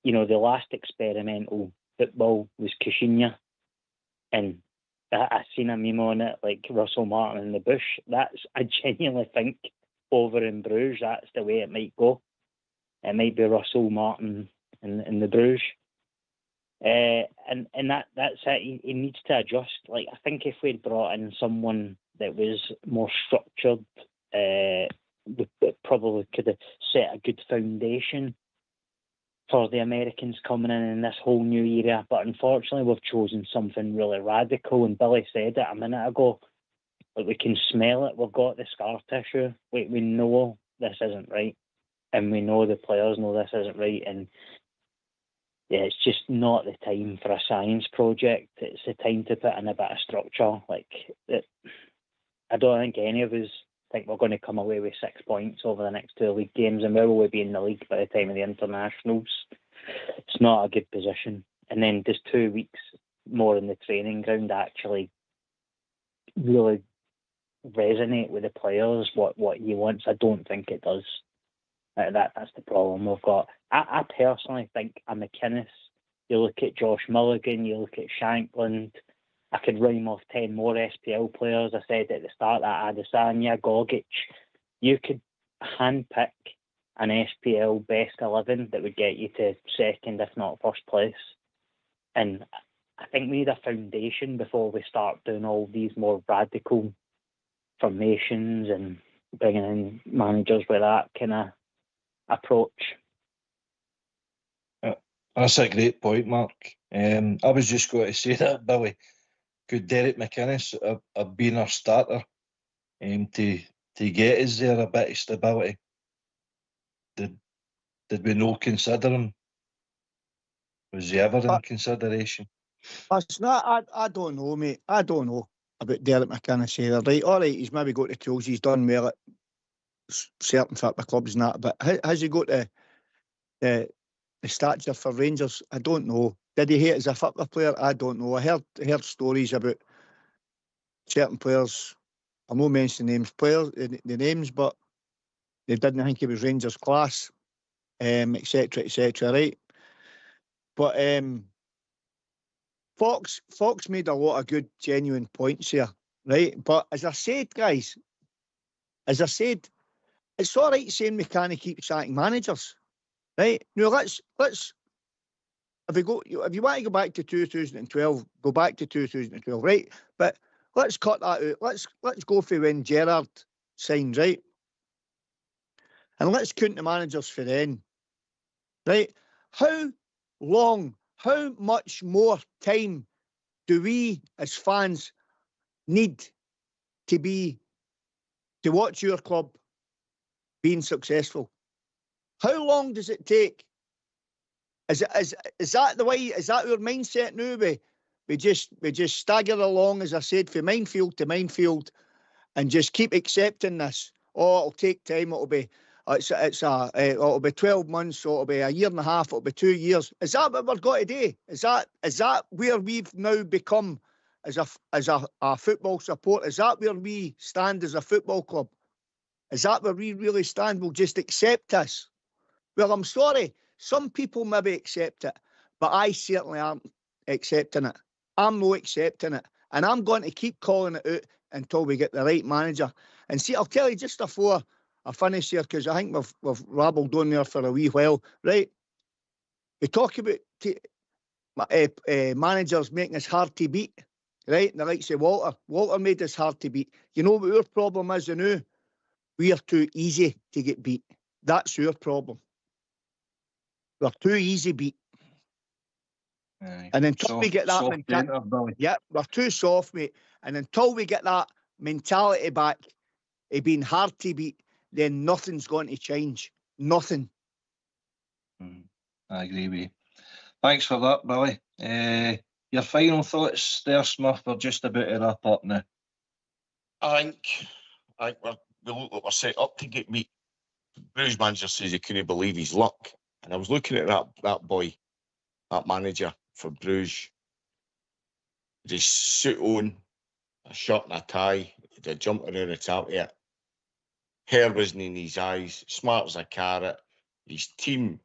the last experimental football was Kushinya. And I seen a meme on it, like Russell Martin in the bush. I genuinely think over in Bruges, that's the way it might go. It might be Russell Martin in the Bruges. And that's it. He needs to adjust. Like, I think if we'd brought in someone that was more structured, we probably could have set a good foundation for the Americans coming in this whole new era. But unfortunately, we've chosen something really radical. And Billy said it a minute ago. Like, we can smell it. We've got the scar tissue. We know this isn't right, and we know the players know this isn't right. And yeah, it's just not the time for a science project. It's the time to put in a bit of structure. I don't think any of us think we're going to come away with 6 points over the next 2 league games, and where will we be in the league by the time of the internationals? It's not a good position. And then does 2 weeks more in the training ground actually really resonate with the players, what he wants? I don't think it does. That's the problem we've got. I personally think a McInnes, you look at Josh Mulligan, you look at Shankland, I could rhyme off 10 more SPL players. I said at the start that Adesanya, Gogic, you could handpick an SPL best 11 that would get you to second, if not first place. And I think we need a foundation before we start doing all these more radical formations and bringing in managers with that kind of approach. That's a great point, Mark. I was just going to say that, Billy. Could Derek McInnes have been our starter to get us there a bit of stability? Did we not consider him? Was he ever in consideration? I don't know, mate. I don't know about Derek McInnes either. Right, all right, he's maybe got the tools. He's done well at certain football clubs and that, but has he got the stature for Rangers? I don't know. Did he hate as a football player? I don't know. I heard stories about certain players. I won't mention the names, but they didn't think he was Rangers class, etc., right? But Fox made a lot of good, genuine points here, right? But as I said, guys, it's all right saying we can't keep sacking managers, right? Now let's if you want to go back to 2012, go back to 2012, right? But let's cut that out. Let's go for when Gerard signed, right? And let's count the managers for then, right? How much more time do we as fans need to watch your club being successful? How long does it take? Is that the way? Is that our mindset now? We just stagger along, as I said, from minefield to minefield, and just keep accepting this. Oh, it'll take time. It'll be 12 months. Or it'll be a year and a half. It'll be 2 years. Is that what we've got to do? Is that where we've now become as a football support? Is that where we stand as a football club? Is that where we really stand? We'll just accept this. Well, I'm sorry. Some people maybe accept it, but I certainly aren't accepting it. I'm not accepting it. And I'm going to keep calling it out until we get the right manager. And see, I'll tell you just before I finish here, because I think we've rabbled on there for a wee while, right? We talk about managers making us hard to beat, right? And the likes of Walter. Walter made us hard to beat. You know what our problem is now? We are too easy to get beat. That's our problem. We're too easy beat. And until we get that mentality, yeah, we're too soft, mate. And until we get that mentality back of being hard to beat, then nothing's going to change. Nothing. I agree with you. Thanks for that, Billy. Your final thoughts there, Smith? We're just about to wrap up now. I think we look like we're set up to get beat. Bruges manager says he couldn't believe his luck. And I was looking at that boy, that manager for Bruges. With his suit on, a shirt and a tie, the jumper around the top of it. Hair wasn't in his eyes, smart as a carrot. His team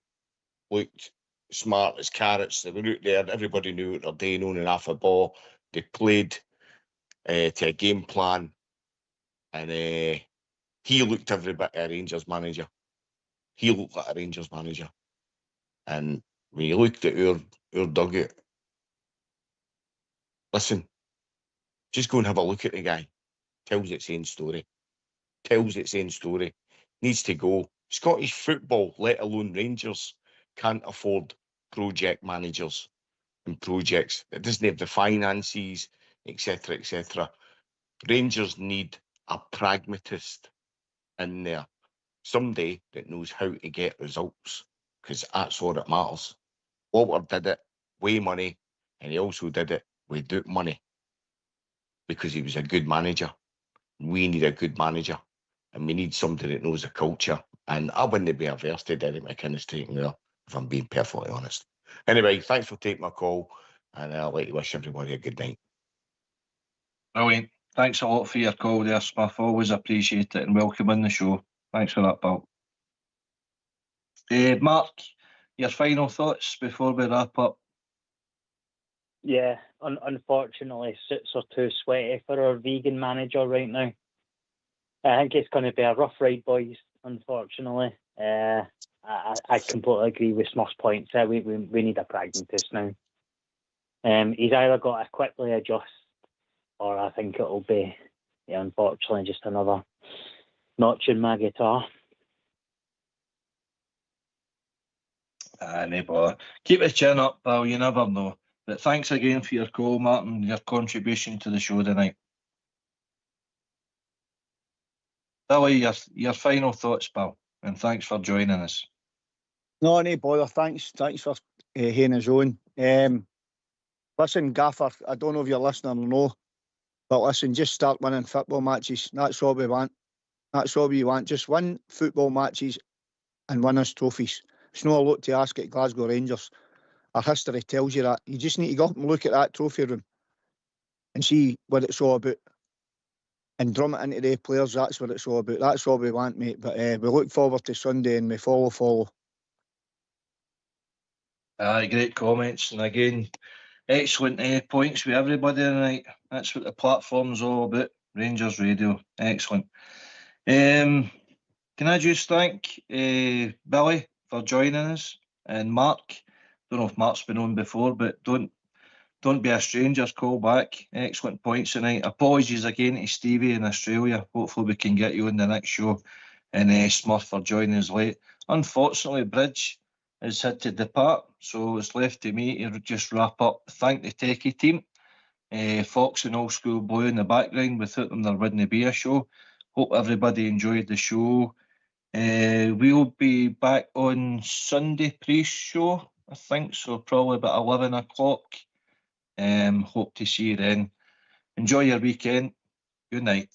looked smart as carrots. They were out there, everybody knew what they're doing on and off a ball. They played to a game plan. And he looked every bit a Rangers manager. He looked like a Rangers manager. And when you looked at our dugout, listen, just go and have a look at the guy. Tells its own story. Tells its own story. Needs to go. Scottish football, let alone Rangers, can't afford project managers and projects. It doesn't have the finances, etc., etc. Rangers need a pragmatist in there. Somebody that knows how to get results, because that's all that matters. Walter did it with money, and he also did it without money, because he was a good manager. We need a good manager, and we need somebody that knows the culture. And I wouldn't be averse to Derek McInnes taking there, if I'm being perfectly honest. Anyway, thanks for taking my call, and I'd like to wish everybody a good night. Brilliant. Thanks a lot for your call there, Smith. Always appreciate it, and welcome on the show. Thanks for that, Bill. Mark, your final thoughts before we wrap up? Yeah, unfortunately, suits are too sweaty for our vegan manager right now. I think it's going to be a rough ride, boys, unfortunately. I completely agree with Smith's points. We need a pragmatist now. He's either got to quickly adjust, or I think it'll be, unfortunately, just another notch in my guitar. No bother. Keep the chin up, pal. You never know. But thanks again for your call, Martin, your contribution to the show tonight. Billy, your final thoughts, pal, and thanks for joining us. No bother. Thanks for hearing us on. Listen, Gaffer, I don't know if you're listening or no, but listen, just start winning football matches. That's all we want. That's all we want. Just win football matches and win us trophies. It's not a lot to ask at Glasgow Rangers. Our history tells you that. You just need to go up and look at that trophy room and see what it's all about. And drum it into the players. That's what it's all about. That's all we want, mate. But we look forward to Sunday and we follow. Great comments. And again, excellent points with everybody tonight. That's what the platform's all about. Rangers Radio. Excellent. Can I just thank Billy for joining us, and Mark. Don't know if Mark's been on before, but don't be a stranger. Call back. Excellent points tonight. Apologies again to Stevie in Australia. Hopefully we can get you on the next show. And Smith for joining us late. Unfortunately, Bridge has had to depart, so it's left to me to just wrap up. Thank the techie team. Fox and Old School Blue in the background. Without them, there wouldn't be a show. Hope everybody enjoyed the show. We'll be back on Sunday pre-show, I think, so probably about 11 o'clock. Hope to see you then. Enjoy your weekend. Good night.